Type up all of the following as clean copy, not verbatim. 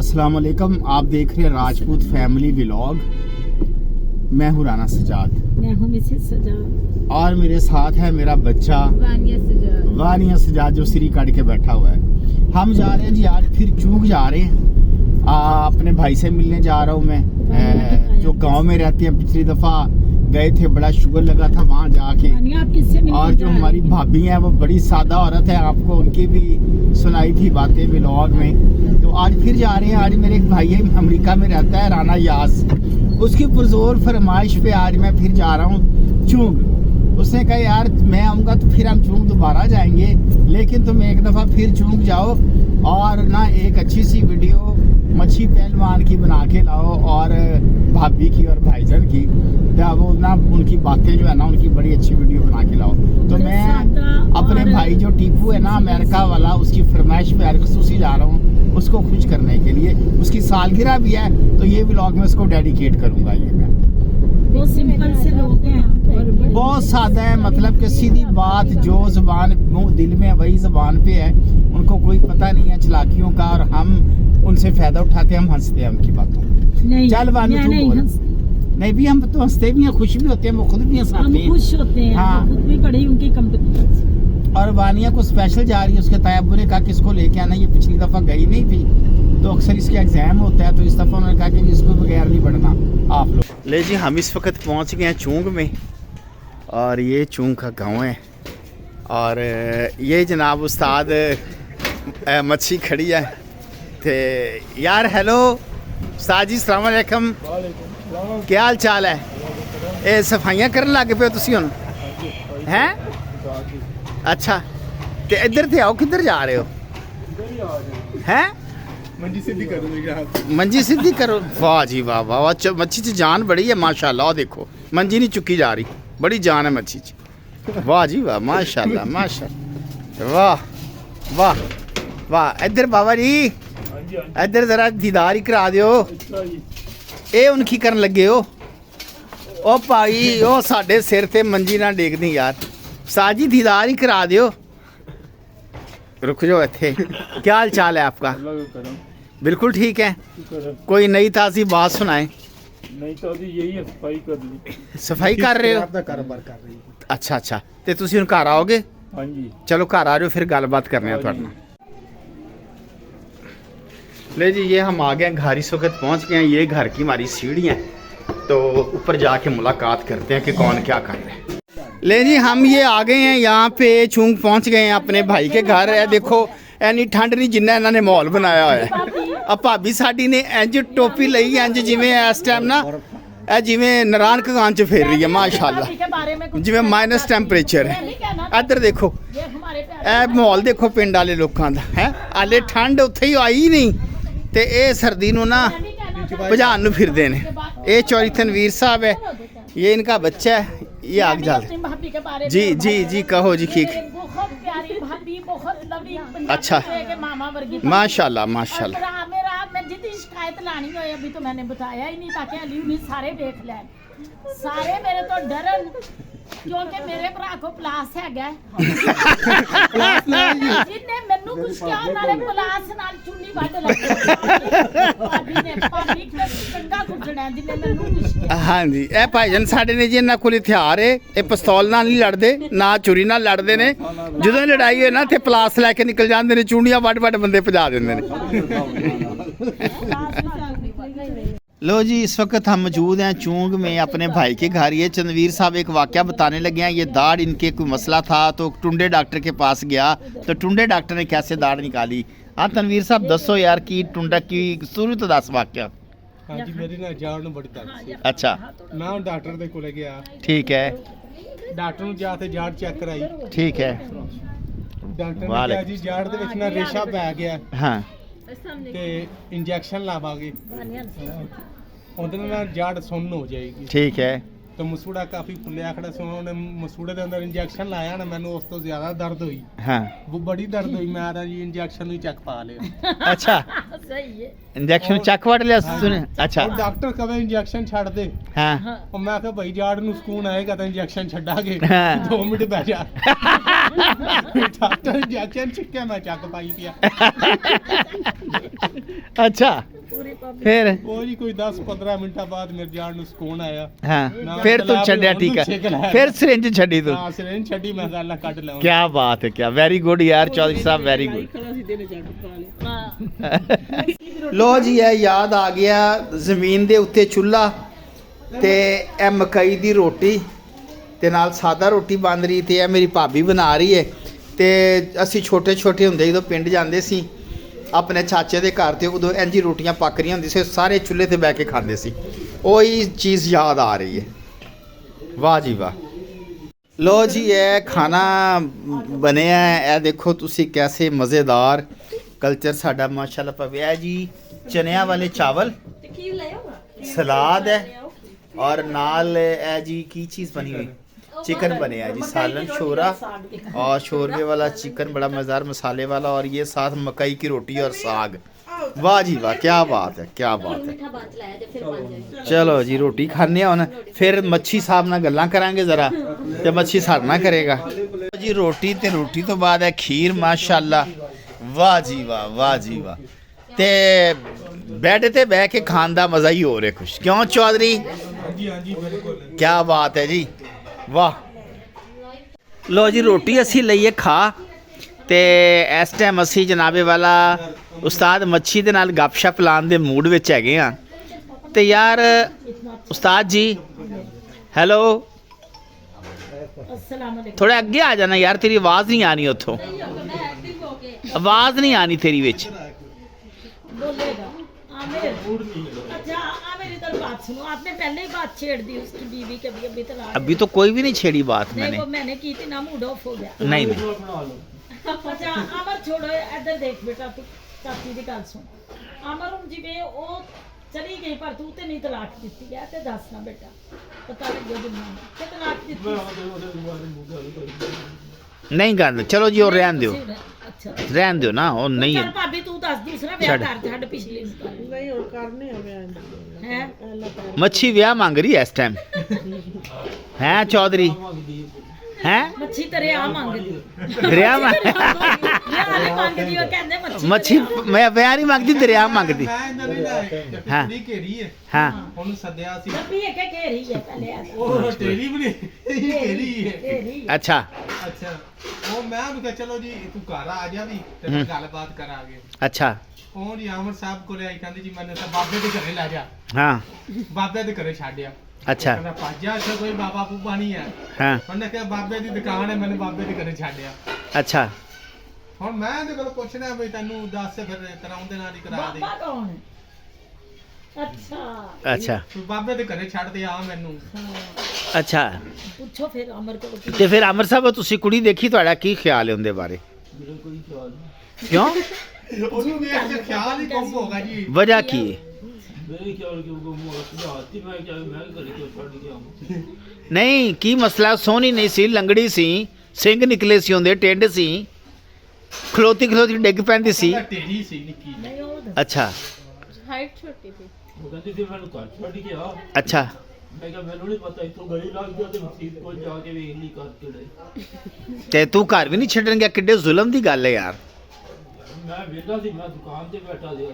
अस्सलाम वालेकुम, आप देख रहे हैं राजपूत फैमिली व्लॉग। मैं हूँ राना सजाद, मैं हूँ मिसेस सजाद और मेरे साथ है मेरा बच्चा वानिया सजाद जो सिरी काट के बैठा हुआ है। हम जा रहे हैं जी, आज फिर चूक जा रहे हैं। अपने भाई से मिलने जा रहा हूँ मैं, जो गांव में रहते हैं। पिछली दफा गए थे, बड़ा शुगर लगा था वहाँ जाके। और जो हमारी भाभी हैं वो बड़ी सादा औरत है, आपको उनकी भी सुनाई थी बातें व्लॉग में। तो आज फिर जा रहे हैं। आज मेरे एक भाई है, अमेरिका में रहता है, राना यास। उसकी पुरजोर फरमाइश पे आज मैं फिर जा रहा हूँ चूंग। उसने कहा यार मैं आऊँगा तो फिर हम चूंग दोबारा जाएंगे, लेकिन तुम एक दफ़ा फिर चूंग जाओ और ना एक अच्छी सी वीडियो मच्छी पहलवान की बना के लाओ, और भाभी की और भाईजान की। वो ना उनकी बातें जो है ना, उनकी बड़ी अच्छी वीडियो बना के लाओ। तो मैं अपने भाई जो टीपू है ना अमेरिका वाला, उसकी फरमाइश पे आज खसूसी जा रहा हूँ उसको खुश करने के लिए। उसकी सालगिरह भी है, तो ये व्लॉग में उसको डेडिकेट करूँगा। ये मैं बहुत सिंपल से लोग हैं और बहुत सादा है, मतलब कि सीधी बात, जो जुबान दिल में वही जुबान पे है। उनको कोई पता नहीं है चलाकियों का, और हम उनसे फायदा उठाते हैं, हम हंसते हैं उनकी बातों। नहीं, चल वानी तू बोल। नहीं भी हम तो हंसते भी हैं, खुश भी होते हैं, वो खुद भी हंसाते हैं, खुश होते हैं। हाँ। खुद भी बड़ी उनकी कंपनी। और वानिया को स्पेशल जा रही है, उसके तायाबू ने कहा किसको लेके आना। ये पिछली दफा गई नहीं थी, तो अक्सर इसके एग्जाम होता है, तो इस दफा उन्होंने कहा कि इसको बगैर नहीं बढ़ना आप लोग। ले जी, हम इस वक्त पहुंच गए हैं चूंग में, और ये चूंग का गांव है। और ये जनाब उस्ताद मच्छी खड़ी है। ते यार हेलो उस्ताद जी, अस्सलाम वालेकुम, क्या हाल चाल है? ये सफाइयां करन लग पे तुसी हुण हैं? अच्छा, ते इधर ते आओ, किधर जा रहे हो? हैं? मंजी सीधी करो मेरे हाथ। मंजी सीधी करो, वाह जी वाह वाह वाह। मच्छी च जान बड़ी है माशाल्लाह। देखो मंजी नहीं चुकी जा रही, बड़ी जान है मच्छी च। वाह जी वाह, माशाल्लाह माशाल्लाह, वाह वाह वाह। इधर बाबा जी, इधर जरा दीदार ही करा दियो। ਇਹ ਹੁਣ ਕੀ ਕਰਨ ਲੱਗੇ ਹੋ? ਉਹ ਭਾਈ ਉਹ ਸਾਡੇ ਸਿਰ ਤੇ ਮੰਜੀ ਨਾ ਡੇਗਦੀ ਯਾਰ। ਸਾਜੀ ਦੀਦਾਰ ही करा दियो। रुक जाओ ਇੱਥੇ। क्या हाल चाल है आपका? बिल्कुल ठीक है। कोई नई ताज़ी बात सुनाए। नहीं तो अभी यही है, सफाई कर ली। सफाई कर रहे हो? कारोबार कर रही है। अच्छा अच्छा, ਤੇ ਤੁਸੀਂ ਹੁਣ ਘਰ ਆਓਗੇ? हाँ जी, चलो घर आ जाओ, फिर गलबात करने हैं थोड़ा। ले जी, ये हम आ गए हैं घर, इस वक्त पहुंच गए हैं। ये घर की हमारी सीढ़ियाँ, तो ऊपर जाके मुलाकात करते हैं कि कौन क्या कर रहे हैं। ले जी, हम ये आ गए हैं यहाँ पे चूंग पहुंच गए हैं अपने भाई के घर है। देखो एनी ठंड नहीं जिन्ना इन्होंने माहौल बनाया हुआ है। अब भाभी साडी ने इंज टोपी लई, इंज जिमें इस टाइम ना जिमें नारायण कगान च फेर रही है माशाल्लाह, जिमें माइनस टेंपरेचर है। इधर देखो ए माहौल देखो पिंड वाले लोगों का है। हाले ठंड उत्थे ही आई नहीं, ते ये सर्दी नूं ना भजान नूं फिरदे ने। ये चौधरी तनवीर साहब है, ये इनका बच्चा है। ये आग जाल जी जी जी, कहो जी ठीक। अच्छा, माशाल्लाह माशाल्लाह। शिकायत लानी हो अभी तो मैंने बताया ही नहीं, ताकि अली उन्हें सारे देख लें, सारे मेरे तो डरन, क्योंकि मेरे भरा को प्लास है गया जिन्ने मैनू कुछ क्या नाले प्लास नाल चुन्नी वड लगी भाभी ने भाभी चंगा कुटना जिन्ने मैनू कुछ किया। हाँ जी, ए भाईजान साडे ने जी इन्हां कोल हथियार है, ये पिस्तौल नाल नहीं लड़दे, ना चुरी नाल लड़दे ने। जदों लड़ाई होए ना ते प्लास लैके निकल जांदे ने, चूड़ियां वड वड बंदे भजा दिंदे ने। लो जी, इस वक्त हम मौजूद हैं चूंग में अपने भाई के घर। ये तनवीर साहब एक वाकया बताने लगे हैं। ये दाढ़ इनके कोई मसला था, तो टुंडे डॉक्टर के पास गया, तो टुंडे डॉक्टर ने कैसे दाढ़ निकाली। हाँ तनवीर साहब दसो यार की टुंडा की शुरू तो दस वाकया। हाँ जी, मेरी ना जाड़ ਨੂੰ ਬੜੀ ਦਰਦ ਸੀ। अच्छा ਮੈਂ ਡਾਕਟਰ ਦੇ ਕੋਲੇ ਗਿਆ, ठीक है ਡਾਕਟਰ ਨੂੰ ਜਾ ਕੇ ਜਾੜ ਚੈੱਕ ਕਰਾਈ। ठीक है। ਡਾਕਟਰ ਨੇ ਕਿਹਾ ਜੀ ਜਾੜ ਦੇ ਵਿੱਚ ਨਾ ਰੇਸ਼ਾ ਪੈ ਗਿਆ, हाँ ਤੇ ਇੰਜੈਕਸ਼ਨ ਲਾਵਾਂਗੇ, ਉਹਦੇ ਨਾਲ ਜਾੜ ਸੁੰਨ ਹੋ ਜਾਏਗੀ। ठीक है। तो मसूड़ा काफी फुलिया खड़ा ਸੀ, ਉਹਨੇ ਮਸੂੜੇ ਦੇ ਅੰਦਰ ਇੰਜੈਕਸ਼ਨ ਲਾਇਆ ਨਾ, ਮੈਨੂੰ ਉਸ ਤੋਂ ਜ਼ਿਆਦਾ ਦਰਦ ਹੋਈ। हाँ वो बड़ी दर्द हुई, मैं आ जी इंजेक्शन ही चेक पा लिया। अच्छा, सही है। इंजेक्शन चक वट लिया सुने। अच्छा और डॉक्टर कवे इंजेक्शन छड़ दे, हाँ और मैं कहा भाई जाड़ ਨੂੰ ਸਕੂਨ ਆਏਗਾ ਤਾਂ ਇੰਜੈਕਸ਼ਨ ਛੱਡਾਂਗੇ, हाँ। 2 ਮਿੰਟ ਬਹਿ ਜਾ। डॉक्टर इंजेक्शन छिक्के मैं चक पाई पिया। अच्छा ਫਿਰ ਉਹ ਜੀ ਕੋਈ 10-15 ਮਿੰਟਾਂ ਬਾਅਦ ਮੇਰੇ ਜਾਣ ਨੂੰ ਸਕੂਨ ਆਇਆ। ਹਾਂ ਫਿਰ ਤੂੰ ਛੱਡਿਆ, ਠੀਕ ਹੈ, ਫਿਰ ਸਿਰਿੰਜ ਛੱਡੀ ਤੂੰ। ਹਾਂ ਸਿਰਿੰਜ ਛੱਡੀ, ਮੈਂ ਕਿਹਾ ਅੱਲਾ ਕੱਢ ਲਵਾਂ। क्या बात है, क्या वेरी गुड यार चौधरी साहब, वेरी गुड। लो जी है याद आ गया, ਜ਼ਮੀਨ ਦੇ ਉੱਤੇ ਚੁੱਲ੍ਹਾ ਤੇ ਇਹ ਮਕਈ ਦੀ ਰੋਟੀ ਤੇ ਨਾਲ ਸਾਦਾ ਰੋਟੀ ਬਣ ਰਹੀ ਤੇ ਇਹ ਮੇਰੀ ਭਾਬੀ ਬਣਾ ਰਹੀ ਹੈ। ਤੇ ਅਸੀਂ ਛੋਟੇ ਛੋਟੇ ਹੁੰਦੇ ਜਦੋਂ ਪਿੰਡ ਜਾਂਦੇ ਸੀ ਆਪਣੇ ਚਾਚੇ ਦੇ ਘਰ ਤੇ ਉਦੋਂ ਇੰਜੀ ਰੋਟੀਆਂ ਪੱਕ ਰਹੀਆਂ ਹੁੰਦੀ ਸੀ, ਸਾਰੇ ਚੁੱਲ੍ਹੇ ਤੇ ਬਹਿ ਕੇ ਖਾਂਦੇ ਸੀ। ਉਹੀ ਚੀਜ਼ ਯਾਦ ਆ ਰਹੀ ਹੈ। ਵਾਹ ਜੀ ਵਾਹ। लो जी ये खाना बनया है, ਇਹ देखो तुसी कैसे मज़ेदार कल्चर साडा माशाल्लाह पविया है जी। चनिया वाले चावल, सलाद है और नाल है जी की चीज़ बनी हुई, चिकन बने है जी, सालन शोरा और शोरबे वाला चिकन बड़ा मज़ेदार मसाले वाला, और ये साथ मकई की रोटी और साग। वाह जी वाह, क्या बात है, क्या बात है। चलो जी रोटी खाने हुन, फिर मच्छी साहब नाल गल्लां करांगे जरा, ते मच्छी साडे नाल करेगा जी। रोटी ते रोटी तो बाद है खीर, माशाल्लाह, वाह जी वाह, वाह जी वाह। ते बैड ते बह के खान दा मज़ा ही होर है कुछ, क्यों चौधरी? क्या बात है जी, वाह। लो जी रोटी असी लईए खा ਤੇ ਇਸ ਟਾਈਮ ਅਸੀਂ ਜਨਾਬੇ ਵਾਲਾ ਉਸਤਾਦ ਮੱਛੀ ਦੇ ਨਾਲ ਗੱਪਸ਼ਪ ਲਾਉਣ ਦੇ ਮੂਡ ਵਿੱਚ ਹੈਗੇ ਆ। ਤੇ ਯਾਰ ਉਸਤਾਦ ਜੀ, ਹੈਲੋ, ਥੋੜਾ ਅੱਗੇ ਆ ਜਾਣਾ ਯਾਰ, ਤੇਰੀ ਆਵਾਜ਼ ਨਹੀਂ ਆਣੀ ਉੱਥੋਂ, ਆਵਾਜ਼ ਨਹੀਂ ਆਣੀ ਤੇਰੀ ਵਿੱਚ। बोलेगा आमिर। अच्छा आमिर इधर बात सुनो, आपने पहले ही बात छेड़ दी उसकी बीवी के अभी तलाक। अभी तो कोई भी नहीं छेड़ी बात नहीं, मैंने। वो मैंने की थी ना, मूड ऑफ हो गया। नहीं नहीं अच्छा अमर छोड़ो, इधर देख बेटा, तू चाची दी गल सुन। अमर हुन जिवें ओ चली गई पर तू ते नहीं तलाक दित्ती है ते दस ना बेटा, पता लगे दुनिया में ते तलाक दित्ती नहीं कर, चलो जी और रहन दो, अच्छा रहन दो ना, और नहीं चल है। भाभी तू दस दूसरा ब्याह कर, छड़ पिछली नहीं और करने है मच्छी ब्याह मांग रही है इस टाइम, हैं चौधरी? हैं मच्छी दरिया मांगदी, दरिया मांगदी, वो कहंदे मच्छी, मैं ब्याह नहीं मांगती, दरिया मांगती। ਹਾਂ ਘੇਰੀ ਹੈ, हाँ ਉਹਨੂੰ ਸੱਦਿਆ ਸੀ। तभी एक घेरी है पहले ਉਹ ਤੇਰੀ ਵੀ ਨਹੀਂ ਘੇਰੀ ਹੈ। घेरी अच्छा ਅੱਛਾ ਉਹ ਮੈਂ ਉਹਨੂੰ ਕਿਹਾ ਚਲੋ ਜੀ ਤੂੰ ਘਰ ਆ ਜਾ ਵੀ ਤੇ ਮੈਂ ਗੱਲਬਾਤ ਕਰਾਂਗੇ। अच्छा ਉਹ ਜੀ ਆਮਰ ਸਾਹਿਬ ਕੋਲੇ ਆਈ, ਕਹਿੰਦੀ ਜੀ ਮੈਨੂੰ ਤਾਂ ਬਾਬੇ ਦੇ ਘਰੇ ਲੈ ਜਾ। हाँ ਬਾਬੇ ਦੇ ਘਰੇ ਛੱਡਿਆ। अच्छा ਕਹਿੰਦਾ ਭਾਜਾ ਇੱਥੇ ਕੋਈ ਬਾਬਾ ਬੂਬਾ ਨਹੀਂ ਹੈ। हाँ ਉਹਨੇ ਕਿਹਾ ਬਾਬੇ ਦੀ ਦੁਕਾਨ ਹੈ, ਮੈਨੂੰ ਬਾਬੇ ਦੇ ਘਰੇ ਛੱਡਿਆ। अच्छा ਹੁਣ ਮੈਂ ਇਹਦੇ ਕੋਲ ਪੁੱਛਣਾ ਵੀ ਤੈਨੂੰ ਦੱਸ ਫਿਰ ਤੇਰਾ ਉਹਦੇ ਨਾਲ ਹੀ ਕਰਾ ਦੇ। बाबा कौन है? अच्छा अच्छा ਤੂੰ ਬਾਬੇ ਦੇ ਘਰੇ ਛੱਡ ਦੇ ਆ ਮੈਨੂੰ। हाँ, अच्छा पूछो फिर अमर को कि- ਤੇ ਫਿਰ ਅਮਰ ਸਾਹਿਬ ਤੁਸੀਂ ਕੁੜੀ ਦੇਖੀ, ਤੁਹਾਡਾ ਕੀ ਖਿਆਲ ਹੈ ਉਹਦੇ ਬਾਰੇ? ਕਿਉਂ? ਉਹਨੂੰ ਵੇਖ ਕੇ ਖਿਆਲ ਹੀ ਗੁੰਮ ਹੋਗਾ ਜੀ। ਵਜ੍ਹਾ ਕੀ ਹੈ? ਨਹੀਂ ਕੀ ਮਸਲਾ? ਸੋਹਣੀ ਨਹੀਂ ਸੀ, ਲੰਗੜੀ ਸੀ, ਸਿੰਘ ਨਿਕਲੇ ਸੀ ਉਹਦੇ, ਟਿੰਡ ਸੀ, ਖਲੋਤੀ ਖਲੋਤੀ ਡਿੱਗ ਪੈਂਦੀ ਸੀ। ਉਹਦਾ ਢੇਰੀ ਸੀ ਨਿੱਕੀ। नहीं वो दस- ਅੱਛਾ हाइट छोटी थी। ਉਹ ਕਹਿੰਦੀ ਸੀ ਮੈਨੂੰ ਘਰ ਛੱਡ ਕੇ ਆ। ਅੱਛਾ ਮੈਂ ਕਿਹਾ ਮੈਨੂੰ ਨਹੀਂ ਪਤਾ, ਇੱਥੋਂ ਗਲੀ ਲੱਗ ਗਿਆ ਤੇ ਮਸੀਤ ਕੋਲ ਜਾ ਕੇ ਵੇਖ ਲਈ ਕਰਕੇ ਲੈ। ਤੇ ਤੂੰ ਘਰ ਵੀ ਨਹੀਂ ਛੱਡਣ ਗਿਆ, ਕਿੱਡੇ ਜ਼ੁਲਮ ਦੀ ਗੱਲ ਹੈ ਯਾਰ। ਮੈਂ ਵੇਖਦਾ ਸੀ, ਮੈਂ ਦੁਕਾਨ ਤੇ ਬੈਠਾ ਸੀ।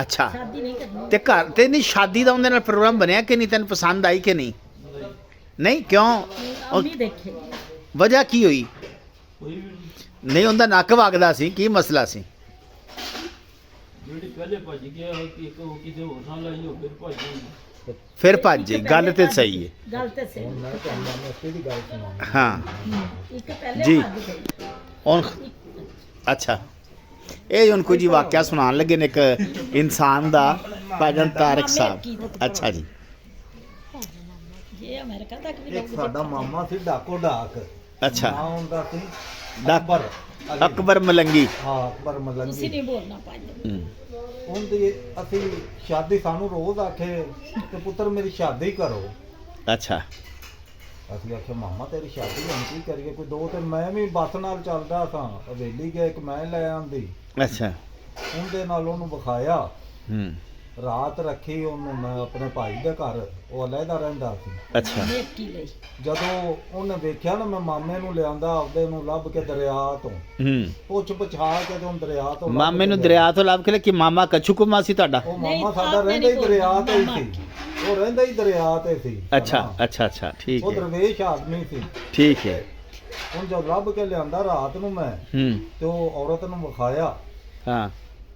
ਅੱਛਾ शादी नहीं करनी। ਤੇ ਘਰ ਤੇ ਨਹੀਂ, ਸ਼ਾਦੀ ਦਾ ਉਹਦੇ ਨਾਲ ਪ੍ਰੋਗਰਾਮ ਬਣਿਆ ਕਿ ਨਹੀਂ? ਤੈਨੂੰ ਪਸੰਦ ਆਈ ਕਿ ਨਹੀਂ? ਨਹੀਂ ਕਿਉਂ? अम्मी देखे ਵਜ੍ਹਾ ਕੀ ਹੋਈ? ਕੋਈ ਵੀ ਨਹੀਂ ਉਹਦਾ ਨੱਕ ਵਗਦਾ ਸੀ, ਕੀ ਮਸਲਾ ਸੀ? ਜਿਹੜੀ ਪਹਿਲੇ ਭੱਜ ਗਿਆ ਕਿ ਇੱਕ ਉਹ ਕਿਤੇ ਹੋਰ ਨਾਲ ਲਾਈ ਹੋ, ਫਿਰ ਭੱਜ ਗਈ। ਫਿਰ ਭੱਜ ਜਾਈ, ਗੱਲ ਤੇ ਸਹੀ ਹੈ। गलत से ਹਾਂ एक पहले जी। भाग गई। ਹੁਣ ਅੱਛਾ ਇਹ ਹੁਣ ਕੁਝ ਵਾਕਿਆ ਸੁਣਾਉਣ ਲੱਗੇ ਨੇ ਇੱਕ ਇਨਸਾਨ ਦਾ, ਭਾਜਨ ਤਾਰਕ ਸਾਹਿਬ। ਅੱਛਾ ਜੀ ये अमेरिका तक भी ਇੱਕ ਸਾਡਾ ਮਾਮਾ ਸੀ ਡਾਕੋ ਡਾਕ, ਅੱਛਾ ਨਾਮ ਹੁੰਦਾ ਸੀ ਅਕਬਰ, ਅਕਬਰ ਮਲੰਗੀ। ਹਾਂ ਅਕਬਰ तुसी ਮਲੰਗੀ। नहीं बोलना पाए। ਹੂੰ। ਉਹਦੀ ਅਸੀਂ ਸ਼ਾਦੀ, ਸਾਨੂੰ ਰੋਜ਼ ਆਖੇ ਤੇ ਪੁੱਤਰ ਮੇਰੀ ਸ਼ਾਦੀ ਕਰੋ। ਅੱਛਾ ਅਸੀਂ ਆਖਿਆ ਮਾਮਾ ਤੇਰੀ ਸ਼ਾਦੀ ਹੁਣ ਕੀ ਕਰੀਏ? ਕੋਈ ਦੋ ਤਿੰਨ, ਮੈਂ ਵੀ ਬੱਸ ਨਾਲ ਚੱਲਦਾ ਸਾਂ, ਹਵੇਲੀ ਗਿਆ, ਇੱਕ ਮੈਂ ਲੈ ਆਂਦੀ, ਅੱਛਾ ਉਹਦੇ ਨਾਲ ਉਹਨੂੰ ਵਿਖਾਇਆ। ਹੂੰ ਰਾਤ ਰੱਖੀ ਉਹਨੂੰ ਮੈਂ ਆਪਣੇ ਭਾਈ ਦੇ ਘਰ, ਉਹ ਅਲੱਗਾ ਰਹਿੰਦਾ ਸੀ। ਅੱਛਾ ਨੇਕੀ ਲਈ ਜਦੋਂ ਉਹਨੇ ਵੇਖਿਆ ਨਾ ਮੈਂ ਮਾਮੇ ਨੂੰ ਲਿਆਂਦਾ ਆਪਦੇ ਨੂੰ ਲੱਭ ਕੇ ਦਰਿਆ ਤੋਂ, ਪੁੱਛ ਪਛਾ ਕੇ ਤੇ ਦਰਿਆ ਤੋਂ ਲੱਭ ਮਾਮੇ ਨੂੰ ਕੇ ਦਰਿਆ ਤੋਂ ਲੱਭ ਕੇ ਕਿ ਮਾਮਾ ਕੱਛੂ ਕੁਮਾ ਸੀ ਤੁਹਾਡਾ? ਉਹ ਨਹੀਂ, ਮਾਮਾ ਸਾਡਾ ਆਪਣੇ ਰਹਿੰਦਾ ਹੀ ਨਹੀਂ ਦਰਿਆ ਤੇ ਹੀ ਮਾਮਾ ਸੀ, ਉਹ ਰਹਿੰਦਾ ਹੀ ਦਰਿਆ ਤੇ ਸੀ। ਅੱਛਾ ਹਾਂ। ਅੱਛਾ ਅੱਛਾ ਠੀਕ ਉਹ ਹੈ ਦਰਵੇਸ਼ ਆਦਮੀ ਸੀ। ਠੀਕ ਹੈ। ਹੁਣ ਜਦ ਲੱਭ ਕੇ ਲਿਆਂਦਾ ਰਾਤ ਨੂੰ ਮੈਂ, ਤੇ ਉਹ ਔਰਤ ਨੂੰ ਵਿਖਾਇਆ, ਹਾਂ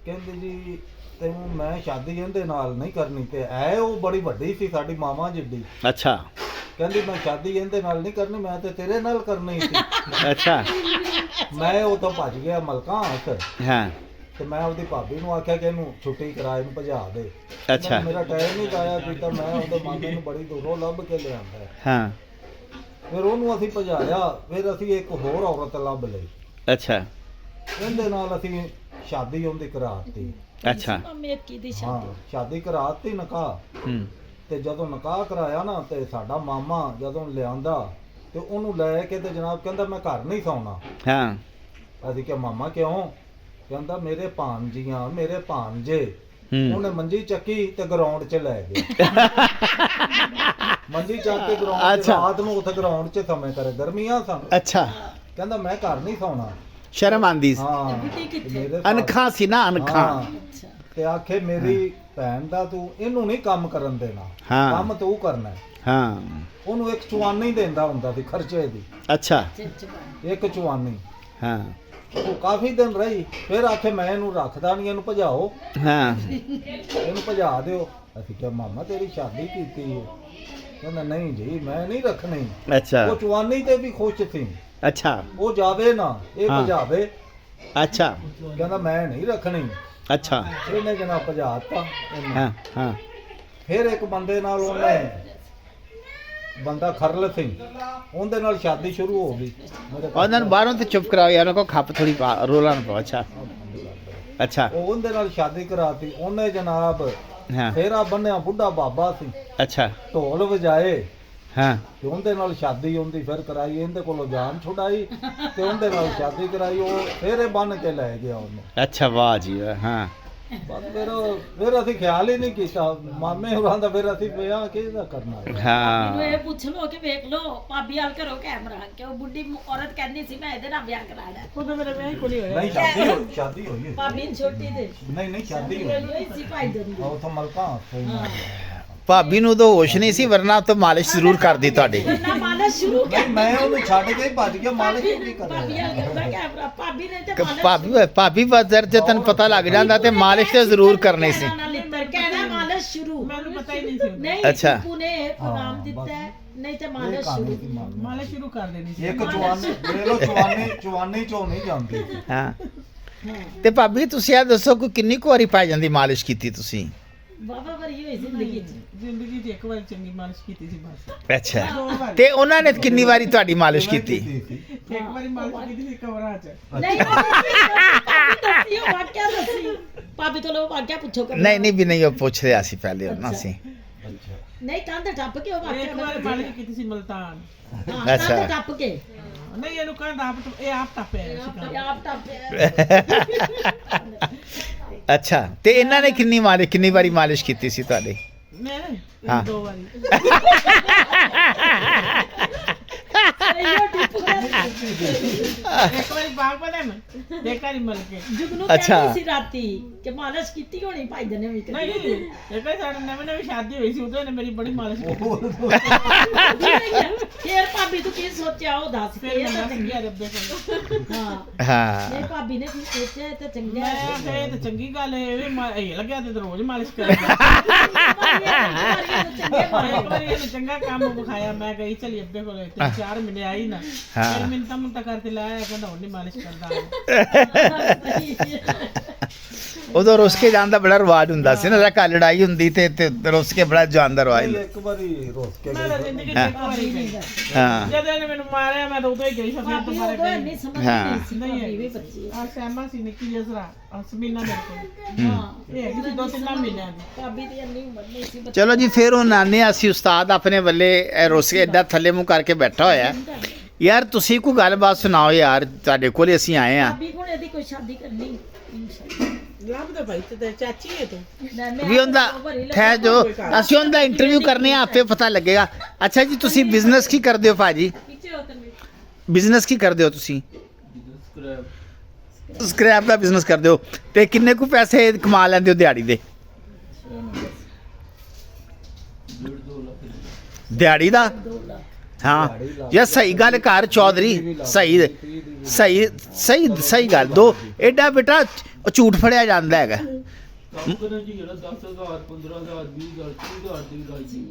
ਕਹਿੰਦੀ ਜੀ ਤੈਨੂੰ ਮੈਂ ਸ਼ਾਦੀ ਇਹਦੇ ਨਾਲ ਨਹੀਂ ਕਰਨੀ। ਤੇ ਐ ਉਹ ਬੜੀ ਵੱਡੀ ਸੀ ਸਾਡੀ ਮਾਮਾ ਜਿੱਡੀ, ਅੱਛਾ ਕਹਿੰਦੀ ਮੈਂ ਸ਼ਾਦੀ ਇਹਦੇ ਨਾਲ ਨਹੀਂ ਕਰਨੀ, ਮੈਂ ਤੇ ਤੇਰੇ ਨਾਲ ਕਰਨੀ ਸੀ। ਅੱਛਾ ਮੈਂ ਉਹ ਤੋਂ ਭੱਜ ਗਿਆ ਮਲਕਾਂ ਹੱਥ, ਹਾਂ ਤੇ ਮੈਂ ਉਹਦੀ ਭਾਬੀ ਨੂੰ ਆਖਿਆ ਕਿ ਇਹਨੂੰ ਛੁੱਟੀ ਕਰਾ, ਇਹਨੂੰ ਭਜਾ ਦੇ। ਅੱਛਾ ਮੇਰਾ ਟਾਈਮ ਨਹੀਂ ਆਇਆ ਸੀ ਤਾਂ ਮੈਂ ਉਹਦੇ ਮਾਮੇ ਨੂੰ ਬੜੀ ਦੂਰੋਂ ਲੱਭ ਕੇ ਲਿਆਂਦਾ। ਹਾਂ ਫਿਰ ਉਹਨੂੰ ਅਸੀਂ ਭਜਾਇਆ, ਫਿਰ ਅਸੀਂ ਇੱਕ ਹੋਰ ਔਰਤ ਲੱਭ ਲਈ, ਅੱਛਾ ਇਹਦੇ ਨਾਲ ਅਸੀਂ ਸ਼ਾਦੀ ਉਹਦੀ ਕਰਾਤੀ। ਅੱਛਾ ਨੇਕੀ ਦੀ ਹਾਂ ਸ਼ਾਦੀ। ਸ਼ਾਦੀ ਕਰਾਤੀ ਨਕਾਹ। ਤੇ ਜਦੋਂ ਨਕਾਹ ਕਰਾਇਆ ਨਾ ਤੇ ਸਾਡਾ ਮਾਮਾ ਜਦੋਂ ਲਿਆਂਦਾ ਤੇ ਉਹਨੂੰ ਲੈ ਕੇ ਤੇ ਜਨਾਬ ਕਹਿੰਦਾ ਮੈਂ ਘਰ ਨਹੀਂ ਸੌਣਾ। ਹਾਂ ਅਸੀਂ ਕਿਹਾ ਮਾਮਾ ਕਿਉਂ? ਕਹਿੰਦਾ ਮੇਰੇ ਭਾਣਜੀਆਂ ਮੇਰੇ ਭਾਣਜੇ। ਉਹਨੇ ਮੰਜੀ ਚੱਕੀ ਤੇ ਗਰਾਊਂਡ 'ਚ ਲੈ ਗਿਆ। ਮੰਜੀ ਚੱਕ ਕੇ ਗਰਾਊਂਡ 'ਚ, ਰਾਤ ਨੂੰ ਉੱਥੇ ਗਰਾਊਂਡ 'ਚ ਸਮੇਂ ਕਰੇ, ਗਰਮੀਆਂ ਸਨ। ਅੱਛਾ ਕਹਿੰਦਾ ਮੈਂ ਘਰ ਨਹੀਂ ਸੌਣਾ। ਸ਼ਰਮ ਆਂਦੀ ਸੀ, ਹਾਂ ਬੁੱਢੀ ਕਿੱਥੇ? ਮੇਰੇ ਅਨਖਾਂ ਸੀ ਨਾ, ਅਨਖਾਂ। ਹਾਂ। ਅੱਛਾ ਤੇ ਆਖੇ ਮੇਰੀ ਭੈਣ ਦਾ ਤੂੰ ਇਹਨੂੰ ਨਹੀਂ ਕੰਮ ਕਰਨ ਦੇਣਾ, ਹਾਂ। ਕੰਮ ਤੂੰ ਕਰਨਾ ਹੈ। ਹਾਂ ਉਹਨੂੰ ਇੱਕ ਚੁਆਨੀ ਦਿੰਦਾ ਹੁੰਦਾ ਸੀ ਖਰਚੇ ਦੀ, ਅੱਛਾ ਚਿਪਚਪਾ। ਇੱਕ ਚੁਆਨੀ। ਹਾਂ ਉਹ ਕਾਫੀ ਦਿਨ ਰਹੀ, ਫਿਰ ਆਖੇ ਮੈਂ ਇਹਨੂੰ ਰੱਖਦਾ ਨਹੀਂ, ਇਹਨੂੰ ਭਜਾਓ, ਹਾਂ ਇਹਨੂੰ ਭਜਾ ਦਿਓ। ਅਸੀਂ ਕਿਹਾ ਮਾਮਾ ਤੇਰੀ ਸ਼ਾਦੀ ਕੀਤੀ ਹੈ। ਕਹਿੰਦਾ ਨਹੀਂ ਜੀ ਮੈਂ ਨਹੀਂ ਰੱਖਣੀ। ਅੱਛਾ ਉਹ ਚੁਆਨੀ ਤੇ ਵੀ ਖੁਸ਼ ਸੀ, ਅੱਛਾ ਉਹ ਜਾਵੇ ਨਾ ਇਹ ਹਾਂ। ਭਜਾਵੇ। ਅੱਛਾ ਕਹਿੰਦਾ ਮੈਂ ਨਹੀਂ ਰੱਖਣੀ। ਅੱਛਾ ਇਹਨੇ ਜਨਾ ਭਜਾਤਾ ਇਹਨੂੰ। ਹਾਂ ਹਾਂ ਫਿਰ ਇੱਕ ਬੰਦੇ ਨਾਲ ਉਹਨੇ, ਬੰਦਾ ਖਰਲ ਸਿੰਘ, ਉਹਦੇ ਨਾਲ ਸ਼ਾਦੀ ਸ਼ੁਰੂ ਹੋ ਗਈ। ਮੇਰੇ ਘਰ ਉਹਨਾਂ ਨੂੰ ਬਾਹਰੋਂ ਤੇ ਚੁੱਪ ਕਰਾਓ ਯਾਰ, ਉਹਨਾਂ ਕੋ ਖੱਪ ਥੋੜੀ ਰੋਲਾ ਨਾ ਪਾਓ। ਅੱਛਾ ਅੱਛਾ ਉਹ ਉਹਦੇ ਨਾਲ ਸ਼ਾਦੀ ਕਰਾਤੀ ਉਹਨੇ ਜਨਾਬ। ਹਾਂ ਫੇਰਾ ਬੰਨਿਆ, ਬੁੱਢਾ ਬਾਬਾ ਸੀ, ਅੱਛਾ ਢੋਲ ਵਜਾਏ ਹਾਂ ਤੇ ਉਹਦੇ ਨਾਲ ਸ਼ਾਦੀ ਉਹਦੀ ਫਿਰ ਕਰਾਈ। ਇਹਦੇ ਕੋਲੋਂ ਜਾਨ ਛੁਡਾਈ ਤੇ ਉਹਦੇ ਨਾਲ ਸ਼ਾਦੀ ਕਰਾਈ। ਉਹ ਫੇਰੇ ਬੰਨ ਕੇ ਲੈ ਗਿਆ ਉਹਨੂੰ। ਅੱਛਾ ਵਾਹ ਜੀ ਵਾਹ। ਹਾਂ ਬਸ ਫਿਰ ਅਸੀਂ ਖਿਆਲ ਹੀ ਨਹੀਂ ਕੀਤਾ ਮਾਮੇ ਹੋਰਾਂ ਦਾ। ਫਿਰ ਅਸੀਂ ਵਿਆਹ ਕਿਹਦਾ ਕਰਨਾ ਹੈ? ਹਾਂ ਮੈਨੂੰ ਇਹ ਪੁੱਛ ਲੋ ਕਿ ਵੇਖ ਲੋ ਭਾਬੀ ਹਾਲ ਕਰੋ ਕੈਮਰਾ ਕਿ ਉਹ ਬੁੱਢੀ ਔਰਤ ਕਹਿੰਦੀ ਸੀ ਮੈਂ ਇਹਦੇ ਨਾਲ ਵਿਆਹ ਕਰਾਣਾ। ਖੁਦ ਮੇਰੇ ਵਿਆਹ ਹੀ ਕੋਲੀ ਹੋਇਆ। ਨਹੀਂ ਸ਼ਾਦੀ ਹੋਈ ਹੈ। ਭਾਬੀ ਛੋਟੀ ਦੇ ਨਹੀਂ ਸ਼ਾਦੀ ਹੋਈ ਹੋਈ ਸੀ ਭਾਈ ਦੇ ਦੀ। ਉਹ ਤਾਂ ਮਲਕਾਂ ਭਾਬੀ ਨੂੰ ਤਾਂ ਹੋਸ਼ ਨਹੀਂ ਸੀ, ਵਰਨਾ ਤਾਂ ਮਾਲਿਸ਼ ਜ਼ਰੂਰ ਕਰਦੀ ਤੁਹਾਡੀ। ਨਾ ਮਾਲਿਸ਼ ਸ਼ੁਰੂ ਕਰ। ਮੈਂ ਉਹਨੂੰ ਛੱਡ ਕੇ ਹੀ ਭੱਜ ਗਿਆ। ਮਾਲਿਸ਼ ਕੀ ਭਾਬੀ ਹਾਲ ਕਰਿਆ? ਕਰਦਾ ਕੈਮਰਾ। ਭਾਬੀ ਨੇ ਤੇ ਭਾਬੀ ਬਜ਼ਰ ਜੇ ਤੈਨੂੰ ਪਤਾ ਲੱਗ ਜਾਂਦਾ ਤੇ ਮਾਲਿਸ਼ ਤੇ ਜ਼ਰੂਰ ਕਰਨੀ ਸੀ। ਕਹਿਣਾ ਮਾਲਿਸ਼ ਸ਼ੁਰੂ। ਮੈਨੂੰ ਪਤਾ ਹੀ ਨਹੀਂ ਸੀ। ਨਹੀਂ ਅੱਛਾ। ਤੂਨੇ ਨਾਮ ਦਿੱਤਾ ਹੈ, ਨਹੀਂ ਤੇ ਮਾਲਿਸ਼ ਸ਼ੁਰੂ। ਮਾਲਿਸ਼ ਸ਼ੁਰੂ ਕਰ ਦੇਣੀ ਸੀ। ਇੱਕ ਚੁਆਨੀ ਚੋਂ ਨਹੀਂ ਜਾਂਦੀ। ਹਾਂ ਤੇ ਭਾਬੀ ਤੁਸੀਂ ਇਹ ਦੱਸੋ ਕੋਈ ਕਿੰਨੀ ਕੁ ਵਾਰੀ ਪਾਈ ਜਾਂਦੀ ਮਾਲਿਸ਼ ਕੀਤੀ ਤੁਸੀਂ? ਬਾਬਾ ਭਰੀ ਹੋਈ ਜ਼ਿੰਦਗੀ ਚ। ਜ਼ਿੰਦਗੀ 'ਚ ਇੱਕ ਵਾਰ ਚੰਗੀ ਮਾਲਿਸ਼ ਕੀਤੀ ਸੀ ਬਸ। ਅੱਛਾ ਤੇ ਉਹਨਾਂ ਨੇ ਕਿੰਨੀ ਵਾਰੀ ਤੁਹਾਡੀ ਮਾਲਿਸ਼ ਕੀਤੀ? ਇੱਕ ਵਾਰੀ ਮਾਲਿਸ਼ ਕੀਤੀ ਸੀ ਕਮਰਾ 'ਚ। ਨਹੀਂ ਭਾਬੀ ਦੱਸੀ ਉਹ ਵਾਕਿਆ ਦੱਸੀ। ਭਾਬੀ ਤੋਂ ਲੋ ਵਾਕਿਆ ਪੁੱਛੋ ਕਰ। ਨਹੀਂ ਵੀ ਨਹੀਂ, ਉਹ ਪੁੱਛ ਰਿਹਾ ਸੀ ਪਹਿਲੇ ਉਹਨਾਂ ਸੀ। ਨਹੀਂ ਕੰਧ ਟੱਪ ਕੇ ਉਹ ਵਾਕਿਆ ਇੱਕ ਵਾਰ ਮਾਲਿਸ਼ ਕੀਤੀ ਸੀ ਮਲਤਾਨ। ਹਾਂ ਅੱਛਾ। ਕੰਧ ਟੱਪ ਕੇ। ਨਹੀਂ ਇਹਨੂੰ ਕਹਿੰਦਾ ਆਪ ਟੱਪਿਆ ਸੀ। ਆਪ ਟੱਪ। ਅੱਛਾ ਤੇ ਇਹਨਾਂ ਨੇ ਕਿੰਨੀ ਵਾਰੀ ਮਾਲਿਸ਼ ਕੀਤੀ ਸੀ ਤੁਹਾਡੇ? ਮੈਂ ਹਾਂ। 2 ਵਾਰੀ। ਇੱਕ ਵਾਰੀ ਬਾਗ ਪਤਾ ਮੈਂ ਦੇਖਾਰੀ ਮਲ ਕੇ। ਜੁਗਨੂ ਅੱਛਾ। ਕਹਿੰਦੀ ਸੀ ਰਾਤੀ ਕਿ ਮਾਲਿਸ਼ ਕੀਤੀ ਹੋਣੀ ਭਾਈ ਦੇ ਨੇ ਵੀ ਨਹੀਂ ਇੱਕ ਵਾਰੀ ਸਾਡੇ ਨਵੀਂ ਸ਼ਾਦੀ ਹੋਈ ਸੀ, ਉਦੋਂ ਇਹਨੇ ਮੇਰੀ ਬੜੀ ਮਾਲਿਸ਼ ਕੀਤੀ। ਫੇਰ ਭਾਬੀ ਤੂੰ ਕੀ ਸੋਚਿਆ ਉਹ ਦੱਸ। ਫਿਰ ਮੈਂ ਚੰਗੀਆ ਰੱਬੇ ਕੋਲ। ਹਾਂ ਹਾਂ ਨਹੀਂ ਭਾਬੀ ਨੇ ਕੀ ਸੋਚਿਆ ਇਹ ਤਾਂ ਚੰਗਾ ਮੈਂ ਹੈ। ਕਿਹਾ ਇਹ ਤਾਂ ਚੰਗੀ ਗੱਲ ਹੈ, ਇਹ ਲੱਗਿਆ ਤੇ ਰੋਜ਼ ਮਾਲਿਸ਼ ਕਰਦਾ। ਇੱਕ ਵਾਰੀ ਇਹਨੇ ਚੰਗਾ ਕੰਮ ਵਿਖਾਇਆ, ਮੈਂ ਗਈ ਚਲੀ ਅੱਬੇ ਕੋਲ 3-4 ਮਹੀਨੇ ਆਈ ਨਾ। ਫਿਰ ਮਿੰਟਾਂ ਮੁੰਟਾਂ ਕਰਕੇ ਲਾਇਆ, ਕਹਿੰਦਾ ਹੁਣ ਨਹੀਂ ਮਾਲਿਸ਼ ਕਰਦਾ। ਉਦੋਂ ਰੁੱਸ ਕੇ ਜਾਣ ਦਾ ਬੜਾ ਰਿਵਾਜ ਹੁੰਦਾ ਸੀ ਨਾ, ਘਰ ਲੜਾਈ ਹੁੰਦੀ ਤੇ ਰੁੱਸ ਕੇ ਬੜਾ ਜਾਨ ਦਾ ਰਿਵਾਜ। ਇੱਕ ਵਾਰੀ ਰੋਸ ਕੇ ਮੈਂ ਤਾਂ ਜ਼ਿੰਦਗੀ 'ਚ ਇੱਕ ਵਾਰੀ ਗਈ। ਹਾਂ ਜਦੋਂ ਇਹਨੇ ਮੈਨੂੰ ਮਾਰਿਆ ਮੈਂ ਤਾਂ ਉਦੋਂ ਹੀ ਗਈ ਸੀ। ਫਿਰ ਭਾਬੀ ਦੁਬਾਰਾ ਉਦੋਂ ਗਈ ਇੰਨੀ ਸਮਝ ਹਾਂ। ਨਹੀਂ ਸੀ। ਨਹੀਂ ਭਾਬੀ ਵੀ ਹੈ। ਬੱਚੀ ਆ ਸੈਮਾ ਸੀ ਨਿੱਕੀ ਜਸਰਾ ਅਸਮੀਨਾ ਮੇਰੇ ਕੋਲ। ਹਾਂ ਇਹ ਹੈਗੀ ਸੀ 2-3 ਮਹੀਨਿਆਂ ਦੀ। ਭਾਬੀ ਦੀ ਇੰਨੀ ਉਮਰ ਨਹੀਂ ਸੀ। ਚਲੋ ਜੀ, ਫਿਰ ਉਹ ਨਾਨੇ ਅਸੀਂ ਉਸਤਾਦ ਆਪਣੇ ਵੱਲੇ ਰੁੱਸ ਕੇ ਏਦਾਂ ਥੱਲੇ ਮੂੰਹ ਕਰਕੇ ਬੈਠਾ ਹੋਇਆ। ਯਾਰ ਤੁਸੀਂ ਕੋਈ ਗੱਲਬਾਤ ਸੁਣਾਓ ਯਾਰ, ਤੁਹਾਡੇ ਕੋਲ ਅਸੀਂ ਆਏ ਆ। ਭਾਬੀ ਹੁਣ ਇਹਦੀ ਕੋਈ ਸ਼ਾਦੀ ਕਰਨੀ ਇਨਸ਼ਾਅੱਲਾ। ਲੱਭਦਾ ਭਾਈ ਤੇ ਚਾਚੀ ਹੈ ਤੂੰ ਵੀ ਉਹਦਾ ਠਹਿਰ ਜੋ ਅਸੀਂ ਉਹਦਾ ਇੰਟਰਵਿਊ ਕਰਨੇ ਆ ਆਪੇ ਪਤਾ ਲੱਗੇਗਾ। ਅੱਛਾ ਜੀ ਤੁਸੀਂ ਬਿਜ਼ਨਸ ਕੀ ਕਰਦੇ ਹੋ ਭਾਜੀ? ਬਿਜ਼ਨਸ ਕੀ ਕਰਦੇ ਹੋ ਤੁਸੀਂ? ਸਕ੍ਰੈਪ ਦਾ ਬਿਜ਼ਨਸ ਕਰਦੇ ਹੋ ਤੇ ਕਿੰਨੇ ਕੁ ਪੈਸੇ ਕਮਾ ਲੈਂਦੇ ਹੋ ਦਿਹਾੜੀ ਦੇ? ਦਿਹਾੜੀ ਦਾ? ਹਾਂ ਯਾਰ ਸਹੀ ਗੱਲ ਕਰ ਚੌਧਰੀ, ਸਹੀ ਸਹੀ ਸਹੀ ਸਹੀ ਗੱਲ। ਦੋ ਐਡਾ ਬੇਟਾ ਝੂਠ ਫੜਿਆ ਜਾਂਦਾ ਹੈਗਾ।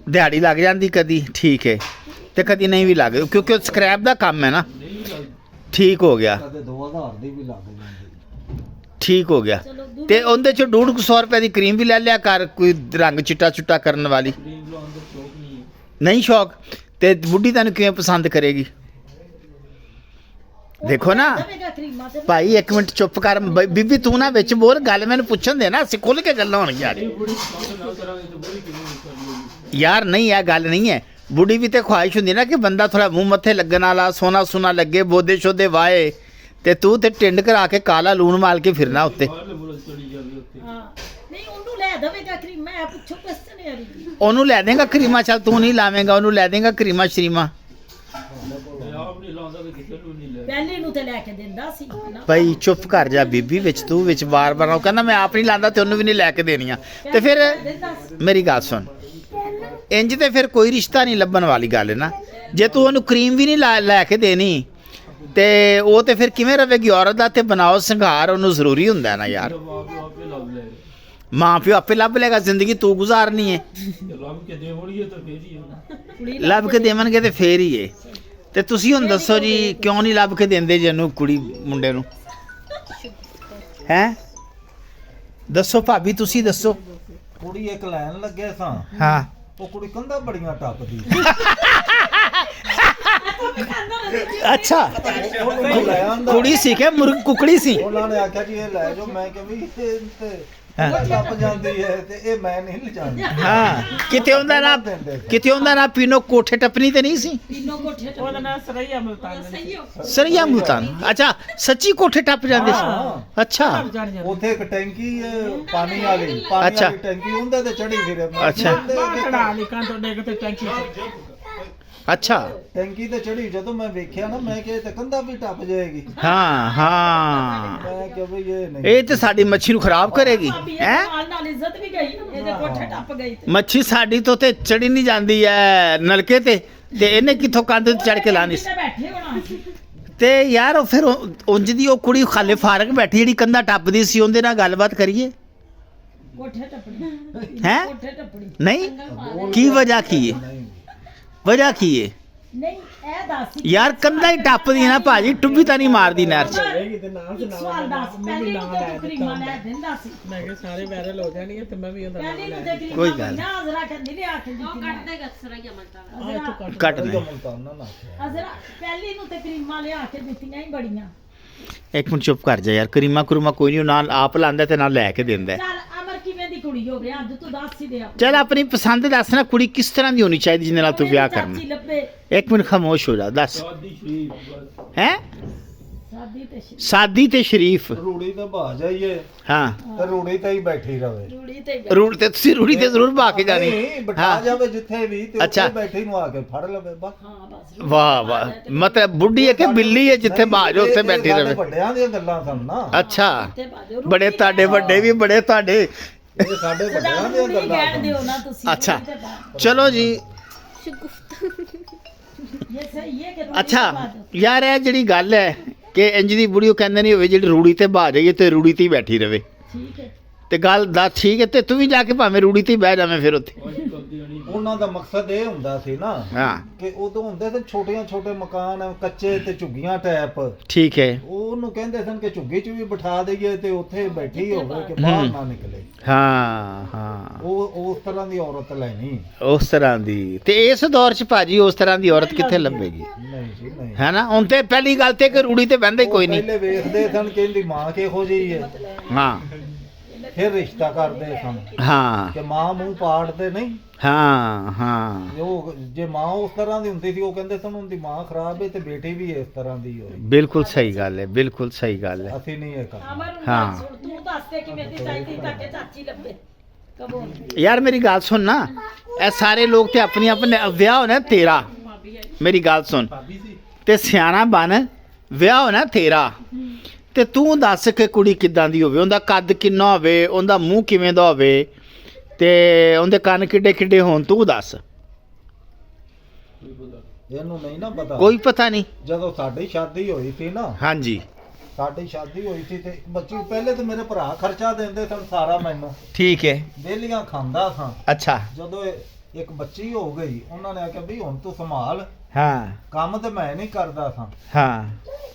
ਦਿਹਾੜੀ ਲੱਗ ਜਾਂਦੀ ਕਦੀ, ਠੀਕ ਹੈ, ਤੇ ਕਦੀ ਨਹੀਂ ਵੀ ਲੱਗ, ਕਿਉਂਕਿ ਸਕ੍ਰੈਪ ਦਾ ਕੰਮ ਹੈ ਨਾ। ਠੀਕ ਹੋ ਗਿਆ, ਕਦੇ 2000 ਦੀ ਵੀ ਲੱਗ ਜਾਂਦੀ। ਠੀਕ ਹੋ ਗਿਆ। ਤੇ ਉਹਦੇ ਚ 150 ਰੁਪਏ ਦੀ ਕਰੀਮ ਵੀ ਲੈ ਲਿਆ ਕਰ, ਕੋਈ ਰੰਗ ਚਿੱਟਾ ਚੁੱਟਾ ਕਰਨ ਵਾਲੀ। ਨਹੀਂ ਸ਼ੌਕ? ਤੇ ਬੁੱਢੀ ਤੈਨੂੰ ਕਿਵੇਂ ਪਸੰਦ ਕਰੇਗੀ? ਦੇਖੋ ਨਾ ਭਾਈ, ਇੱਕ ਮਿੰਟ ਚੁੱਪ ਕਰ ਬੀਬੀ, ਤੂੰ ਨਾ ਵਿੱਚ ਬੋਲ, ਗੱਲ ਮੈਨੂੰ ਪੁੱਛਣ ਦੇ ਨਾ, ਅਸੀਂ ਖੁੱਲ ਕੇ ਗੱਲਾਂ ਹੋਣਗੀਆਂ ਯਾਰ। ਨਹੀਂ ਇਹ ਗੱਲ ਨਹੀਂ ਹੈ, ਬੁੱਢੀ ਵੀ ਤੇ ਖੁਆਇਸ਼ ਹੁੰਦੀ ਨਾ ਕਿ ਬੰਦਾ ਥੋੜਾ ਮੂੰਹ ਮੱਥੇ ਲੱਗਣ ਵਾਲਾ, ਸੋਨਾ ਸੁਨਾ ਲੱਗੇ, ਬੋਦੇ ਸ਼ੋਦੇ ਵਾਏ, ਤੇ ਤੂੰ ਤੇ ਟਿੰਡ ਕਰਾ ਕੇ ਕਾਲਾ ਲੂਣ ਮਾਲ ਕੇ ਫਿਰਨਾ ਉੱਤੇ। ਉਹਨੂੰ ਲੈ ਦੇਗਾ ਕਰੀਮਾ? ਚੱਲ ਤੂੰ ਨਹੀਂ ਲਾਵੇਂਗਾ, ਉਹਨੂੰ ਲੈ ਦੇਗਾ ਕਰੀਮਾ ਸ਼ਰੀਮਾ? ਪਹਿਲੇ ਨੂੰ ਤੇ ਲੈ ਕੇ ਦਿੰਦਾ ਸੀ ਨਾ। ਭਾਈ ਚੁੱਪ ਕਰ ਜਾ ਬੀਬੀ, ਵਿੱਚ ਤੂੰ ਵਿੱਚ ਬਾਰ-ਬਾਰ ਉਹ ਕਹਿੰਦਾ ਮੈਂ ਆਪ ਨਹੀਂ ਲਾਂਦਾ ਤੇ ਉਹਨੂੰ ਵੀ ਨਹੀਂ ਲੈ ਕੇ ਦੇਣੀਆਂ। ਤੇ ਫਿਰ ਮੇਰੀ ਗੱਲ ਸੁਣ, ਇੰਜ ਤੇ ਫਿਰ ਕੋਈ ਰਿਸ਼ਤਾ ਨਹੀਂ ਲੱਭਣ ਵਾਲੀ ਗੱਲ ਹੈ ਨਾ। ਜੇ ਤੂੰ ਉਹਨੂੰ ਕਰੀਮ ਵੀ ਨਹੀਂ ਲੈ ਕੇ ਦੇਣੀ ਤੇ ਉਹ ਤੇ ਫਿਰ ਕਿਵੇਂ ਰਵੇਗੀ ਔਰਤ ਦਾ? ਤੇ ਬਣਾਓ ਸ਼ਿੰਗਾਰ ਉਹਨੂੰ ਜ਼ਰੂਰੀ ਹੁੰਦਾ ਨਾ ਯਾਰ। ਮਾਂ ਪਿਓ ਆਪੇ ਲੱਭ ਲੇਗਾ, ਜ਼ਿੰਦਗੀ ਤੂੰ ਗੁਜ਼ਾਰਨੀ ਹੈ। ਲੱਭ ਕੇ ਦੇਵਣਗੇ ਤੇ ਫੇਰ ਹੀ ਏ। ਤੇ ਤੁਸੀਂ ਹੁਣ ਦੱਸੋ ਜੀ, ਕਿਉਂ ਨਹੀਂ ਲੱਭ ਕੇ ਦਿੰਦੇ ਜੀ ਇਹਨੂੰ, ਕੁੜੀ ਮੁੰਡੇ ਨੂੰ? ਹੈਂ ਦੱਸੋ ਭਾਬੀ, ਤੁਸੀਂ ਦੱਸੋ। ਕੁੜੀ ਇੱਕ ਲੈਣ ਲੱਗੇ ਸਾਂ, ਹਾਂ ਉਹ ਕੁੜੀ ਕੰਧਾਂ ਬੜੀਆਂ ਟੱਪਦੀ। ਅੱਛਾ ਉਹਨੂੰ ਲੈ ਆਂਦਾ, ਕੁੜੀ ਸੀ ਕਿ ਮੁਰਗ ਕੁਕੜੀ ਸੀ? ਉਹਨਾਂ ਨੇ ਆਖਿਆ ਜੀ ਇਹ ਲੈ ਜਾਓ। ਮੈਂ ਕਿਹਾ ਵੀ ਇਹ ਤੇ ਟੱਪ ਜਾਂਦੀ ਹੈ ਤੇ ਇਹ ਮੈਂ ਨਹੀਂ ਲਿਜਾਂਦੀ। ਹਾਂ ਕਿਤੇ ਉਹਦਾ ਨਾ ਪੀਨੋ ਕੋਠੇ ਟੱਪਣੀ ਤੇ ਨਹੀਂ ਸੀ? ਪੀਨੋ ਕੋਠੇ ਤੇ ਉਹਦਾ ਨਾਂ ਸਰਈਆ ਮੁਲਤਾਨ ਸਰੀਆ ਮੁਲਤਾਨ। ਅੱਛਾ ਸੱਚੀ ਕੋਠੇ ਟੱਪ ਜਾਂਦੇ ਸੀ? ਅੱਛਾ ਉੱਥੇ ਇੱਕ ਟੈਂਕੀ ਹੈ ਪਾਣੀ ਵਾਲੀ, ਪਾਣੀ ਵਾਲੀ ਟੈਂਕੀ, ਉਹਦੇ ਤੇ ਚੜੀ ਫਿਰੇ। ਅੱਛਾ ਚੜਾ ਲਈ ਕਾਂ ਤੋਂ ਡੇਗ ਤੇ ਟੈਂਕੀ ਅੱਛਾ ਟੈਂਕੀ ਤੇ ਚੜੀ, ਜਦੋਂ ਮੈਂ ਵੇਖਿਆ ਨਾ ਮੈਂ ਕਿਹਾ ਇਹ ਤਾਂ ਕੰਧਾ ਵੀ ਟੱਪ ਜਾਏਗੀ। ਹਾਂ ਹਾਂ ਮੈਂ ਕਿਹਾ ਬਈ ਇਹ ਨਹੀਂ, ਇਹ ਤੇ ਸਾਡੀ ਮੱਛੀ ਨੂੰ ਖਰਾਬ ਕਰੇਗੀ। ਹੈ ਨਾਲ ਇੱਜ਼ਤ ਵੀ ਗਈ, ਇਹਦੇ ਕੋਠੇ ਟੱਪ ਗਈ ਤੇ ਮੱਛੀ ਸਾਡੀ ਤੋਂ ਤੇ ਚੜੀ ਨਹੀਂ ਜਾਂਦੀ ਐ ਨਲਕੇ ਤੇ ਇਹਨੇ ਕਿੱਥੋਂ ਕੰਧ ਤੇ ਚੜ ਕੇ ਲਾਣੀ ਸੀ? ਬੈਠੇ ਹੋਣਾ ਸੀ। ਤੇ ਯਾਰ ਉਹ ਫਿਰ ਉਂਝ ਦੀ ਉਹ ਕੁੜੀ ਖਾਲੇ ਫਾਰਕ ਬੈਠੀ ਜਿਹੜੀ ਕੰਧਾ ਟੱਪਦੀ ਸੀ, ਉਹਦੇ ਨਾਲ ਗੱਲਬਾਤ ਕਰੀਏ। ਕੋਠੇ ਟੱਪਣੀ ਹੈ ਕੋਠੇ ਟੱਪਣੀ ਨਹੀਂ ਕੀ ਵਜ੍ਹਾ ਕੀ ਹੈ? ਵਜ੍ਹਾ ਕੀ ਹੈ? ਨਹੀਂ ਇਹ ਦੱਸ ਯਾਰ ਕੰਧਾ ਹੀ ਟੱਪਦੀ ਨਾ ਭਾਜੀ, ਟੁੱਬੀ ਤਾਂ ਨਹੀਂ ਮਾਰਦੀ ਨਹਿਰ 'ਚ। ਸਵਾਲ ਦੱਸ, ਪਹਿਲੇ ਨੂੰ ਤੇ ਤੂੰ ਕਰੀਮਾਂ ਲੈ ਦਿੰਦਾ ਸੀ। ਮੈਂ ਕਿਹਾ ਸਾਰੇ ਵਾਇਰਲ ਹੋ ਜਾਣਗੇ ਤੇ ਮੈਂ ਵੀ ਉਹਦਾ ਪਹਿਲੇ ਨੂੰ ਤੇ ਕੋਈ ਕਰੀਮਾਂ ਗੱਲ ਨਾ ਅਜ਼ਰਾ ਕਹਿੰਦੀ ਨੇ ਆਖ ਦਿੱਤੀ। ਕੱਟ ਦੇਗਾ ਸਰਈਆ ਮਲਤਾਨਾ। ਕੱਟ ਨੇ ਮੁਲਤਾਨ ਨਾ ਆਖਿਆ। ਅਜ਼ਰਾ ਪਹਿਲੇ ਨੂੰ ਤੇ ਕਰੀਮਾਂ ਲਿਆ ਕੇ ਦਿੱਤੀਆਂ ਹੀ ਬੜੀਆਂ। ਇੱਕ ਮਿੰਟ ਚੁੱਪ ਕਰ ਜਾ ਯਾਰ, ਕਰੀਮਾ ਕਰੂਮਾ ਕੋਈ ਨਹੀਂ, ਨਾਲ ਆਪ ਲਾਂਦਾ ਤੇ ਨਾਲ ਲੈ ਕੇ ਦਿੰਦਾ। ਚੱਲ ਅਮਰ ਕਿਵੇਂ ਦੀ ਕੁੜੀ ਹੋਵੇ ਅੱਜ ਤੂੰ ਦੱਸ ਹੀ ਦੇ ਆ। ਚੱਲ ਆਪਣੀ ਪਸੰਦ ਦੱਸ ਨਾ, ਕੁੜੀ ਕਿਸ ਤਰ੍ਹਾਂ ਦੀ ਹੋਣੀ ਚਾਹੀਦੀ ਜਿਹਦੇ ਨਾਲ ਤੂੰ ਵਿਆਹ ਕਰਨਾ? ਚਾਚੀ ਲੱਭੇ ਇੱਕ ਮਿੰਟ ਖਾਮੋਸ਼ ਹੋ ਜਾ, ਦੱਸ। ਹੈ ਸਾਦੀ ਤੇ ਸਾਦੀ ਤੇ ਸ਼ਰੀਫ। ਰੂੜੀ ਤੇ ਭਾ ਜਾਈਏ ਹਾਂ ਤੇ ਰੂੜੀ ਤੇ ਹੀ ਬੈਠੀ ਰਵੇ। ਰੂੜੀ ਤੇ ਰੂੜ ਤੇ ਤੁਸੀਂ ਰੂੜੀ ਤੇ ਜ਼ਰੂਰ ਪਾ ਕੇ ਜਾਣੀ। ਨਹੀਂ ਬਿਠਾ ਹਾਂ ਜਾਵੇ ਜਿੱਥੇ ਵੀ ਤੇ ਅੱਛਾ। ਉੱਥੇ ਬੈਠੀ ਨੂੰ ਆ ਕੇ ਫੜ ਲਵੇ ਬਸ। ਹਾਂ ਬਸ ਵਾਹ ਵਾਹ, ਮਤਲਬ ਬੁੱਢੀ ਹੈ ਕਿ ਬਿੱਲੀ ਹੈ, ਜਿੱਥੇ ਬਾਜ ਉੱਥੇ ਬੈਠੀ ਸਾਡੇ ਰਵੇ। ਵੱਡਿਆਂ ਦੀਆਂ ਗੱਲਾਂ ਸਨ ਨਾ, ਅੱਛਾ ਤੇ ਬਾਜੋ ਬੜੇ ਤੁਹਾਡੇ ਵੱਡੇ ਵੀ ਬੜੇ ਤੁਹਾਡੇ। ਇਹ ਸਾਡੇ ਵੱਡਿਆਂ ਦੀਆਂ ਰੂੜੀ ਗੱਲਾਂ ਕਹਿਣ ਦਿਓ ਨਾ ਤੁਸੀਂ। ਅੱਛਾ ਰੂੜੀ ਤੇ ਬਾਜੋ। ਚਲੋ ਜੀ। ਇਹ ਸਹੀ ਹੈ ਕਿ ਰੂੜੀ ਅੱਛਾ ਤੇ ਬਾਜੋ। ਯਾਰ ਇਹ ਜਿਹੜੀ ਗੱਲ ਹੈ ਕਿ ਇੰਜ ਦੀ ਬੁੜੀ ਉਹ ਕਹਿੰਦੇ ਨਹੀਂ ਹੋਵੇ ਜਿਹੜੀ ਰੂੜੀ ਤੇ ਬਾ ਜਾਈਏ ਤੇ ਰੂੜੀ ਤੇ ਹੀ ਬੈਠੀ ਰਵੇ, ਠੀਕ ਹੈ ਤੇ ਗੱਲ ਦਾ ਠੀਕ ਹੈ। ਤੇ ਤੂੰ ਵੀ ਜਾ ਕੇ ਭਾਵੇਂ ਰੂੜੀ ਤੇ ਹੀ ਬਹਿ ਜਾਵੇਂ ਫਿਰ ਉੱਥੇ। ਉਹਨਾਂ ਦਾ ਮਕਸਦ ਇਹ ਹੁੰਦਾ ਸੀ ਨਾ ਹਾਂ ਕਿ ਉਦੋਂ ਹੁੰਦੇ ਸੀ ਛੋਟੇ ਮਕਾਨ ਕੱਚੇ ਤੇ ਝੁੱਗੀਆਂ ਟਾਈਪ, ਠੀਕ ਹੈ। ਉਹਨੂੰ ਕਹਿੰਦੇ ਸਨ ਕਿ ਝੁੱਗੀ 'ਚ ਵੀ ਬਿਠਾ ਦਈਏ ਤੇ ਉੱਥੇ ਬੈਠੀ ਹੋਵੇ ਕਿ ਬਾਹਰ ਨਾ ਨਿਕਲੇ। ਹਾਂ ਹਾਂ ਉਹ ਉਸ ਤਰ੍ਹਾਂ ਦੀ ਔਰਤ ਲੈਣੀ। ਉਸ ਤਰ੍ਹਾਂ ਦੀ। ਤੇ ਇਸ ਦੌਰ 'ਚ ਭਾਜੀ ਉਸ ਤਰ੍ਹਾਂ ਦੀ ਔਰਤ ਕਿੱਥੇ ਲੱਭੇਗੀ? ਨਹੀਂ ਜੀ ਨਹੀਂ। ਹੈ ਨਾ, ਹੁਣ ਤੇ ਪਹਿਲੀ ਗੱਲ ਤੇ ਕਿ ਰੂੜੀ ਤੇ ਬਹਿੰਦਾ ਹੀ ਕੋਈ ਨਹੀਂ। ਪਹਿਲੇ ਵੇਖਦੇ ਸਨ ਕਿ ਇਹਦੀ ਮਾਂ ਕਿਹੋ ਜਿਹੀ ਹੈ, ਹਾਂ ਫਿਰ ਰਿਸ਼ਤਾ ਕਰਦੇ ਸਨ ਹਾਂ ਕਿ ਮਾਂ ਮੂੰਹ ਪਾੜਦੇ ਨਹੀਂ। ਹਾਂ ਹਾਂ ਉਹ ਜੇ ਮਾਂ ਉਸ ਤਰ੍ਹਾਂ ਦੀ ਹੁੰਦੀ ਸੀ ਉਹ ਕਹਿੰਦੇ ਸਨ ਉਹਦੀ ਮਾਂ ਖਰਾਬ ਹੈ ਤੇ ਬੇਟੀ ਵੀ ਇਸ ਤਰ੍ਹਾਂ ਦੀ ਹੋਈ। ਬਿਲਕੁਲ ਸਹੀ ਗੱਲ ਹੈ, ਬਿਲਕੁਲ ਸਹੀ ਗੱਲ ਹੈ। ਅਸੀਂ ਨਹੀਂ ਇਹ ਕਰਦੇ। ਅਮਰ ਨੂੰ ਹਾਂ। ਗੱਲ ਸੁਣ, ਤੂੰ ਦੱਸ ਦੇ ਕਿਵੇਂ ਦੀ ਚਾਹੀਦੀ ਤਾਂ ਕਿ ਚਾਚੀ ਲੱਭੇ ਕਬੂਲ। ਯਾਰ ਮੇਰੀ ਗੱਲ ਸੁਣ ਨਾ, ਇਹ ਸਾਰੇ ਲੋਕ ਤੇ ਆਪਣੀ ਆਪਣੇ ਵਿਆਹ ਹੋਣਾ ਤੇਰਾ, ਮੇਰੀ ਗੱਲ ਸੁਣ ਤੇ ਸਿਆਣਾ ਬਣ, ਵਿਆਹ ਹੋਣਾ ਤੇਰਾ ਤੇ ਤੂੰ ਦੱਸ ਕਿ ਕੁੜੀ ਕਿੱਦਾਂ ਦੀ ਹੋਵੇ, ਉਹਦਾ ਕੱਦ ਕਿੰਨਾ ਹੋਵੇ, ਉਹਦਾ ਮੂੰਹ ਕਿਵੇਂ ਦਾ ਹੋਵੇ ਤੇ ਉਹਦੇ ਕੰਨ ਕਿੱਡੇ ਕਿੱਡੇ ਹੋਣ, ਤੂੰ ਦੱਸ। ਇਹਨੂੰ ਨਹੀਂ ਨਾ ਪਤਾ। ਕੋਈ ਪਤਾ ਨਹੀਂ। ਜਦੋਂ ਸਾਡੀ ਸ਼ਾਦੀ ਹੋਈ ਸੀ ਨਾ, ਹਾਂਜੀ ਸਾਡੀ ਸ਼ਾਦੀ ਹੋਈ ਸੀ ਤੇ ਬੱਚੀ ਪਹਿਲੇ ਤੇ ਮੇਰੇ ਭਰਾ ਖਰਚਾ ਦਿੰਦੇ ਸਨ ਸਾਰਾ ਮੈਨੂੰ, ਠੀਕ ਹੈ। ਬੇਲੀਆਂ ਖਾਂਦਾ ਸਾਂ। ਅੱਛਾ ਜਦੋਂ ਇੱਕ ਬੱਚੀ ਹੋ ਗਈ ਉਹਨਾਂ ਨੇ ਆਖਿਆ ਵੀ ਹੁਣ ਤੂੰ ਸੰਭਾਲ, ਹਾਂ ਕੰਮ ਤੇ ਮੈਂ ਨਹੀਂ ਕਰਦਾ ਸਾਂ। ਹਾਂ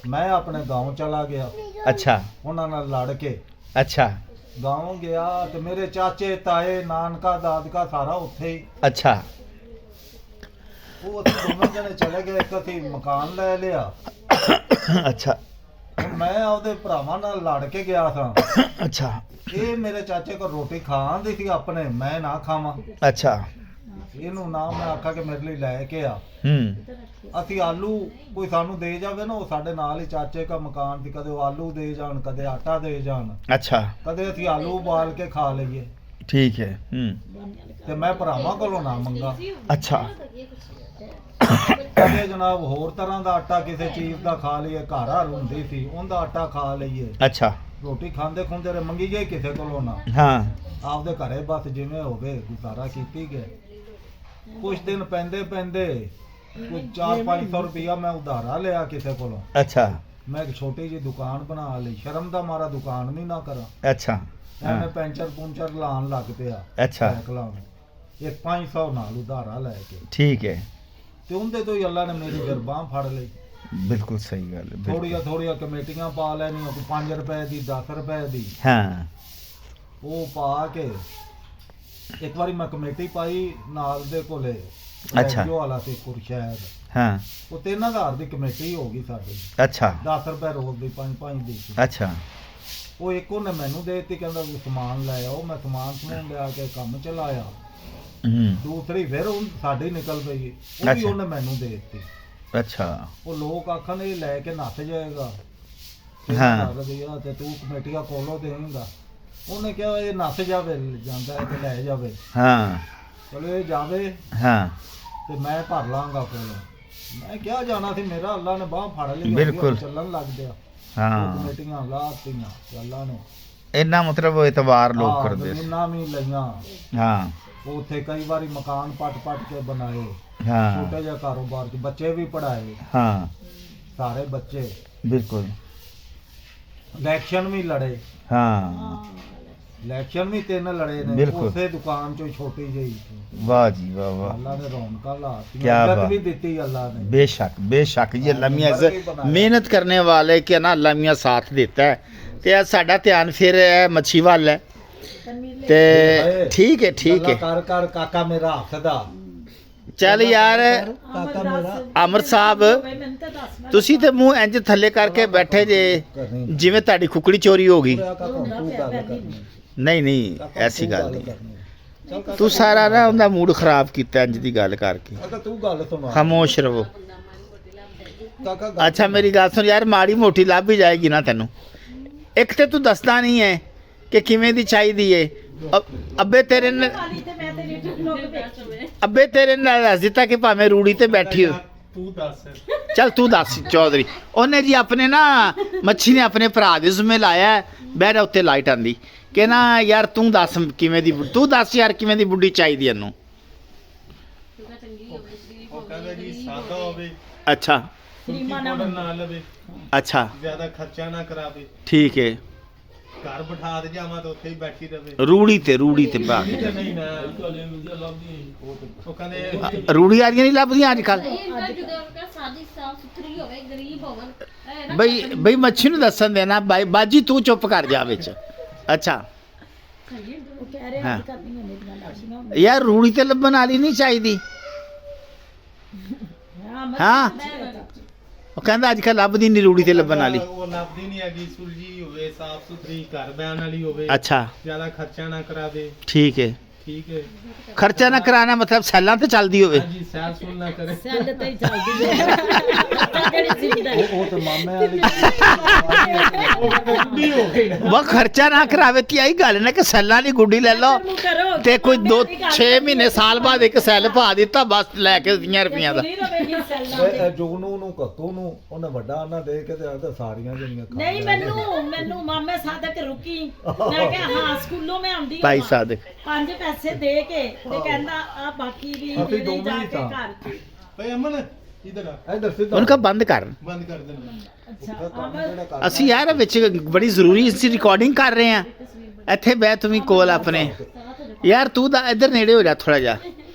ਮੈਂ ਆਪਣੇ گاؤں ਚਲਾ ਗਿਆ ਅੱਛਾ ਉਹਨਾਂ ਨਾਲ ਲੜ ਕੇ। ਅੱਛਾ گاؤں ਗਿਆ ਤੇ ਮੇਰੇ ਚਾਚੇ ਤਾਏ ਨਾਨਕਾ ਦਾਦਕਾ ਸਾਰਾ ਉੱਥੇ ਹੀ। ਅੱਛਾ ਉਹ ਅਸੀਂ ਦੋਵੇਂ ਜਣੇ ਚਲੇ ਗਏ, ਇੱਕ ਅਸੀਂ ਮਕਾਨ ਲੈ ਲਿਆ। ਅੱਛਾ ਹੁਣ ਮੈਂ ਉਹਦੇ ਭਰਾਵਾਂ ਨਾਲ ਲੜ ਕੇ ਗਿਆ ਸਾਂ। ਅੱਛਾ ਇਹ ਮੇਰੇ ਚਾਚੇ ਕੋਲ ਰੋਟੀ ਖਾਂਦੀ ਸੀ ਆਪਣੇ, ਮੈਂ ਨਾ ਖਾਵਾਂ। ਅੱਛਾ ਇਹਨੂੰ ਨਾ ਮੈਂ ਆਖਾਂ ਕਿ ਮੇਰੇ ਲਈ ਲੈ ਕੇ ਆ। ਅਸੀਂ ਆਲੂ ਕੋਈ ਸਾਨੂੰ ਦੇ ਜਾਵੇ ਨਾ, ਉਹ ਸਾਡੇ ਨਾਲ ਹੀ ਚਾਚੇ ਦਾ ਮਕਾਨ ਸੀ, ਕਦੇ ਉਹ ਆਲੂ ਦੇ ਜਾਣ, ਕਦੇ ਆਟਾ ਦੇ ਜਾਣ, ਅੱਛਾ ਕਦੇ ਅਸੀਂ ਆਲੂ ਉਬਾਲ ਕੇ ਖਾ ਲਈਏ ਠੀਕ ਹੈ। ਤੇ ਮੈਂ ਭਰਾਵਾਂ ਕੋਲੋਂ ਨਾ ਮੰਗਾ। ਅੱਛਾ ਕਦੇ ਜਨਾਬ ਹੋਰ ਤਰ੍ਹਾਂ ਦਾ ਆਟਾ ਕਿਸੇ ਚੀਜ਼ ਦਾ ਖਾ ਲਈਏ, ਘਰ ਹਰ ਹੁੰਦੀ ਸੀ ਉਹਦਾ ਆਟਾ ਖਾ ਲਈਏ। ਅੱਛਾ ਰੋਟੀ ਖਾਂਦੇ ਖੁੰਦੇ ਰੇ ਮੰਗੀ ਗਏ ਕਿਸੇ ਕੋਲੋਂ ਨਾ, ਹਾਂ ਆਪਦੇ ਘਰੇ ਬਸ ਜਿਵੇਂ ਹੋਵੇ ਗੁਜ਼ਾਰਾ ਕੀਤੀ ਗਏ। ਕੁਝ ਦਿਨ ਪੈਂਦੇ ਪੈਂਦੇ ਕੁਝ 4-500 ਰੁਪਇਆ ਮੈਂ ਉਧਾਰਾ ਲਿਆ ਕਿਸੇ ਕੋਲੋਂ। ਅੱਛਾ ਮੈਂ ਇੱਕ ਛੋਟੀ ਜਿਹੀ ਦੁਕਾਨ ਬਣਾ ਲਈ, ਸ਼ਰਮ ਦਾ ਮਾਰਾ ਦੁਕਾਨ ਵੀ ਨਾ ਕਰਾਂ। ਅੱਛਾ ਐਵੇਂ ਪੈਂਚਰ ਪੁੰਚਰ ਲਾਉਣ ਲੱਗ ਪਿਆ। ਅੱਛਾ ਸਾਈਕਲਾਂ ਨੂੰ ਇੱਕ 500 ਨਾਲ ਉਧਾਰਾ ਲੈ ਕੇ, ਠੀਕ ਹੈ। ਤੇ ਉਹਦੇ ਤੋਂ ਹੀ ਅੱਲਾ ਨੇ ਮੇਰੀ ਗਰਬਾਂ ਫੜ ਲਈ। ਬਿਲਕੁਲ ਸਹੀ ਗੱਲ ਹੈ, ਬਿਲਕੁਲ। ਥੋੜੀਆਂ ਥੋੜੀਆਂ ਕਮੇਟੀਆਂ ਪਾ ਲੈਣੀਆਂ, ਕੋਈ 5 ਰੁਪਏ ਦੀ 10 ਰੁਪਏ ਦੀ, ਹਾਂ ਉਹ ਪਾ ਕੇ ਇੱਕ ਵਾਰੀ ਮੈਂ ਕਮੇਟੀ ਪਾਈ ਨਾਲ ਦੇ ਕੋਲੇ। ਅੱਛਾ। ਜੋ ਵਾਲਾ ਸੀ ਕੁਰਸ਼ੈਦ, ਹਾਂ ਉਹ 3000 ਦੀ ਕਮੇਟੀ ਹੋ ਗਈ ਸਾਡੀ। ਅੱਛਾ 10 ਰੁਪਏ ਰੋਜ਼ ਦੀ 5-5 ਦੀ ਸੀ। ਅੱਛਾ ਉਹ ਇੱਕ ਉਹਨੇ ਮੈਨੂੰ ਦੇ ਦਿੱਤੀ, ਕਹਿੰਦਾ ਵੀ ਸਮਾਨ ਲੈ ਆਓ। ਮੈਂ ਸਮਾਨ ਸਮੂਨ ਲਿਆ ਕੇ ਕੰਮ ਚਲਾਇਆ। ਦੂਸਰੀ ਫਿਰ ਉਹ ਸਾਡੀ ਨਿਕਲ ਪਈ, ਉਹ ਵੀ ਅੱਛਾ। ਉਹਨੇ ਮੈਨੂੰ ਦੇ ਦਿੱਤੀ। ਅੱਛਾ ਉਹ ਲੋਕ ਆਖਣ ਇਹ ਲੈ ਕੇ ਨੱਸ ਜਾਏਗਾ, ਹਾਂ। ਤੇ ਤੂੰ ਕਮੇਟੀਆਂ ਕੋਲੋਂ ਦੇਂਗਾ। ਉਹਨੇ ਕਿਹਾ ਇਹ ਨੱਸ ਜਾਵੇ, ਜਾਂਦਾ ਹੈ ਤੇ ਲੈ ਜਾਵੇ। ਹਾਂ ਚਲੋ ਇਹ ਜਾਵੇ ਹਾਂ ਤੇ ਮੈਂ ਭਰ ਲਾਂਗਾ ਕੋਲੋਂ। ਮੈਂ ਕਿਹਾ ਜਾਣਾ ਸੀ, ਮੇਰਾ ਅੱਲਾ ਨੇ ਬਾਹ ਫੜ ਲਈ, ਬਿਲਕੁਲ। ਚੱਲਣ ਲੱਗ ਪਿਆ। ਹਾਂ ਕਮੇਟੀਆਂ ਲਾਤੀਆਂ ਤੇ ਅੱਲਾ ਨੇ ਇੰਨਾ ਮਤਲਬ ਉਹ ਇਤਬਾਰ ਲੋਕ ਹਾਂ, ਕਰਦੇ ਸੀ। ਜ਼ਮੀਨਾਂ ਵੀ ਲਈਆਂ। ਹਾਂ ਉੱਥੇ ਕਈ ਵਾਰੀ ਮਕਾਨ ਪੱਟ ਕੇ ਬਣਾਏ। ਹਾਂ ਛੋਟੇ ਜਿਹਾ ਕਾਰੋਬਾਰ ਚ ਬੱਚੇ ਵੀ ਪੜਾਏ, ਹਾਂ ਸਾਰੇ ਬੱਚੇ। ਬਿਲਕੁਲ ਇਲੈਕਸ਼ਨ ਵੀ ਲੜੇ, ਹਾਂ ਇਲੈਕਸ਼ਨ ਵੀ 3 ਲੜੇ ਨੇ ਬਿਲਕੁਲ। ਉਸੇ ਦੁਕਾਨ ਚੋਂ ਛੋਟੀ ਜਿਹੀ। ਵਾਹ ਜੀ ਵਾਹ ਵਾਹ, ਅੱਲਾ ਨੇ ਰੌਣਕਾਂ क्या ਲਾਤੀਆਂ, ਇੱਜ਼ਤ बात। ਵੀ ਦਿੱਤੀ ਅੱਲਾ ਨੇ। बेशक बेशक ये हाँ, लम्या नंबर भी बनाया। मेहनत करने वाले के ना लम्या साथ देता है। ਤੇ ਇਹ ਸਾਡਾ ਧਿਆਨ ਫਿਰ ਮੱਛੀ ਵੱਲ ਹੈ ਤੇ ਠੀਕ ਹੈ ਠੀਕ ਅੱਲਾ ਹੈ। ਕਰ ਕਰ ਕਾਕਾ ਮੇਰਾ ਹੱਸਦਾ। ਚੱਲ ਯਾਰ ਕਾਕਾ ਮੇਰਾ ਅਮਰ ਸਾਹਿਬ, ਮੈਨੂੰ ਤਾਂ ਦੱਸ ਮੈਂ ਤੁਸੀਂ ਤੇ ਮੂੰਹ ਇੰਜ ਥੱਲੇ ਕਰਕੇ ਬੈਠੇ ਜੇ ਕਰਨੀ ਜਿਵੇਂ ਤੁਹਾਡੀ ਖੁਕੜੀ ਚੋਰੀ ਹੋ ਗਈ। ਕਾਕਾ ਹੁਣ ਤੂੰ ਗੱਲ ਕਰਨੀ। ਨਹੀਂ ਨਹੀਂ ਕਾਕਾ ਐਸੀ ਤੂੰ ਗੱਲ ਨਹੀਂ। ਕਰਨੀ। ਚੱਲ ਕਾਕਾ ਤੂੰ ਸਾਰਾ ਨਾ ਉਹਦਾ ਮੂਡ ਖਰਾਬ ਕੀਤਾ ਇੰਜ ਦੀ ਗੱਲ ਕਰਕੇ। ਕਾਕਾ ਤੂੰ ਗੱਲ ਸੁਣਾ। ਖਾਮੋਸ਼ ਰਵੋ। ਕਾਕਾ ਗੱਲ ਅੱਛਾ ਮੇਰੀ ਗੱਲ ਸੁਣ ਯਾਰ, ਮਾੜੀ ਮੋਟੀ ਲੱਭ ਹੀ ਜਾਏਗੀ ਨਾ ਤੈਨੂੰ। ਇੱਕ ਤੇ ਤੂੰ ਦੱਸਦਾ ਨਹੀਂ ਹੈ ਕਿ ਕਿਵੇਂ ਦੀ ਚਾਹੀਦੀ ਏ। ਅੱਬੇ ਤੇਰੇ ਨੇ ਵਾਲੀ ਤੇ ਮੈਂ ਤੇਰੀ ਟਿਕਟੋਕ ਦੇਖੀ। ਅੱਬੇ ਤੇਰੇ ਨਾਲ ਦੱਸ ਦਿੱਤਾ ਕਿ ਭਾਵੇਂ ਰੂੜੀ ਤੇ ਬੈਠੀ ਹੋ। ਤੂੰ ਦੱਸ। ਚੱਲ ਤੂੰ ਦੱਸ ਚੌਧਰੀ। ਉਹਨੇ ਜੀ ਆਪਣੇ ਨਾ ਮੱਛੀ ਨੇ ਆਪਣੇ ਭਰਾ ਦੇ ਜ਼ਿੰਮੇ ਲਾਇਆ, ਬਹਿਰਾ ਉੱਤੇ ਲਾਈਟ ਆਂਦੀ ਕਿ ਨਾ ਯਾਰ ਤੂੰ ਦੱਸ ਕਿਵੇਂ ਦੀ, ਤੂੰ ਦੱਸ ਯਾਰ ਕਿਵੇਂ ਦੀ ਬੁੱਢੀ ਚਾਹੀਦੀ ਇਹਨੂੰ। ਉਹ ਕਹਿੰਦਾ ਜੀ ਸਾਦਾ ਹੋਵੇ, ਅੱਛਾ ਰੀਮਾ ਨਾ ਨਾ ਲਵੇ, ਅੱਛਾ ਜ਼ਿਆਦਾ ਖਰਚਾ ਨਾ ਕਰਾਵੇ, ਠੀਕ ਹੈ। ਘਰ ਬਿਠਾ ਦੇ ਜਾਵਾਂ ਤਾਂ ਉੱਥੇ ਹੀ ਬੈਠੀ ਰਵੇ। ਰੂੜੀ ਤੇ ਭਾਗ ਨਹੀਂ ਨਾ ਉਹ ਕਹਿੰਦੇ ਰੂੜੀ ਆ ਰਹੀਆਂ ਨਹੀਂ ਲੱਭਦੀਆਂ ਅੱਜ ਕੱਲ। ਸਾਦੀ ਸਾਫ ਸੁਥਰੀ ਹੋਵੇ, ਗਰੀਬ ਹੋਵਨ ਬਈ ਮੱਛੀ ਨੂੰ ਦੱਸਣ ਦੇਣਾ ਬਾਜੀ, ਤੂੰ ਚੁੱਪ ਕਰ ਜਾ ਵਿੱਚ। ਅੱਛਾ ਉਹ ਕਹਿ ਰਹੇ ਹਾਂ। ਅੱਜ ਕਰਨੀਆਂ ਮੇਰੀਆਂ ਲਾਸ਼ੀਆਂ ਯਾਰ ਰੂੜੀ ਤੇ ਲੱਭਣ ਵਾਲੀ ਨਹੀਂ ਚਾਹੀਦੀ। ਹਾਂ ਹਾਂ ਉਹ ਕਹਿੰਦਾ ਅੱਜ ਕੱਲ੍ਹ ਲੱਭਦੀ ਨਹੀਂ ਰੂੜੀ ਤੇ ਲੱਭਣ ਵਾਲੀ। ਉਹ ਲੱਭਦੀ ਨਹੀਂ ਹੈਗੀ, ਸੁਲਝੀ ਹੋਵੇ, ਸਾਫ ਸੁਥਰੀ, ਘਰ ਬੈਣ ਵਾਲੀ ਹੋਵੇ, ਅੱਛਾ ਜ਼ਿਆਦਾ ਖਰਚਾ ਨਾ ਕਰਾਵੇ। ਠੀਕ ਹੈ। ਠੀਕ ਹੈ। ਖਰਚਾ ਨਾ ਕਰਾਣਾ ਮਤਲਬ ਸੈਲਾਂ ਤੇ ਚੱਲਦੀ ਹੋਵੇ। ਹਾਂਜੀ, ਸੈਲ ਸੁਲ ਨਾ ਕਰੇ। ਸੈੱਲ ਤੇ ਹੀ ਚੱਲਦੀ ਹੈ ਜਿਹੜੀ ਜ਼ਿੰਦਾ ਉਹ ਤੇ ਮਾਮੇ ਵਾਲੀ ਉਹ ਗੱਡੀ ਹੋ ਗਈ ਨਾ। ਉਹ ਖਰਚਾ ਨਾ ਕਰਾਵੇ ਤੇ ਆਹੀ ਗੱਲ ਨਾ ਕਿ ਸੈਲਾਂ ਦੀ ਗੁੱਡੀ ਲੈ ਲਓ ਤੇ ਕੋਈ 2-6 ਮਹੀਨੇ ਸਾਲ ਬਾਅਦ ਇੱਕ ਸੈੱਲ ਪਾ ਦਿੱਤਾ ਬਸ ਲੈ ਕੇ 20 ਰੁਪਈਆਂ ਦਾ। ਨਹੀਂ ਰਵੇਗੀ ਸੈੱਲਾਂ ਤੇ। ਜੁਗਨੂ ਨੂੰ ਕੱਤੂ ਨੂੰ ਉਹਨੇ ਵੱਡਾ ਨਾ ਦੇ ਕੇ ਤੇ ਆਖਦਾ ਸਾਰੀਆਂ ਜਿਹੜੀਆਂ ਖਾ ਨਹੀਂ ਮੈਨੂੰ ਮਾਮੇ ਸਾਦਕ ਰੁਕੀ, ਮੈਂ ਕਿਹਾ ਹਾਂ ਸਕੂਲੋਂ ਮੈਂ ਆਉਂਦੀ ਭਾਈ ਸਾਦਕ 5 ਪੈਸੇ ਦੇ ਕੇ ਤੇ ਕਹਿੰਦਾ ਆ ਬਾਕੀ ਵੀ ਅਸੀਂ ਜਿਹੜੇ ਦੋਵੇਂ ਜਾ ਹੀ ਕੇ ਤਾਂ। ਘਰ ਚ। ਭਾਈ ਅਮਨ ਇਧਰ ਆ, ਇੱਧਰ ਸਿੱਧਾ ਉਹਨਾਂ ਬੰਦ ਕਰ। ਬੰਦ ਕਰ ਦੇਣਾ। ਅੱਛਾ ਅਮਰ ਅਸੀਂ ਯਾਰ ਵਿੱਚ ਬੜੀ ਜ਼ਰੂਰੀ ਅਸੀਂ ਰਿਕਾਰਡਿੰਗ ਕਰ ਰਹੇ ਆ। ਇੱਥੇ ਬੈ ਤੂੰ ਕੋਲ ਆਪਣੇ यार तू इधर नेड़े हो जा थोड़ा जा।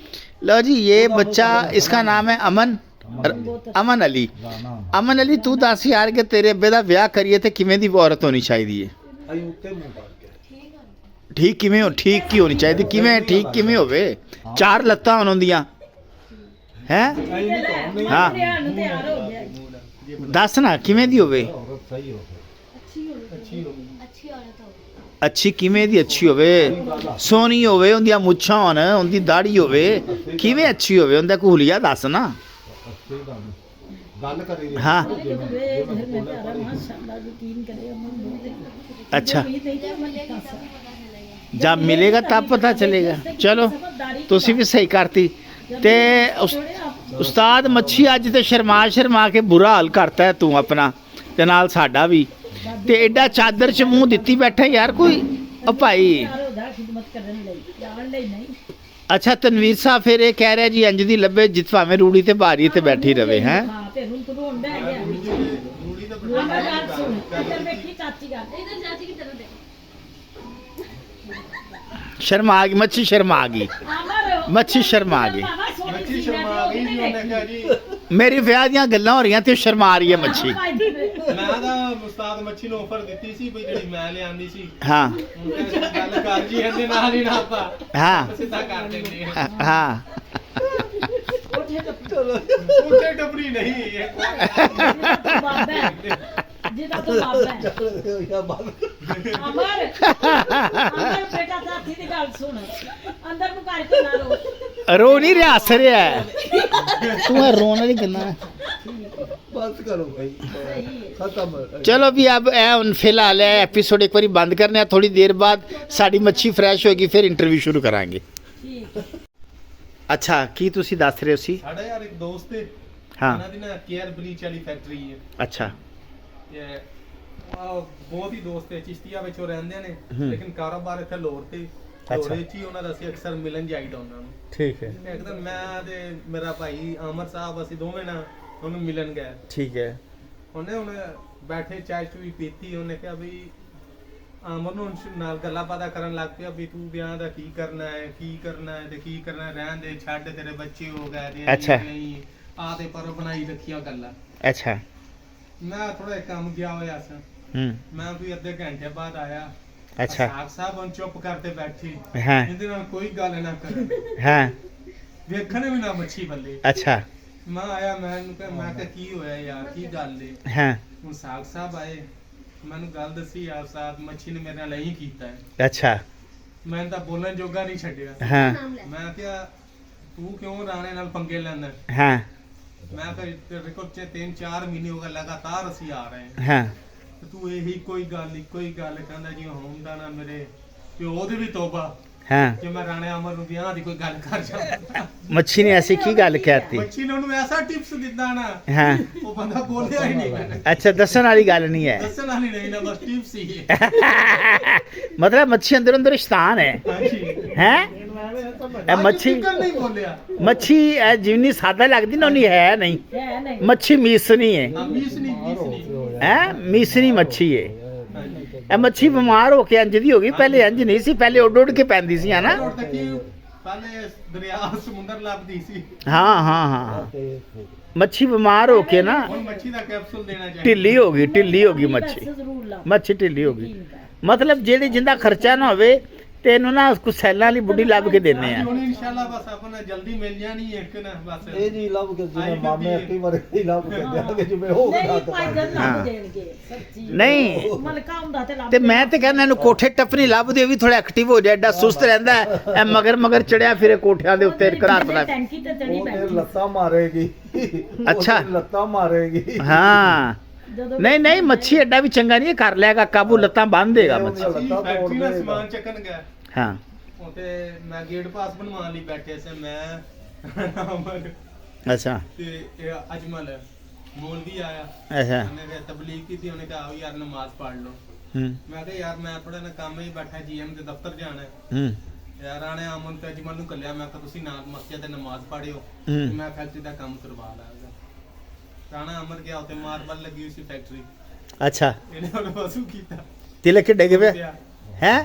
लो जी ये बच्चा इसका नाम है अमन अली। अमन अली तू दस यार के तेरे अब्बे दा ब्याह करिए ते किवें दी औरत होनी चाहिए? ਅਸੀਂ ਉੱਤੇ ਮੂੰਹ ਕਰਕੇ ठीक किवें हो, ठीक की होनी चाहिए? किवें ठीक किवें होवे? चार लत्तां होन होंदियां हैं? हाँ ਨੂੰ ਤਿਆਰ ਹੋ ਗਿਆ। दस ना किवें दी होवे? ਔਰਤ ਸਹੀ ਹੋ ਗਈ। ਅੱਛੀ ਔਰਤ ਹੋ अच्छी किवें दी अच्छी होवे? सोहनी होवे, उंदियां मुच्छां होन, उंदी दाढ़ी होवे, किवें अच्छी होवे? उंदा कोई हुलिया दस ना। ਅੱਛੀ ਗੱਲ ਕਰੀ ਦੀ। हाँ घर में प्यारा माशाल्लाह यकीन करे अमन बहुत अच्छा उम्मीद नहीं थी अमन इतना सा। जब मिलेगा तब पता चलेगा। चलो तुसी भी सही करती ते उस्ताद मच्छी अज ते शर्मा के बुरा हाल करता है तू अपना ते नाल साडा भी ते एडा चादर च मूंह दित्ती बैठा यार कोई। ओ भाई प्यार होदा खिदमत करन लई जान लई नहीं। अच्छा तनवीर साहब फिर ये कह रहा जी इंज दी लब्बे जित भावें रूड़ी ते बारी ते बैठी रवे हैं। हां ते हुन तू रोंदा है गया ਰੂੜੀ ਦਾ अमर बात सुन इधर देखी चाची का ਇਧਰ ਚਾਚੀ की तरफ देखो शर्मा आ गई मच्छी, शर्मा आ गई अमर मच्छी, शर्मा आ गई। ਮੱਛੀ ਸ਼ਰਮਾ ਆ ਗਈ ਜੀ। ਉਹਨੇ ਕਿਹਾ ਜੀ मेरी ਵਿਆਹ ਦੀਆਂ ਗੱਲਾਂ ਹੋ ਰਹੀਆਂ ਤੇ ਸ਼ਰਮਾ ਆ ਰਹੀ ਹੈ ਮੱਛੀ। ਮੈਂ ਤਾਂ ਉਸਤਾਦ ਮੱਛੀ ਨੂੰ ਆਫਰ ਦਿੱਤੀ ਸੀ ਬਈ ਜਿਹੜੀ ਮੈਂ ਲਿਆਂਦੀ ਸੀ। हाँ ਹੁਣ ਕਹਿੰਦਾ ਗੱਲ ਕਰ ਜੀ ਇਹਦੇ ਨਾਲ ਹੀ ਨਾ ਆਪਾਂ हाँ ਸਿੱਧਾ ਕਰ ਦਿੰਦੇ ਆ। हाँ ਉੱਥੇ ਟੱਪਰੀ ਨਹੀਂ ਇਹ जिदा तो बाबा है अमर बेटा साथी दी गल सुन अंदर नु करके ना रो रो नहीं रहा हस रहा है तू है रोने वाली गल्लां। ਬਸ ਕਰੋ ਭਾਈ ਖਤਮ। चलो भी अब ए हुन फिलहाल है एपिसोड एक बारी बंद करने हैं। थोड़ी देर बाद साड़ी मच्छी फ्रैश होगी फिर इंटरव्यू शुरू करांगे। ठीक अच्छा की तुसी दस रहे हो सी? ਸਾਡਾ ਯਾਰ ਇੱਕ ਦੋਸਤ ਹੈ, हाँ ਉਹਨਾਂ ਦੀ ਨਾ ਕੇਅਰ ਬਲੀਚ ਵਾਲੀ ਫੈਕਟਰੀ ਹੈ अच्छा ਤੇ ਬਹੁਤ ਹੀ ਦੋਸਤ ਹੈ, ਚਿਸ਼ਤੀਆ ਵਿੱਚ ਉਹ ਰਹਿੰਦੇ ਨੇ ਲੇਕਿਨ ਕਾਰੋਬਾਰ ਇੱਥੇ ਲੋਰ ਤੇ ਲੋਰੇ ਚ ਹੀ ਉਹਨਾਂ ਦਾ ਅਸੀਂ ਅਕਸਰ ਮਿਲਣ ਜਾਈਦਾ ਉਹਨਾਂ ਨੂੰ। ठीक है ਇੱਕ ਦਿਨ ਮੈਂ ਤੇ ਮੇਰਾ ਭਾਈ ਅਮਰ ਸਾਹਿਬ ਅਸੀਂ ਦੋਵੇਂ ਨਾ ਉਹਨੂੰ ਮਿਲਣ ਗਏ। ठीक है ਉਹਨੇ ਬੈਠੇ ਚਾਹ ਚੂਈ ਪੀਤੀ। ਉਹਨੇ ਕਿਹਾ ਵੀ ਅਮਰ ਨੂੰ ਨਾਲ ਗੱਲਾਂ ਬਾਤਾਂ ਕਰਨ ਲੱਗ ਪਿਆ ਵੀ ਤੂੰ ਵਿਆਹ ਦਾ ਕੀ ਕਰਨਾ ਹੈ, ਕੀ ਕਰਨਾ ਹੈ ਤੇ ਕੀ ਕਰਨਾ ਹੈ, ਰਹਿਣ ਦੇ ਛੱਡ ਤੇਰੇ ਬੱਚੇ ਹੋ ਗਏ ਤੇ ਅੱਛਾ। ਨਹੀਂ ਆ ਤੇ ਪਰ ਬਣਾਈ ਰੱਖੀਆਂ ਗੱਲਾਂ। अच्छा ਮੈਂ ਥੋੜਾ ਕੰਮ ਗਿਆ ਹੋਇਆ ਸੀ। ਮੈਂ ਵੀ ਅੱਧੇ ਘੰਟੇ ਬਾਅਦ ਆਇਆ। अच्छा ਸਾਖ ਸਾਹਿਬ ਹੁਣ ਚੁੱਪ ਕਰਦੇ ਬੈਠੇ हाँ ਇਹਦੇ ਨਾਲ ਕੋਈ ਗੱਲ ਨਾ ਕਰਨ हाँ ਵੇਖਣ ਵੀ ਨਾ ਮੱਛੀ ਬੱਲੇ। अच्छा ਮੈਂ ਆਇਆ ਮੈਂ ਕਿਹਾ ਕੀ ਹੋਇਆ ਯਾਰ, ਕੀ ਗੱਲ ਏ? हाँ ਹੁਣ ਸਾਖ ਸਾਹਿਬ ਆਏ, ਮੈਨੂੰ ਗੱਲ ਦੱਸੀ ਆ ਸਾਹਿਬ ਮੱਛੀ ਨੇ ਮੇਰੇ ਨਾਲ ਇਹੀ ਕੀਤਾ ਹੈ। अच्छा ਮੈਂ ਤਾਂ ਬੋਲਣ ਜੋਗਾ ਨਹੀਂ ਛੱਡਿਆ। हाँ ਮੈਂ ਕਿਹਾ ਤੂੰ ਕਿਉਂ ਰਾਣੇ ਨਾਲ ਪੰਗੇ ਲੈਂਦਾ? हाँ ਮੈਂ ਕਿਹਾ ਤੇਰੇ ਕੋਲ 3-4 ਮਹੀਨੇ ਹੋ ਗਏ ਲਗਾਤਾਰ ਅਸੀਂ ਆ ਰਹੇ ਹਾਂ हाँ ਤੇ ਤੂੰ ਇਹੀ ਕੋਈ ਗੱਲ ਕਹਿੰਦਾ ਜੀ ਹੁੰਦਾ ਨਾ ਮੇਰੇ ਪਿਓ ਦੀ ਵੀ ਤੋਬਾ हाँ ਕਿ ਮੈਂ ਰਾਣੇ ਅਮਰ ਨੂੰ ਵਿਆਹ ਦੀ ਕੋਈ ਗੱਲ ਕਰ ਜਾਵਾਂ। मच्छी ने ऐसी की गल कहती? ਬੱਚੀ ਨੇ ਉਹਨੂੰ ਐਸਾ ਟਿਪਸ ਦਿੱਤਾ ਨਾ हाँ ਉਹ ਬੰਦਾ ਬੋਲਿਆ ਹੀ ਨਹੀਂ। अच्छा दसन वाली गल नहीं है ਦੱਸਣ ਵਾਲੀ ਨਹੀਂ ਨਾ ਬਸ ਟਿਪਸ ਹੀ ਹੈ। मतलब मच्छी अंदर अंदर शैतान है ਹਾਂਜੀ हैं ए मच्छी ਨਹੀਂ ਬੋਲਿਆ। मच्छी ए जिन्नी सादा लगदी ना उन्नी है नहीं। है नहीं मच्छी मीसनी है ਅਮੀਸ ਨਹੀਂ हैं मीसनी मच्छी है। ए मच्छी बीमार हो के इंज दी हो गई, पहले इंज नहीं सी, पहले उड़ उड़ के पैंदी सी है ना। ਪਹਿਲੇ ਦਰਿਆ ਸਮੁੰਦਰ ਲੱਭਦੀ ਸੀ, हाँ हाँ हाँ मच्छी बीमार हो के ना ਹੁਣ ਮੱਛੀ ਦਾ ਕੈਪਸੂਲ ਦੇਣਾ ਚਾਹੀਦਾ। ढिल्ली हो गई मच्छी। जरूर ला मच्छी ढिल्ली हो गई मतलब जेड़ी जिंदा खर्चा ना होवे ਤੈਨੂੰ ਨਾ ਕੁਛ ਸੈਲਾਂ ਵਾਲੀ ਬੁੱਢੀ ਲੱਭ ਕੇ ਦਿੰਨੇ ਆ ਹੁਣ ਇਨਸ਼ਾਅੱਲਾ ਬਸ ਆਪਣਾ ਜਲਦੀ ਮਿਲ ਜਾਣੀ ਹੈ ਇੱਕ ਨਾ ਬਸ ਇਹ ਜੀ ਲੱਭ ਕੇ ਜਿਵੇਂ ਮਾਮੇ ਅੱਕੀ ਵਰ ਹੀ ਲੱਭ ਕੇ ਦਿਆਂਗੇ ਜਿਵੇਂ ਹੋ ਨਹੀਂ ਗਿਆ ਭਾਈਜਾਨ ਹਾਂ। ਲੱਭ ਦੇਣਗੇ ਸੱਚੀ ਨਹੀਂ ਮਲਕਾ ਹੁੰਦਾ ਤੇ ਲੱਭ ਤੇ ਮੈਂ ਤੇ ਕਹਿੰਦਾ ਇਹਨੂੰ ਕੋਠੇ ਟੱਪਣੀ ਲੱਭਦੇ ਉਹ ਵੀ ਥੋੜਾ ਐਕਟਿਵ ਹੋ ਜਾਏ ਐਡਾ ਸੁਸਤ ਰਹਿੰਦਾ ਹੈ। ਇਹ ਮਗਰ ਚੜਿਆ ਫਿਰੇ ਕੋਠਿਆਂ ਦੇ ਉੱਤੇ ਘਰਾਟ ਦਾ ਟੈਂਕੀ ਤੇ ਚੜੀ ਉਹ ਤੇ ਬੈਠੀ ਲੱਤਾਂ ਮਾਰੇਗੀ ਅੱਛਾ। ਉਹ ਤੇ ਲੱਤਾਂ ਮਾਰੇਗੀ ਹਾਂ ਜਦੋਂ ਨਹੀਂ ਮੱਛੀ ਐਡਾ ਵੀ ਚੰਗਾ ਨਹੀਂ ਕਰ ਲਿਆਗਾ ਕਾਬੂ ਲੱਤਾਂ ਬੰਨ ਦੇਗਾ ਮੱਛੀ ਲੱਤਾਂ ਤੋੜ ਫੈਕਟਰੀ ਦਾ ਦੇਗਾ ਸਮਾਨ ਚੱਕਣ ਗਿਆ ਹਾਂ ਉਤੇ ਮੈਂ ਗੇਟ ਪਾਸ ਬਣਵਾਉਣ ਲਈ ਬੈਠੇ ਸੀ ਮੈਂ ਅਮਰ ਅੱਛਾ ਤੇ ਇਹ ਅਜਮਲ ਮੌਲਵੀ ਆਇਆ ਅੱਛਾ ਉਹਨੇ ਕਿਹਾ ਤਬਲੀਗ ਕੀਤੀ ਉਹਨੇ ਕਿਹਾ ਆਓ ਯਾਰ ਨਮਾਜ਼ ਪੜ੍ਹ ਲਓ ਹੂੰ ਮੈਂ ਕਿਹਾ ਯਾਰ ਮੈਂ ਥੋੜਾ ਨਾ ਕੰਮ ਹੀ ਬੈਠਾ ਜੀਐਮ ਦੇ ਦਫ਼ਤਰ ਜਾਣਾ ਹੈ। ਹੂੰ ਯਾਰ ਆਣੇ ਅਮਨ ਤੇ ਅਜਮਲ ਨੂੰ ਕੱਲਿਆ ਮੈਂ ਕਿਹਾ ਤੁਸੀਂ ਨਾਲ ਮਸਜਿਦ ਤੇ ਨਮਾਜ਼ ਪੜ੍ਹਿਓ ਹੂੰ। ਮੈਂ ਫੈਕਟਰੀ ਦਾ ਕੰਮ ਕਰਵਾ ਲਾਂਗਾ ਰਾਣਾ ਅਮਰ ਗਿਆ ਉੱਤੇ ਮਾਰਬਲ ਲੱਗੀ ਹੋਈ ਸੀ ਫੈਕਟਰੀ ਅੱਛਾ ਇਹਨੇ ਉਹਨੇ ਵਜ਼ੂ ਕੀਤਾ ਤਿਲਕ ਡਿੱਗ ਪਿਆ ਹੈ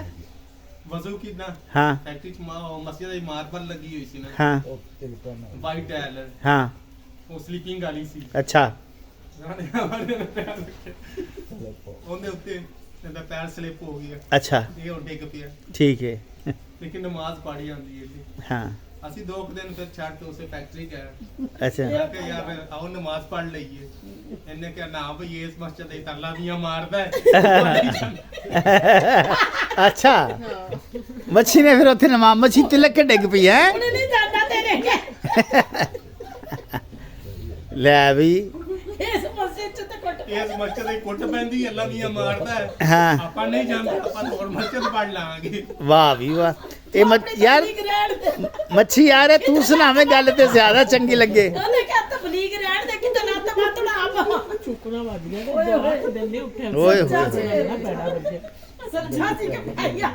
ਵਜ਼ੂ ਕੀਤਾ ਹਾਂ ਫੈਕਟਰੀ ਚ ਮਸਜਿਦ ਦੀ ਮਾਰਬਲ ਲੱਗੀ ਹੋਈ ਸੀ ਨਾ ਹਾਂ ਵਾਈਟ ਟਾਇਲ ਹਾਂ ਉਹ ਸਲੀਪਿੰਗ ਵਾਲੀ ਸੀ ਅੱਛਾ ਰਾਣੇ ਅਮਰ ਨੇ ਪੈਰ ਰੱਖੇ ਉਹਦੇ ਉੱਤੇ ਇਹਦਾ ਪੈਰ ਸਲਿਪ ਹੋ ਗਿਆ ਅੱਛਾ ਇਹ ਉਹ ਡਿੱਗ ਪਿਆ ਠੀਕ ਹੈ ਲੇਕਿਨ ਨਮਾਜ਼ ਪੜ੍ਹੀ ਜਾਂਦੀ ਹੈ ਜੀ ਹਾਂ ਅਸੀਂ 2 ਦਿਨ ਫਿਰ ਛੱਡ ਕੇ ਉਸੇ ਫੈਕਟਰੀ ਗਏ ਅੱਛਾ ਮੈਂ ਕਿਹਾ ਯਾਰ ਆਓ ਨਮਾਜ਼ ਪੜ੍ਹ ਲਈਏ ਇਹਨੇ ਕਿਹਾ ਨਾ ਭਈ ਇਸ ਮਸਜਿਦ ਦੇ ਤਰਲਾ ਦੀਆਂ ਮਾਰਦਾ ਹੈ ਅੱਛਾ ਮੱਛੀ ਨੇ ਫਿਰ ਉੱਥੇ ਨਮਾਜ਼ ਮੱਛੀ ਤਿਲਕ ਕੇ ਡਿੱਗ ਪਈ ਹੈ ਉਹਨੇ ਨਹੀਂ ਜਾਂਦਾ ਤੇਰੇ ਕੇ ਲੈ ਵੀ ਇਸ ਮਸਜਿਦ ਚ ਤੇ ਕੁੱਟ ਇਸ ਮਸਜਿਦ ਦੀ ਕੁੱਟ ਪੈਂਦੀ ਅੱਲਾ ਦੀਆਂ ਮਾਰਦਾ ਹੈ ਹਾਂ ਆਪਾਂ ਨਹੀਂ ਜਾਂਦੇ ਆਪਾਂ ਹੋਰ ਮਸਜਿਦ ਪੜ੍ਹ ਲਾਂਗੇ ਵਾਹ ਵੀ ਵਾਹ ਇਹ ਯਾਰ ਤਬਲੀਗ ਰਹਿਣ ਦੇ ਮੱਛੀ ਯਾਰ ਇਹ ਤੂੰ ਸੁਣਾਵੇਂ ਗੱਲ ਤੇ ਜ਼ਿਆਦਾ ਚੰਗੀ ਲੱਗੇ ਉਹਨੇ ਕਿਹਾ ਤਬਲੀਗ ਰਹਿਣ ਦੇ ਕਿਤੇ ਲੱਤ ਮਾਤੜਾ ਆਪ ਚੁੱਕਣਾ ਵੱਜ ਗਿਆ ਤੇ ਜਾਨ ਦਿਨ ਨਹੀਂ ਉੱਠਿਆ ਓਏ ਨਾ ਹੋਏ ਬੈਠਾ ਬੱਚੇ ਸੱਚਾ ਸੀ ਕਿ ਭਾਈਆ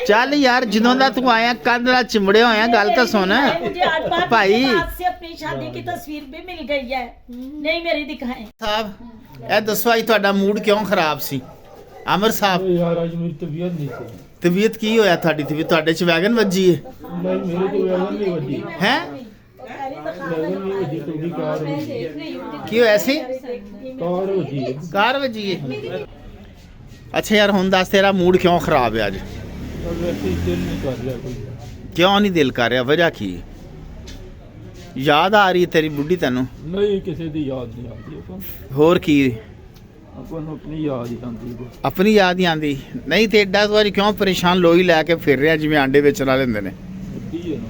ਚੱਲ ਯਾਰ ਜਦੋਂ ਦਾ ਤੂੰ ਆਇਆ ਕੰਧ ਨਾਲ ਚਿਮੜਿਆ ਹੋਇਆ ਗੱਲ ਤਾਂ ਸੁਣ मुझे आज बात भाई। बात से अपनी शादी की तस्वीर भी मिल गई है नहीं मेरी दिखाएं ਸਾਹਿਬ ਇਹ ਦੱਸੋ ਅੱਜ ਤੁਹਾਡਾ ਮੂਡ ਕਿਉਂ ਖਰਾਬ ਸੀ ਅਮਰ ਸਾਹਿਬ यार आज मेरी तबीयत नहीं थी ਤਬੀਅਤ ਕੀ ਹੋਇਆ ਤੁਹਾਡੀ ਤਬੀਅਤ ਤੁਹਾਡੇ ਚ ਵੈਗਨ ਵੱਜੀ ਹੈ नहीं मेरे को वैगन नहीं बजी ਹੈ वैगन नहीं बजी थोड़ी कार बजी ਕੀ ਹੋਇਆ ਸੀ कार बजी है ਕਾਰ ਵੱਜੀ ਹੈ ਅੱਛਾ ਯਾਰ ਹੁਣ ਦੱਸ ਤੇਰਾ ਮੂਡ ਕਿਉਂ ਖਰਾਬ ਹੈ ਅੱਜ और वैसे ही दिल नहीं कर रहा कोई ਕਿਉਂ ਨਹੀਂ ਦਿਲ ਕਰ ਰਿਹਾ ਵਜ੍ਹਾ ਕੀ ਹੈ? ਯਾਦ ਆ ਰਹੀ ਹੈ ਤੇਰੀ ਬੁੱਢੀ ਤੈਨੂੰ नहीं किसी की याद नहीं आती अपन ਹੋਰ ਕੀ अपन अपनी याद ही आती है ਆਪਣੀ ਯਾਦ ਨਹੀਂ ਆਉਂਦੀ ਨਹੀਂ ਤੇ ਐਡਾ ਤੂੰ ਅੱਜ ਕਿਉਂ ਪਰੇਸ਼ਾਨ ਲੋਈ ਲੈ ਕੇ ਫਿਰ ਰਿਹਾ ਜਿਵੇਂ ਆਂਡੇ ਵੇਚਣ ਵਾਲੇ ਹੁੰਦੇ ਨੇ होती है ना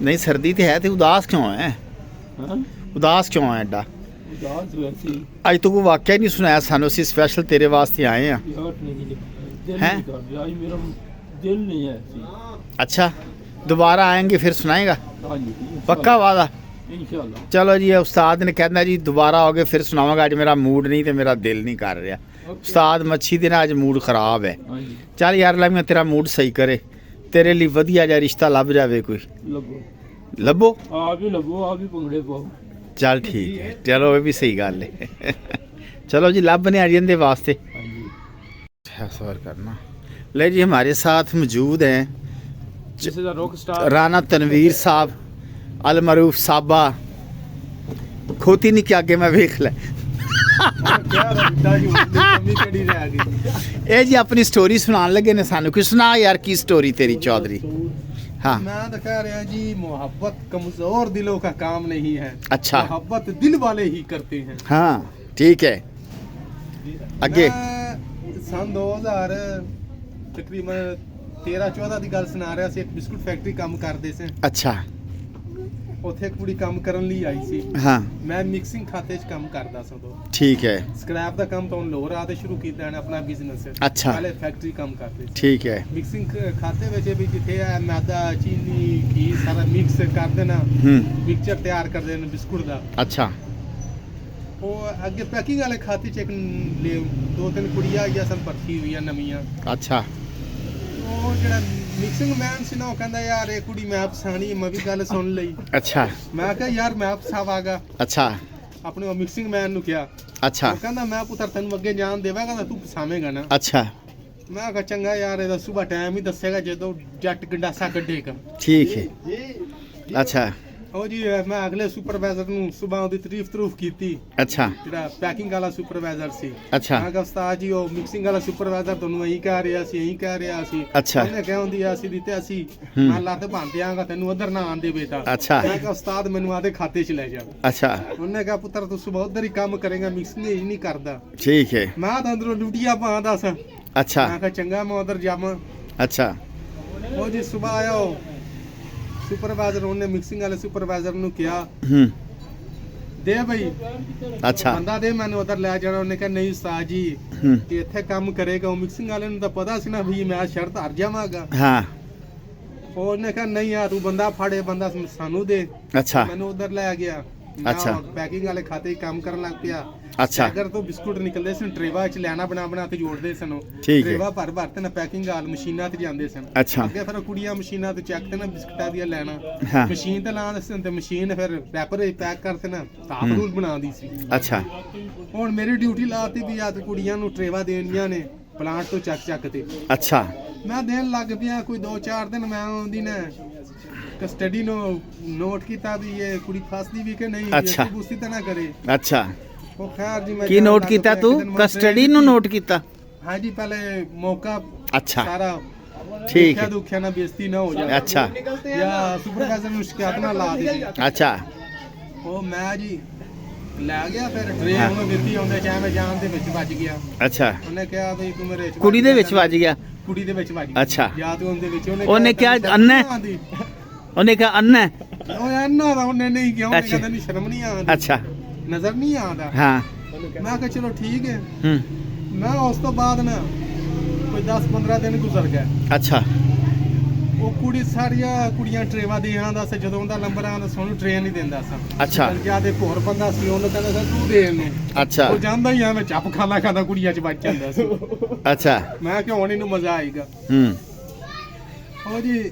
ਨਹੀਂ ਸਰਦੀ ਤੇ ਹੈ ਤੇ ਉਦਾਸ ਕਿਉਂ ਹੈ हाँ ਉਦਾਸ ਕਿਉਂ ਹੈ ਐਡਾ याद वैसे ही ਅੱਜ ਤੂੰ ਕੋਈ ਵਾਕਿਆ ਹੀ ਨਹੀਂ ਸੁਣਾਇਆ ਸਾਨੂੰ ਅਸੀਂ ਸਪੈਸ਼ਲ ਤੇਰੇ ਵਾਸਤੇ ਆਏ ਆ याद नहीं दिल हैं? नहीं कर रहा आज मेरा दिल नहीं है ऐसी अच्छा दोबारा आएंगे फिर सुनाएगा हाँ जी पक्का वादा इंशाल्लाह चलो जी उस्ताद ने कहना जी दोबारा आओगे फिर सुनावांगा आज मेरा मूड नहीं तो मेरा दिल नहीं कर रहा उस्ताद मच्छी दे ना आज मूड खराब है हाँ जी चल यार लम्या तेरा मूड सही करे तेरे लिए वधिया जा रिश्ता लभ जावे कोई लगो लभो आप ही लगो आप ही पंगड़े पाओ चल ठीक है चलो ये भी सही गल है चलो जी लभ ने आ जिंदे वास्ते हाँ जी सवार करना ले जी हमारे साथ मौजूद हैं This is a rock star Rana Tanveer साहब अलमरूफ साबा खोती नहीं क्या आगे मैं वेख ले ਕਿਆ ਰੱਦਾ ਜੀ ਕਮੀ ਕਿਹੜੀ ਰਹਿ ਗਈ ਇਹ ਜੀ ਆਪਣੀ ਸਟੋਰੀ ਸੁਣਾਉਣ ਲੱਗੇ ਨੇ ਸਾਨੂੰ ਕਿ ਸੁਣਾ ਯਾਰ ਕੀ ਸਟੋਰੀ ਤੇਰੀ ਚੌਧਰੀ हाँ मैं तो कह रहा जी मोहब्बत कमजोर दिलों का काम नहीं है अच्छा मोहब्बत दिल वाले ही करते हैं हाँ ठीक है ਅੱਗੇ ਮੈਂ ਸੰਨ 2000 ਤਕਰੀਬਨ 13-14 ਦੀ ਗੱਲ ਸੁਣਾ ਰਿਹਾ ਸੀ ਇੱਕ ਬਿਸਕੁਟ ਫੈਕਟਰੀ ਕੰਮ ਕਰਦੇ ਸੀ अच्छा ਉੱਥੇ ਇੱਕ ਕੁੜੀ ਕੰਮ ਕਰਨ ਲਈ ਆਈ ਸੀ हाँ ਮੈਂ ਮਿਕਸਿੰਗ ਖਾਤੇ 'ਚ ਕੰਮ ਕਰਦਾ ਸੀ ਉਦੋਂ ठीक है ਸਕ੍ਰੈਪ ਦਾ ਕੰਮ ਤਾਂ ਲੋਰ ਆ ਤੇ ਸ਼ੁਰੂ ਕੀਤਾ ਹੈ ਆਪਣਾ ਬਿਜ਼ਨਸ ਅੱਛਾ। ਪਹਿਲੇ ਫੈਕਟਰੀ ਕੰਮ ਕਰਦੇ ਸੀ ठीक है ਮਿਕਸਿੰਗ ਖਾਤੇ ਵਿੱਚ ਵੀ ਜਿੱਥੇ ਆ ਮੈਦਾ ਚੀਨੀ ਘੀ ਸਾਰਾ ਮਿਕਸ ਕਰ ਦੇਣਾ ਮਿਕਸਚਰ ਤਿਆਰ ਕਰ ਦੇਣਾ ਬਿਸਕੁਟ ਦਾ अच्छा ਉਹ ਅੱਗੇ ਪੈਕਿੰਗ ਵਾਲੇ ਖਾਤੇ 'ਚ ਇੱਕ 2-3 ਕੁੜੀਆਂ ਆਈਆਂ ਸਨ ਭਰਤੀ ਹੋਈਆਂ ਨਵੀਆਂ अच्छा ਉਹ ਜਿਹੜਾ ਮਿਕਸਿੰਗ ਮੈਨ ਸੀ ਨਾ ਉਹ ਕਹਿੰਦਾ ਯਾਰ ਇਹ ਕੁੜੀ ਮੈਂ ਪਛਾਣੀ ਮੈਂ ਵੀ ਗੱਲ ਸੁਣ ਲਈ अच्छा ਮੈਂ ਕਿਹਾ ਯਾਰ ਮੈਂ ਪਛਾਵ ਆਗਾ अच्छा ਆਪਣੇ ਉਹ ਮਿਕਸਿੰਗ ਮੈਨ ਨੂੰ ਕਿਹਾ अच्छा ਉਹ ਕਹਿੰਦਾ ਮੈਂ ਪੁੱਤਰ ਤੈਨੂੰ ਅੱਗੇ ਜਾਣ ਦੇਵਾਂਗਾ ਤਾਂ ਤੂੰ ਪਛਾਵੇਂਗਾ ਨਾ अच्छा ਮੈਂ ਕਿਹਾ ਚੰਗਾ ਯਾਰ ਇਹਦਾ ਸਵੇਰ ਟਾਈਮ ਹੀ ਦੱਸੇਗਾ ਜਦੋਂ ਜੱਟ ਗੰਡਾਸਾ ਕੱਢੇਗਾ ठीक है अच्छा ਉਹ ਜੀ ਮੈਂ ਅਗਲੇ ਸੁਪਰਵਾਈਜ਼ਰ ਨੂੰ ਸਵੇਰ ਉਹਦੀ ਤਾਰੀਫ ਕੀਤੀ, ਅੱਛਾ ਜਿਹੜਾ ਪੈਕਿੰਗ ਵਾਲਾ ਸੁਪਰਵਾਈਜ਼ਰ ਸੀ। ਅੱਛਾ ਮੈਂ ਕਿਹਾ ਉਸਤਾਦ ਜੀ ਉਹ ਮਿਕਸਿੰਗ ਵਾਲਾ ਸੁਪਰਵਾਈਜ਼ਰ ਤੁਹਾਨੂੰ ਇਹੀ ਕਹਿ ਰਿਹਾ ਸੀ, ਇਹੀ ਕਹਿ ਰਿਹਾ ਸੀ। ਅੱਛਾ। ਉਹਨੇ ਕਿਹਾ ਹੁੰਦੀ ਆ ਅਸੀਂ ਦਿੱਤੇ ਅਸੀਂ ਮੈਂ ਲੱਤ ਭੰਨ ਦਿਆਂਗਾ ਤੈਨੂੰ ਉਧਰ ਨਾ ਆਂਦੇ ਬੇਟਾ। ਅੱਛਾ। ਮੈਂ ਕਿਹਾ ਉਸਤਾਦ ਮੈਨੂੰ ਆਦੇ ਖਾਤੇ 'ਚ ਲੈ ਜਾ। ਅੱਛਾ ਉਹਨੇ ਕਿਹਾ ਪੁੱਤਰ ਤੂੰ ਸਵੇਰ ਉਧਰ ਹੀ ਕੰਮ ਕਰੇਗਾ, ਮਿਕਸਿੰਗ ਹੀ ਨਹੀਂ ਕਰਦਾ। ਠੀਕ ਹੈ। ਮੈਂ ਤਾਂ ਅੰਦਰੋਂ ਡਿਊਟੀਆਂ ਪਾਉਂਦਾ ਸਾਂ। ਅੱਛਾ ਮੈਂ ਕਿਹਾ ਚੰਗਾ ਮੈਂ ਉਧਰ ਜਾਵਾਂ। ਅੱਛਾ ਉਹ ਜੀ ਸਵੇਰ ਆਇਆ ਉਹ ਸੁਪਰਵਾਈਜ਼ਰ, ਉਹਨੇ ਮਿਕਸਿੰਗ ਵਾਲੇ ਸੁਪਰਵਾਈਜ਼ਰ ਨੂੰ ਕਿਹਾ ਦੇ ਬਈ ਅੱਛਾ ਬੰਦਾ ਦੇ ਮੈਨੂੰ ਉਧਰ ਲੈ ਜਾਣਾ। ਉਹਨੇ ਕਿਹਾ ਨਹੀਂ ਉਸਤਾਦ ਜੀ ਕਿ ਇੱਥੇ ਕੰਮ ਕਰੇਗਾ। ਉਹ ਮਿਕਸਿੰਗ ਵਾਲੇ ਨੂੰ ਤਾਂ ਪਤਾ ਸੀ ਨਾ ਵੀ ਮੈਂ ਸ਼ਰਤ ਹਾਰ ਜਾਵਾਂਗਾ। ਹਾਂ ਉਹਨੇ ਕਿਹਾ ਨਹੀਂ ਆ ਤੂੰ ਬੰਦਾ ਫੜੇ, ਬੰਦਾ ਸਾਨੂੰ ਦੇ। ਅੱਛਾ ਮੈਨੂੰ ਉਧਰ ਲੈ ਗਿਆ। ਅੱਛਾ। ਪੈਕਿੰਗ ਵਾਲੇ ਖਾਤੇ 'ਚ ਕੰਮ ਕਰਨ ਲੱਗ ਪਿਆ। ਅੱਛਾ ਅਗਰ ਤੋਂ ਬਿਸਕੁਟ ਨਿਕਲਦੇ ਸਨ ਟਰੇਵਾ 'ਚ ਲੈਣਾ ਬਣਾ ਤੇ ਜੋੜਦੇ ਸਨ। ਠੀਕ ਹੈ। ਟਰੇਵਾ ਭਰ ਤੇ ਨਾ ਪੈਕਿੰਗ ਵਾਲ ਮਸ਼ੀਨਾਂ ਤੇ ਜਾਂਦੇ ਸਨ। ਅੱਛਾ। ਅੱਗੇ ਫਿਰ ਕੁੜੀਆਂ ਮਸ਼ੀਨਾਂ ਤੇ ਚੱਕ ਤੇ ਨਾ ਬਿਸਕਟਾਂ ਦੀਆਂ ਲੈਣਾ ਹਾਂ। ਮਸ਼ੀਨ ਤੇ ਲਾਉਂਦੇ ਸਨ ਤੇ ਮਸ਼ੀਨ ਫਿਰ ਰੈਪਰ ਵਿੱਚ ਪੈਕ ਕਰਤੇ ਨਾ ਸਾਫ ਰੂਲ ਬਣਾਉਂਦੀ ਸੀ। ਅੱਛਾ ਹੁਣ ਮੇਰੀ ਡਿਊਟੀ ਲਾਤੀ ਵੀ ਆ ਤੇ ਕੁੜੀਆਂ ਨੂੰ ਟਰੇਵਾ ਦੇਣੀਆਂ ਨੇ ਪਲਾਂਟ ਤੋਂ ਚੱਕ ਤੇ। ਅੱਛਾ ਮੈਂ ਦੇਣ ਲੱਗ ਪਿਆ। ਕੋਈ 2-4 ਦਿਨ ਮੈਂ ਆਉਂਦੀ ਨੇ ਕਸਟਡੀ ਨੂੰ ਨੋਟ ਕੀਤਾ ਵੀ ਇਹ ਕੁੜੀ ਫਸਦੀ ਵੀ ਕਿ ਨਹੀਂ, ਅੱਛਾ। ਬੁਸਤੀ ਤਾਂ ਨਾ ਕਰੇ। ਅੱਛਾ ਉਹ ਖੈਰ ਜੀ ਮੈਂ ਕੀ ਜਾਣ ਨੋਟ ਲੱਗ ਕੀਤਾ ਪਿਆ, ਤੂੰ? ਇੱਕ ਦਿਨ ਮੈਂ ਕਸਟਡੀ train ਨੂੰ ਕੀਤੀ। ਨੋਟ ਕੀਤਾ? ਹਾਂ ਜੀ ਪਹਿਲੇ ਮੌਕਾ ਅੱਛਾ ਸਾਰਾ ਠੀਕ ਹੈ। ਦੁੱਖਿਆ ਨਾ ਬੇਇੱਜ਼ਤੀ ਨਾ ਹੋ ਜਾਏ ਅੱਛਾ ਜਾਂ ਸੁਪਰਵਾਈਜ਼ਰ ਨੂੰ ਸ਼ਿਕਾਇਤ ਨਾ ਲਾ ਦੇ। ਅੱਛਾ ਉਹ ਮੈਂ ਜੀ ਲੈ ਗਿਆ ਫਿਰ ਟ੍ਰੇਨ ਉਹਨੂੰ ਦਿੱਤੀ, ਆਉਂਦੇ ਚਾਹੇ ਜਾਣ ਦੇ ਵਿੱਚ ਵੱਜ ਗਿਆ। ਅੱਛਾ ਉਹਨੇ ਕਿਹਾ ਬਈ ਤੂੰ ਮੇਰੇ ਵਿੱਚ ਕੁੜੀ ਦੇ ਵਿੱਚ ਵੱਜ ਗਿਆ? ਕੁੜੀ ਦੇ ਵਿੱਚ ਵੱਜ ਗਿਆ। ਅੱਛਾ। ਜਾਂ ਤੂੰ ਉਹਦੇ ਵਿੱਚ ਉਹਨੇ ਕਿਹਾ ਤੈਨੂੰ ਅੰਨਾ ਹੈ? ਸ਼ਰਮ ਨਹੀਂ ਆਉਂਦੀ। ਉਹਨੇ ਕਿਹਾ ਅੰਨਾ ਹੈ? ਉਹ ਅੰਨਾ ਦਾ ਉਹਨੇ ਨਹੀਂ ਕਿਹਾ। ਉਹਨੇ ਅੱਛਾ। ਕਹਿੰਦਾ ਨਹੀਂ ਸ਼ਰਮ ਨਹੀਂ ਆਉਂਦੀ, ਅੱਛਾ ਨਜ਼ਰ ਨਹੀਂ ਆਉਂਦਾ। ਹਾਂ ਮੈਂ ਕਿਹਾ ਚਲੋ ਠੀਕ ਹੈ। ਹੂੰ ਮੈਂ ਉਸ ਤੋਂ ਬਾਅਦ ਨਾ ਕੋਈ 10-15 ਦਿਨ ਗੁਜ਼ਰ ਗਏ। ਅੱਛਾ ਉਹ ਕੁੜੀ ਸਾਰੀਆਂ ਕੁੜੀਆਂ ਟਰੇਵਾ ਦੇ ਆਂਦਾ ਸੀ, ਜਦੋਂ ਉਹਦਾ ਨੰਬਰ ਆਂਦਾ ਸੀ ਉਹਨੂੰ ਟ੍ਰੇਨ ਨਹੀਂ ਦਿੰਦਾ ਸੀ। ਅੱਛਾ। ਜਿਆਦੇ ਹੋਰ ਬੰਦਾ ਸੀ ਉਹਨੂੰ ਕਹਿੰਦਾ ਸੀ ਤੂੰ ਦੇ ਇਹਨੂੰ। ਅੱਛਾ ਉਹ ਜਾਂਦਾ ਹੀ ਐਵੇਂ ਚੱਪ ਖਾਣਾ ਖਾਂਦਾ ਕੁੜੀਆਂ 'ਚ ਵੱਜ ਜਾਂਦਾ ਸੀ। ਅੱਛਾ ਮੈਂ ਕਿਹਾ ਹੁਣ ਇਹਨੂੰ ਮਜ਼ਾ ਆਏਗਾ। ਹੂੰ ਉਹ ਜੀ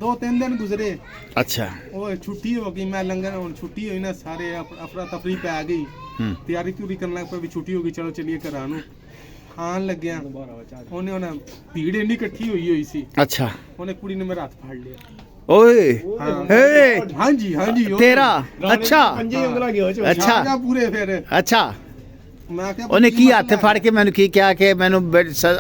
2-3 ਦਿਨ ਗੁਜ਼ਰੇ। ਅੱਛਾ ਉਹ ਛੁੱਟੀ ਹੋ ਗਈ। ਮੈਂ ਲੰਗਰ ਹੁਣ ਛੁੱਟੀ ਹੋਈ ਨਾ, ਸਾਰੇ ਅਫਰਾ ਤਫਰੀ ਪੈ ਗਈ। ਹੂੰ ਤਿਆਰੀ ਤੁਰੀ ਕਰਨ ਲੱਗ ਪਏ ਵੀ ਛੁੱਟੀ ਹੋ ਗਈ, ਚਲੋ ਚਲੀਏ ਘਰਾਂ ਨੂੰ। ਆਣ ਲੱਗਿਆ ਉਹਨੇ ਉਹਨਾਂ ਭੀੜ ਇੰਨੀ ਇਕੱਠੀ ਹੋਈ ਸੀ। ਅੱਛਾ ਉਹਨੇ ਕੁੜੀ ਨੇ ਮੇਰਾ ਹੱਥ ਫੜ ਲਿਆ। ਓਏ ਹਾਂ। ਹੇ ਹਾਂਜੀ ਉਹ ਤੇਰਾ ਅੱਛਾ ਅੱਛਾ ਅੱਛਾ ਪੂਰੇ ਫਿਰ ਅੱਛਾ ਮੈਂ ਕਿਹਾ ਉਹਨੇ ਕੀ ਮਸਲਾ ਹੱਥ ਫੜ ਕੇ ਮੈਨੂੰ ਕੀ ਕਿਹਾ ਕਿ ਮੈਨੂੰ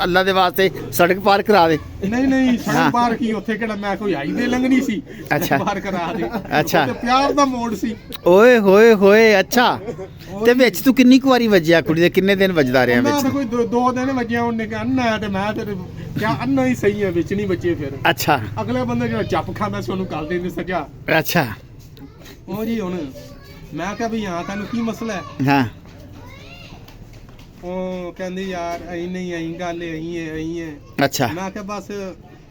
ਅੱਲਾ ਦੇ ਵਾਸਤੇ ਸੜਕ ਪਾਰ ਕਰਾ ਦੇ? ਨਹੀਂ ਹਾਂ। ਸੜਕ ਪਾਰ ਕੀ, ਉੱਥੇ ਕਿਹੜਾ ਮੈਂ ਕੋਈ ਹਾਈਵੇ ਲੰਘਣੀ ਸੀ ਅੱਛਾ। ਪਾਰ ਕਰਾ ਦੇ। ਅੱਛਾ। ਉੱਥੇ ਪਿਆਰ ਦਾ ਮੋੜ ਸੀ। ਓਏ ਹੋਏ ਹੋਏ ਅੱਛਾ। ਤੇ ਵਿੱਚ ਤੂੰ ਕਿੰਨੀ ਕੁ ਵਾਰੀ ਵੱਜਿਆ ਕੁੜੀ ਦੇ? ਕਿੰਨੇ ਦਿਨ ਵੱਜਦਾ ਰਿਹਾ ਮੈਂ ਤਾਂ ਵਿੱਚ? ਕੋਈ 2 ਦਿਨ ਵੱਜਿਆ। ਉਹਨੇ ਕਿਹਾ ਅੰਨਾ ਹੈ ਤੇ ਮੈਂ ਤੇ ਕਿਹਾ ਅੰਨਾ ਹੀ ਸਹੀ ਹੈ, ਵਿੱਚ ਨਹੀਂ ਵੱਜੇ। ਫਿਰ ਅੱਛਾ ਅਗਲੇ ਬੰਦੇ ਜਿਹੜਾ ਚੱਪ ਖਾਂਦਾ ਸੀ ਉਹਨੂੰ ਕੱਲ ਦਿੰਦੇ ਸਜ਼ਾ। ਅੱਛਾ ਉਹ ਜੀ ਹੁਣ ਮੈਂ ਕਿਹਾ ਵੀ ਹਾਂ ਤੈਨੂੰ ਕੀ ਮਸਲਾ ਹੈ? ਹਾਂ ਉਹ ਕਹਿੰਦੀ ਯਾਰ ਐਂ ਨਹੀਂ ਐਂ ਗੱਲ ਐਂ ਹੈ। ਅੱਛਾ ਮੈਂ ਕਿਹਾ ਬਸ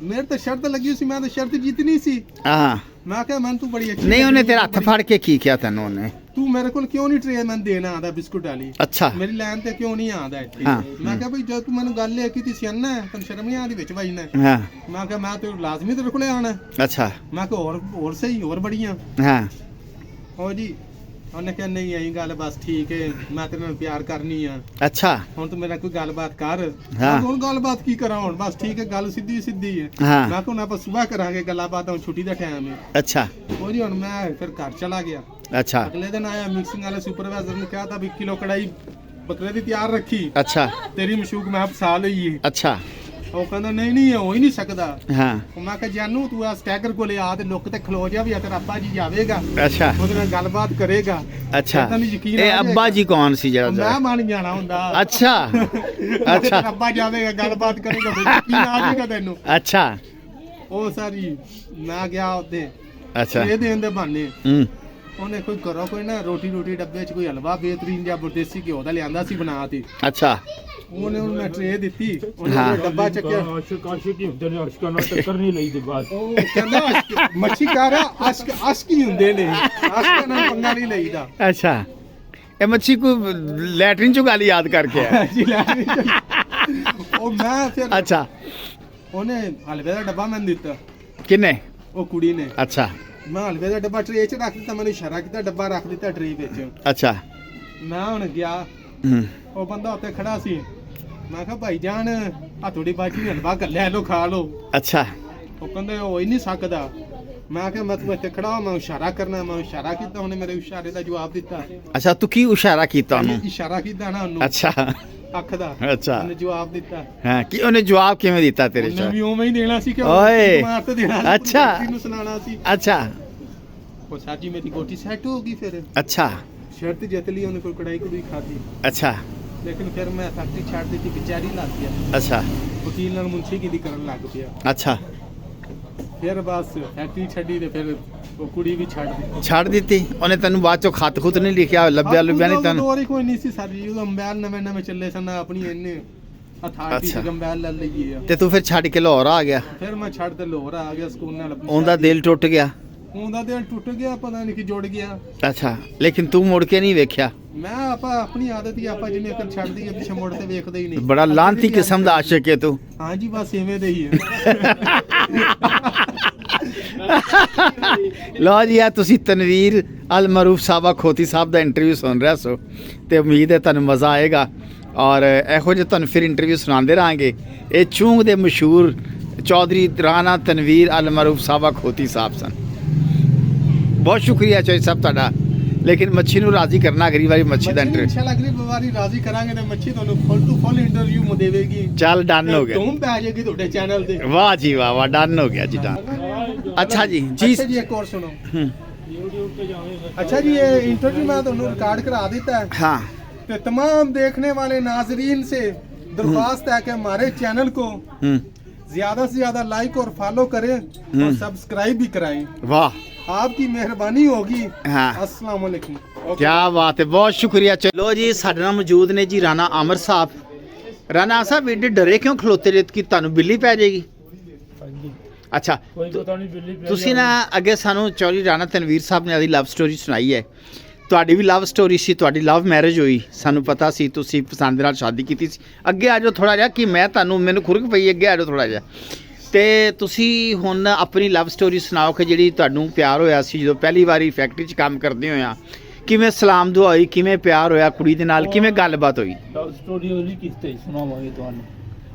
ਮੇਰੇ ਤਾਂ ਸ਼ਰਤ ਲੱਗੀ ਸੀ, ਮੈਂ ਤਾਂ ਸ਼ਰਤ ਜਿੱਤਣੀ ਸੀ। ਹਾਂ ਮੈਂ ਕਿਹਾ ਮੈਨੂੰ ਤੂੰ ਬੜੀ ਅੱਛੀ ਨਹੀਂ ਉਹਨੇ ਲੱਗੀ, ਤੇਰਾ ਹੱਥ ਬੜੀ- ਫੜ ਕੇ ਕੀ ਕਿਹਾ ਤੈਨੂੰ ਉਹਨੇ? ਤੂੰ ਮੇਰੇ ਕੋਲ ਕਿਉਂ ਨਹੀਂ ਟ੍ਰੇ ਮੈਨੂੰ ਦੇਣਾ ਆਂਦਾ ਬਿਸਕੁਟ ਵਾਲੀ? ਅੱਛਾ ਮੇਰੀ ਲਾਈਨ ਤੇ ਕਿਉਂ ਨਹੀਂ ਆਂਦਾ ਇੱਥੇ? ਹਾਂ। ਮੈਂ ਕਿਹਾ ਬਈ ਜਦ ਤੂੰ ਮੈਨੂੰ ਗੱਲ ਇਹ ਕੀਤੀ ਸੀ ਅੰਨਾ ਤੈਨੂੰ ਸ਼ਰਮ ਨਹੀਂ ਆਉਂਦੀ ਵਿੱਚ ਵੱਜਣਾ? ਹਾਂ ਮੈਂ ਕਿਹਾ ਮੈਂ ਤੇ ਲਾਜ਼ਮੀ ਤੇਰੇ ਕੋਲੇ ਆਣਾ। ਅੱਛਾ ਮੈਂ ਕਿਹਾ ਹੋਰ ਸਹੀ ਹੋਰ ਬੜੀਆਂ। ਹਾਂ ਉਹ ਜੀ ਉਹਨੇ ਕਿਹਾ ਨਹੀਂ ਐਂ ਗੱਲ ਬਸ ਠੀਕ ਹੈ, ਮੈਂ ਤੇਰੇ ਨਾਲ ਪਿਆਰ ਕਰਨੀ ਆ। ਅੱਛਾ ਹੁਣ ਤੂੰ ਮੇਰਾ ਕੋਈ ਗੱਲਬਾਤ ਕਰ। ਹਾਂ। ਮੈਂ ਹੁਣ ਗੱਲਬਾਤ ਕੀ ਕਰਾਂ? ਹੁਣ ਬਸ ਠੀਕ ਹੈ, ਗੱਲ ਸਿੱਧੀ ਹੈ। ਹਾਂ। ਮੈਂ ਕਿਹਾ ਹੁਣ ਆਪਾਂ ਸਵੇਰ ਕਰਾਂਗੇ ਗੱਲਬਾਤ, ਹੁਣ ਛੁੱਟੀ ਦਾ ਟਾਈਮ ਹੈ। ਅੱਛਾ ਉਹ ਜੀ ਹੁਣ ਮੈਂ ਫਿਰ ਘਰ ਚਲਾ ਗਿਆ। ਅੱਛਾ ਅਗਲੇ ਦਿਨ ਆਇਆ ਮਿਕਸਿੰਗ ਵਾਲੇ ਸੁਪਰਵਾਈਜ਼ਰ ਨੇ ਕਿਹਾ ਤਾਂ ਵੀ ਕਿਲੋ ਕੜਾਈ ਬੱਕਰੇ ਦੀ ਤਿਆਰ ਰੱਖੀ, ਅੱਛਾ ਤੇਰੀ ਮਸ਼ੂਕ ਮੈਂ ਫਸਾ ਲਈ ਹੈ। ਅੱਛਾ ਉਹ ਕਹਿੰਦਾ ਨਹੀਂ ਹੋ ਹੀ ਨਹੀਂ ਸਕਦਾ। ਹਾਂ ਉਹ ਮੈਂ ਕਿਹਾ ਜਾਨੂ ਤੂੰ ਆ ਸਟੈਕਰ ਕੋਲੇ ਆ ਤੇ ਲੁੱਕ ਤੇ ਖਲੋ ਜਾ, ਵੀ ਆ ਤੇਰਾ ਅੱਬਾ ਜੀ ਜਾਵੇਗਾ ਅੱਛਾ ਉਹਦੇ ਨਾਲ ਗੱਲਬਾਤ ਕਰੇਗਾ। ਅੱਛਾ ਤੈਨੂੰ ਯਕੀਨ ਇਹ ਆ ਅੱਬਾ ਜਾਏਗਾ। ਜੀ ਕੌਣ ਸੀ ਉਹ ਜਿਹੜਾ ਮੈਂ ਮੰਨ ਜਾਣਾ ਹੁੰਦਾ। ਅੱਛਾ ਅੱਛਾ ਅੱਬਾ ਜਾਵੇਗਾ ਗੱਲਬਾਤ ਕਰੇਗਾ, ਫਿਰ ਯਕੀਨ ਆ ਜਾਏਗਾ ਤੈਨੂੰ। ਅੱਛਾ ਉਹ ਸਾਰੀ ਮੈਂ ਗਿਆ ਉੱਤੇ ਅੱਛਾ ਇਹ ਦੇਣ ਦੇ ਬਹਾਨੇ ਹੂੰ ਉਹਨੇ ਕੋਈ ਕਰੋ ਕੋਈ ਨਾ ਰੋਟੀ ਡੱਬੇ 'ਚ ਕੋਈ ਹਲਵਾ ਬੇਹਤਰੀਨ ਜਿਹਾ ਦੇਸੀ ਘਿਓ ਦਾ ਲਿਆਂਦਾ ਸੀ ਬਣਾ ਤੇ। ਅੱਛਾ ਉਹਨੇ ਉਹਨੂੰ ਮੈਂ ਟਰੇ ਦਿੱਤੀ, ਉਹਨੇ ਹਾਂ। ਉਹ ਡੱਬਾ ਚੱਕਿਆ। ਆਸ਼ਿਕ ਹੀ ਹੁੰਦੇ ਨੇ, ਅਸ਼ਕਾਂ ਨਾਲ ਟੱਕਰ ਨਹੀਂ ਲਈ ਦੀ ਬਾਤ। ਉਹ ਕਹਿੰਦਾ ਮੱਛੀ ਕਾ ਰਿਹਾ ਅਸ਼ਕ ਹੀ ਹੁੰਦੇ ਨੇ, ਅਸ਼ਕ ਨਾਲ ਪੰਗਾ ਨਹੀਂ ਲਈਦਾ। ਅੱਛਾ ਇਹ ਮੱਛੀ ਕੋ ਲੈਟਰਿਨ ਚੋਂ ਗੱਲ ਯਾਦ ਕਰਕੇ ਆਇਆ? ਜੀ ਲੈ ਉਹ ਮੈਂ ਫਿਰ ਅੱਛਾ ਉਹਨੇ ਹਲਵੇ ਦਾ ਡੱਬਾ ਮੈਨੂੰ ਦਿੱਤਾ, ਕਿੰਨੇ? ਉਹ ਕੁੜੀ ਨੇ। ਅੱਛਾ ਮੈਂ ਹਲਵੇ ਦਾ ਡੱਬਾ ਟਰੇ 'ਚ ਰੱਖ ਦਿੱਤਾ, ਮੈਨੂੰ ਇਸ਼ਾਰਾ ਕੀਤਾ ਡੱਬਾ ਰੱਖ ਦਿੱਤਾ ਟਰੇ ਵਿੱਚ। ਅੱਛਾ ਮੈਂ ਹੁਣ ਗਿਆ, ਹੂੰ ਉਹ ਬੰਦਾ ਉੱਤੇ ਖੜਾ ਸੀ। ਮੈਂ ਕਿਹਾ ਭਾਈ ਜਾਨ ਆ ਤੁਹਾਡੀ ਬਾਜੀ ਨੇ ਹਲਵਾ ਕੱਲਿਆ ਲੋ ਖਾ ਲੋ। ਅੱਛਾ ਉਹ ਕਹਿੰਦੇ ਹੋ ਹੀ ਨਹੀਂ ਸਕਦਾ। ਮੈਂ ਕਿਹਾ ਮੈਂ ਤੂੰ ਇੱਥੇ ਖੜਾ ਹੋ, ਮੈਂ ਇਸ਼ਾਰਾ ਕਰਨਾ, ਮੈਂ ਇਸ਼ਾਰਾ ਕੀਤਾ, ਉਹਨੇ ਮੇਰੇ ਇਸ਼ਾਰੇ ਦਾ ਜਵਾਬ ਦਿੱਤਾ। ਅੱਛਾ ਤੂੰ ਕੀ ਇਸ਼ਾਰਾ ਕੀਤਾ ਉਹਨੂੰ? ਇਸ਼ਾਰਾ ਕੀਤਾ ਨਾ ਉਹਨੂੰ ਅੱਛਾ ਅੱਖ ਦਾ, ਅੱਛਾ ਉਹਨੇ ਜਵਾਬ ਦਿੱਤਾ। ਹਾਂ ਕੀ ਉਹਨੇ ਜਵਾਬ ਕਿਵੇਂ ਦਿੱਤਾ ਤੇਰੇ ਉਹਨੇ ਚ? ਵੀ ਉਵੇਂ ਹੀ ਦੇਣਾ ਸੀ ਕਿ ਓਏ। ਮਾਰ ਤੇ ਦੇਣਾ ਸੀ, ਅੱਛਾ। ਨੂੰ ਸੁਣਾਉਣਾ ਸੀ। ਅੱਛਾ ਉਹ ਸਾਜੀ ਮੇਰੀ ਗੋਟੀ ਸੈੱਟ ਹੋ ਗਈ, ਫਿਰ ਅੱਛਾ ਸ਼ਰਤ ਜਿੱਤ ਲਈ ਉਹਨੇ, ਕੋਈ ਕੜਾਈ ਕੁੜੀ ਖਾਦੀ। ਅੱਛਾ ਲੇਕਿਨ ਫਿਰ ਮੈਂ ਫੈਕਟਰੀ ਛੱਡ ਦਿੱਤੀ, ਵਿਚਾਰੀ ਲੱਗ ਗਿਆ, ਅੱਛਾ ਵਕੀਲ ਨਾਲ ਮੁਨਸ਼ੀਗਿਰੀ ਕਰਨ ਲੱਗ ਪਿਆ। ਅੱਛਾ ਫਿਰ ਬਸ ਫੈਕਟਰੀ ਛੱਡੀ ਤੇ ਫਿਰ ਉਹ ਕੁੜੀ ਵੀ ਛੱਡ ਦਿੱਤੀ। ਛੱਡ ਦਿੱਤੀ ਉਹਨੇ? ਤੈਨੂੰ ਬਾਅਦ ਚੋਂ ਖੱਤ ਖੁੱਤ ਨਹੀਂ ਲਿਖਿਆ, ਲੱਭਿਆ ਲੁਭਿਆ ਨਹੀਂ ਤੈਨੂੰ? ਹੋਰ ਹੀ ਕੋਈ ਨਹੀਂ ਸੀ ਸਰ ਜੀ, ਉਹ ਅੰਬੈਲ ਨਵੇਂ ਚੱਲੇ ਸਨ, ਆਪਣੀ ਇਹਨੇ ਅਥਾਰਟੀ ਅੱਛਾ। ਸੀ ਅੰਬੈਲ ਲੈ ਲਈਏ ਆ। ਤੇ ਤੂੰ ਫਿਰ ਛੱਡ ਕੇ ਲਾਹੌਰ ਆ ਗਿਆ? ਫਿਰ ਮੈਂ ਛੱਡ ਤੇ ਲਾਹੌਰ ਆ ਗਿਆ, ਸਕੂਲ ਨਾਲ ਆਪਣੀ ਉਹਦਾ ਸ਼ਾਦੀ। ਦਿਲ ਟੁੱਟ ਗਿਆ? ਉਹਦਾ ਦਿਲ ਟੁੱਟ ਗਿਆ, ਪਤਾ ਨਹੀਂ ਕਿ ਜੁੜ ਗਿਆ। ਅੱਛਾ ਲੇਕਿਨ ਤੂੰ ਮੁੜ ਕੇ ਨਹੀਂ ਵੇਖਿਆ? ਮੈਂ ਆਪਣੀ ਆਦਤ ਹੀ, ਆਪਾਂ ਜਿਹਨੇ ਅਕਲ ਛੱਡ ਦਈਏ ਪਿੱਛੇ ਮੁੜ ਤੇ ਵੇਖਦੇ ਹੀ ਨਹੀਂ। ਬੜਾ ਲਾਂਤੀ ਕਿਸਮ ਦਾ ਆਸ਼ਿਕ ਹੈ ਤੂੰ। ਹਾਂਜੀ ਬਸ ਇਵੇਂ ਦੇ ਹੀ ਹੈ। ਲਓ ਜੀ ਆ ਤੁਸੀਂ ਤਨਵੀਰ ਅਲ ਮਰੂਫ ਸਾਬਾ ਖੋਤੀ ਸਾਹਿਬ ਦਾ ਇੰਟਰਵਿਊ ਸੁਣ ਰਿਹਾ ਸੋ, ਤੇ ਉਮੀਦ ਹੈ ਤੁਹਾਨੂੰ ਮਜ਼ਾ ਆਏਗਾ ਔਰ ਇਹੋ ਜਿਹੇ ਤੁਹਾਨੂੰ ਫਿਰ ਇੰਟਰਵਿਊ ਸੁਣਾਉਂਦੇ ਰਹਾਂਗੇ। ਇਹ ਚੂੰਗ ਦੇ ਮਸ਼ਹੂਰ ਚੌਧਰੀ ਰਾਣਾ ਤਨਵੀਰ ਅਲ ਮਰੂਫ ਸਾਬਾ ਖੋਤੀ ਸਾਹਿਬ ਸਨ। ਬਹੁਤ ਸ਼ੁਕਰੀਆ ਚੌਧਰੀ ਸਾਹਿਬ ਤੁਹਾਡਾ। ਲੇਕਿਨ ਮੱਛੀ ਨੂੰ ਰਾਜ਼ੀ ਕਰਨਾ ਅਗਲੀ ਵਾਰੀ ਮੱਛੀ ਦਾ ਇੰਟਰਵਿਊ ਅੱਛਾ ਲੱਗ ਰਹੀ ਵਾਰੀ ਰਾਜ਼ੀ ਕਰਾਂਗੇ ਤੇ ਮੱਛੀ ਤੁਹਾਨੂੰ ਫੁੱਲ ਟੂ ਫੁੱਲ ਇੰਟਰਵਿਊ ਦੇਵੇਗੀ। ਚੱਲ ਡਨ ਹੋ ਗਿਆ। ਧੂਮ ਪੈ ਜਾਏਗੀ ਤੁਹਾਡੇ ਚੈਨਲ ਤੇ। ਵਾਹ ਜੀ ਵਾਹ ਵਾਹ ਡਨ ਹੋ ਗਿਆ ਜੀ ਡਨ। ਅੱਛਾ ਜੀ ਜੀ ਅੱਛਾ ਜੀ ਇੱਕ ਹੋਰ ਸੁਣੋ। ਹੂੰ, YouTube ਤੇ ਜਾਵੇਗਾ। अच्छा जी, ये इंटरव्यू मैं तो रिकॉर्ड करा देता है। हाँ तो तमाम देखने वाले नाजरीन से दरख्वास्त है कि हमारे चैनल को ज्यादा से ज्यादा लाइक और फॉलो करें और सब्सक्राइब भी कराएं। वाह आपकी मेहरबानी होगी। हाँ अस्सलाम वालेकुम। क्या बात है, बहुत शुक्रिया। चलो जी ਸਾਡੇ ਨਾਲ ਮੌਜੂਦ ਨੇ ਜੀ ਰਾਣਾ ਆਮਰ ਸਾਹਿਬ। ਰਾਣਾ ਸਾਹਿਬ ਏਡੇ ਡਰੇ ਕਿਉਂ ਖਲੋਤੇ ਰਹੇ ਕਿ ਤੁਹਾਨੂੰ ਬਿੱਲੀ ਪੈ ਜਾਏਗੀ? ਅੱਛਾ ਕੋਈ ਪਤਾ ਨਹੀਂ ਬਿੱਲੀ ਪੈ ਤੁਸੀਂ ਨਾ ਅੱਗੇ ਸਾਨੂੰ ਚੌਧਰੀ ਰਾਣਾ ਤਨਵੀਰ ਸਾਹਿਬ ਨੇ ਆਦੀ ਲਵ ਸਟੋਰੀ ਸੁਣਾਈ ਹੈ। ਤੁਹਾਡੀ ਵੀ ਲਵ ਸਟੋਰੀ ਸੀ, ਤੁਹਾਡੀ ਲਵ ਮੈਰਿਜ ਹੋਈ, ਸਾਨੂੰ ਪਤਾ ਸੀ ਤੁਸੀਂ ਪਸੰਦ ਨਾਲ ਸ਼ਾਦੀ ਕੀਤੀ ਸੀ। ਅੱਗੇ ਆ ਜਾਓ ਥੋੜਾ ਜਿਹਾ ਕਿ ਮੈਂ ਤੁਹਾਨੂੰ ਮੈਨੂੰ ਖੁਰਕ ਪਈ, ਅੱਗੇ ਆ ਜਾਓ ਥੋੜਾ ਜਿਹਾ। ਤੇ ਤੁਸੀਂ ਹੁਣ ਆਪਣੀ ਲਵ ਸਟੋਰੀ ਸੁਣਾਓ ਕਿ ਜਿਹੜੀ ਤੁਹਾਨੂੰ ਪਿਆਰ ਹੋਇਆ ਸੀ ਜਦੋਂ ਪਹਿਲੀ ਵਾਰੀ ਫੈਕਟਰੀ 'ਚ ਕੰਮ ਕਰਦੇ ਹੋਇਆ, ਕਿਵੇਂ ਸਲਾਮ ਦੁਆ ਹੋਈ, ਕਿਵੇਂ ਪਿਆਰ ਹੋਇਆ ਕੁੜੀ ਦੇ ਨਾਲ, ਕਿਵੇਂ ਗੱਲਬਾਤ ਹੋਈ? ਲਵ ਸਟੋਰੀ ਉਹਦੀ ਕਿਸ ਤੇ ਸੁਣਾਵਾਂਗੇ ਤੁਹਾਨੂੰ।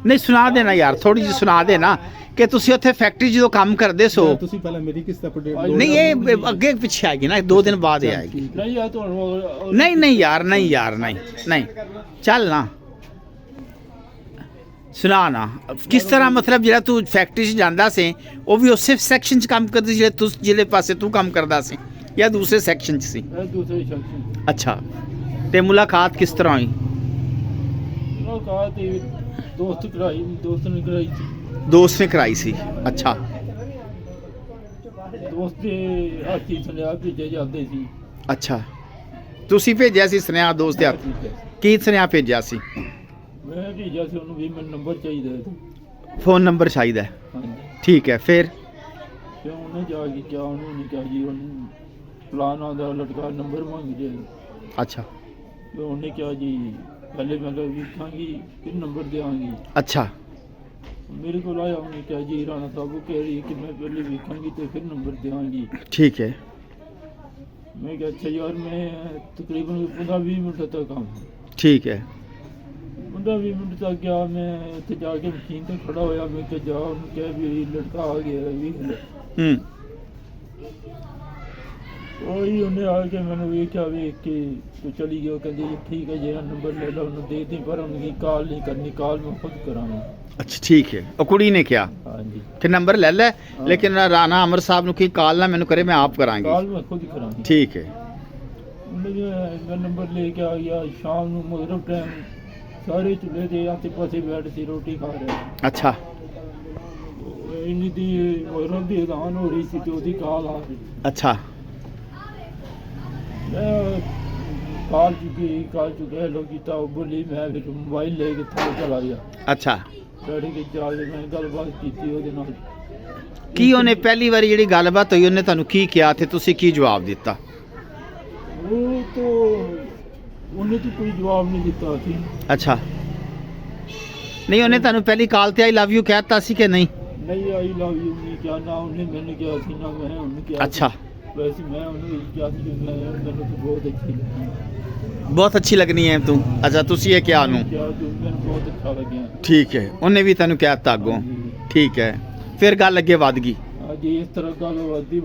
ਨਹੀਂ ਸੁਣਾ ਦੇਣਾ ਯਾਰ, ਥੋੜੀ ਜਿਹੀ ਸੁਣਾ ਦੇਣਾ ਕਿ ਤੁਸੀਂ ਉੱਥੇ ਫੈਕਟਰੀ ਜਦੋਂ ਕੰਮ ਕਰਦੇ ਸੋ। ਤੁਸੀਂ ਪਹਿਲਾਂ ਮੇਰੀ ਕਿਸ ਤਰ੍ਹਾਂ ਨਹੀਂ ਇਹ ਅੱਗੇ ਪਿੱਛੇ ਆਏਗੀ ਨਾ, 2 ਦਿਨ ਬਾਅਦ ਇਹ ਆਏਗੀ। ਨਹੀਂ ਆ ਤੁਹਾਨੂੰ ਨਹੀਂ ਨਹੀਂ ਯਾਰ, ਨਹੀਂ ਯਾਰ, ਨਹੀਂ ਨਹੀਂ ਚੱਲ ਨਾ ਸੁਣਾ ਨਾ। ਕਿਸ ਤਰ੍ਹਾਂ ਮਤਲਬ ਜਿਹੜਾ ਤੂੰ ਫੈਕਟਰੀ 'ਚ ਜਾਂਦਾ ਸੀ ਉਹ ਵੀ ਉਸੇ ਸੈਕਸ਼ਨ 'ਚ ਕੰਮ ਕਰਦੀ ਜਿਹੜੇ ਤੂੰ ਜਿਹੜੇ ਪਾਸੇ ਤੂੰ ਕੰਮ ਕਰਦਾ ਸੀ ਜਾਂ ਦੂਸਰੇ ਸੈਕਸ਼ਨ 'ਚ ਸੀ? ਇਹ ਦੂਸਰੇ ਸ਼ਖਸ ਅੱਛਾ ਤੇ ਮੁਲਾਕਾਤ ਕਿਸ ਤਰ੍ਹਾਂ ਹੋਈ? ਉਹ ਕਹਾ ਤੇ ਦੋਸਤ ਨੇ ਕਰਾਈ ਸੀ। ਦੋਸਤ ਨੇ ਕਰਾਈ ਸੀ? ਅੱਛਾ ਦੋਸਤ ਦੇ ਹੱਥੀ ਸੁਨੇਹਾ ਭੇਜੇ ਜਾਂਦੇ ਸੀ। ਅੱਛਾ ਤੁਸੀਂ ਭੇਜਿਆ ਸੀ ਸੁਨੇਹਾ ਦੋਸਤ ਦੇ ਹੱਥ? ਕੀ ਸੁਨੇਹਾ ਭੇਜਿਆ ਸੀ? ਮੈਂ ਭੇਜਿਆ ਸੀ ਉਹਨੂੰ ਵੀ ਮੈਨੂੰ ਨੰਬਰ ਚਾਹੀਦਾ ਹੈ। ਫੋਨ ਨੰਬਰ ਚਾਹੀਦਾ? ਹਾਂਜੀ ਠੀਕ ਹੈ ਫਿਰ? ਤੇ ਉਹਨੇ ਜਾ ਕੇ ਕਿਹਾ, ਉਹਨੂੰ ਨਹੀਂ ਕਿਹਾ ਜੀ ਉਹਨੂੰ ਫਲਾਣਾ ਦਾ ਲੜਕਾ ਨੰਬਰ ਮੰਗ ਜੇ। ਅੱਛਾ ਤੇ ਉਹਨੇ ਕਿਹਾ ਜੀ ਪਹਿਲੇ ਮੈਂ ਕਿਹਾ ਵੇਖਾਂਗੀ ਫਿਰ ਨੰਬਰ ਦਿਆਂਗੀ। ਅੱਛਾ ਮੇਰੇ ਕੋਲ ਆਇਆ, ਉਹਨੇ ਕਿਹਾ ਜੀ ਰਾਣਾ ਸਾਹਿਬ ਕਹਿ ਰਹੀ ਹੈ ਕਿ ਮੈਂ ਪਹਿਲੇ ਵੇਖਾਂਗੀ ਤੇ ਫਿਰ ਨੰਬਰ ਦਿਆਂਗੀ। ਠੀਕ ਹੈ। ਮੈਂ ਕਿਹਾ ਅੱਛਾ ਯਾਰ ਮੈਂ ਤਕਰੀਬਨ 15-20 ਮਿੰਟ ਤੱਕ ਆਵਾਂ। ਠੀਕ ਹੈ। 15-20 ਮਿੰਟ ਤੱਕ ਗਿਆ, ਮੈਂ ਉੱਥੇ ਜਾ ਕੇ ਮਸ਼ੀਨ ਤੇ ਖੜਾ ਹੋਇਆ। ਮੈਂ ਕਿਹਾ ਜਾ ਉਹਨੂੰ ਕਿਹਾ ਵੀ ਲੜਕਾ ਆ ਗਿਆ ਵੀ ਹੂੰ ਉਹੀ ਉਹਨੇ ਆ ਕੇ ਮੈਨੂੰ ਵੇਖਿਆ, ਵੇਖ ਕੇ ਤੂੰ ਚਲੀ ਗਿਆ। ਕਹਿੰਦੀ ਜੀ ਠੀਕ ਹੈ ਜੀ ਨੰਬਰ ਲੈ ਲਓ, ਉਹਨੂੰ ਦੇ ਦੇ, ਪਰ ਉਹਨੂੰ ਕਾਲ ਨਹੀਂ ਕਰਨੀ, ਕਾਲ ਮੈਂ ਖੁਦ ਕਰਾਂਗਾ। ਅੱਛਾ ਠੀਕ ਹੈ। ਉਹ ਕੁੜੀ ਨੇ ਕਿਹਾ ਹਾਂਜੀ ਕਿ ਨੰਬਰ ਲੈ ਲੈ, ਲੇਕਿਨ ਰਾਣਾ ਅਮਰ ਸਾਹਿਬ ਨੂੰ ਕੀ ਕਾਲ ਨਾ ਮੈਨੂੰ ਕਰੇ, ਮੈਂ ਆਪ ਕਰਾਂਗੀ। ਕਾਲ ਮੈਂ ਖੁਦ ਕਰਾਂਗੀ। ਠੀਕ ਹੈ। ਮੈਂ ਨੰਬਰ ਲੈ ਕੇ ਆ ਗਿਆ। ਸ਼ਾਮ ਨੂੰ ਮਗਰਬ ਟਾਈਮ ਸਾਰੇ ਚੁੱਲ੍ਹੇ ਦੇ ਆਸੇ ਪਾਸੇ ਬੈਠ ਸੀ ਰੋਟੀ ਖਾ ਰਹੇ। ਅੱਛਾ ਇੰਨੀ ਦੀ ਮਗਰਬ ਦੀ ਅਜ਼ਾਨ ਹੋ ਰਹੀ ਸੀ ਤੇ ਉਹਦੀ ਕਾਲ ਆ ਰਹੀ। ਅੱਛਾ ਮੈਂ ਕਾਲ ਚੁੱਕੇ ਲੋਕ ਕੀਤਾ, ਉਹ ਬੋਲੀ। ਮੈਂ ਫਿਰ ਮੋਬਾਈਲ ਲੈ ਕੇ ਥੱਲੇ ਚਲਾ ਗਿਆ। ਅੱਛਾ ਡੈਡੀ ਕੇ ਜਾ ਕੇ ਮੈਂ ਗੱਲਬਾਤ ਕੀਤੀ ਉਹਦੇ ਨਾਲ। ਕੀ ਉਹਨੇ ਪਹਿਲੀ ਵਾਰੀ ਜਿਹੜੀ ਗੱਲਬਾਤ ਹੋਈ ਉਹਨੇ ਤੁਹਾਨੂੰ ਕੀ ਕਿਹਾ ਤੇ ਤੁਸੀਂ ਕੀ ਜਵਾਬ ਦਿੱਤਾ? ਉਹ ਤਾਂ ਉਹਨੇ ਤਾਂ ਕੋਈ ਜਵਾਬ ਨਹੀਂ ਦਿੱਤਾ ਸੀ। ਅੱਛਾ ਨਹੀਂ ਉਹਨੇ ਤੁਹਾਨੂੰ ਪਹਿਲੀ ਕਾਲ ਤੇ ਆਈ ਲਵ ਯੂ ਕਹਿਤਾ ਸੀ ਕਿ ਨਹੀਂ? ਨਹੀਂ ਆਈ ਲਵ ਯੂ ਨਹੀਂ ਕਿਹਾ, ਨਾ ਉਹਨੇ ਮੈਨੂੰ ਕਿਹਾ ਸੀ ਨਾ ਮੈਂ ਉਹਨੂੰ ਕਿਹਾ। ਅੱਛਾ ਵੈਸੇ ਮੈਂ ਉਹਨੂੰ ਕਿਹਾ ਸੀ ਕਿ ਮੈਨੂੰ ਤਾਂ ਬਹੁਤ ਅੱਛੀ ਲੱਗੀ। ਬਹੁਤ ਅੱਛੀ ਲੱਗਣੀ ਹੈ ਤੂੰ? ਅੱਛਾ ਤੁਸੀਂ ਇਹ ਕਿਹਾ ਉਹਨੂੰ? ਕਿਹਾ ਤੂੰ ਮੈਨੂੰ ਬਹੁਤ ਅੱਛਾ ਲੱਗਿਆ। ਠੀਕ ਹੈ। ਉਹਨੇ ਵੀ ਤੈਨੂੰ ਕਹਿ ਦਿੱਤਾ ਅੱਗੋਂ? ਹਾਂਜੀ। ਠੀਕ ਹੈ। ਫਿਰ ਗੱਲ ਅੱਗੇ ਵੱਧ ਗਈ? ਅੱਜ ਜੀ ਇਸ ਤਰ੍ਹਾਂ ਗੱਲ ਵਾਦੀ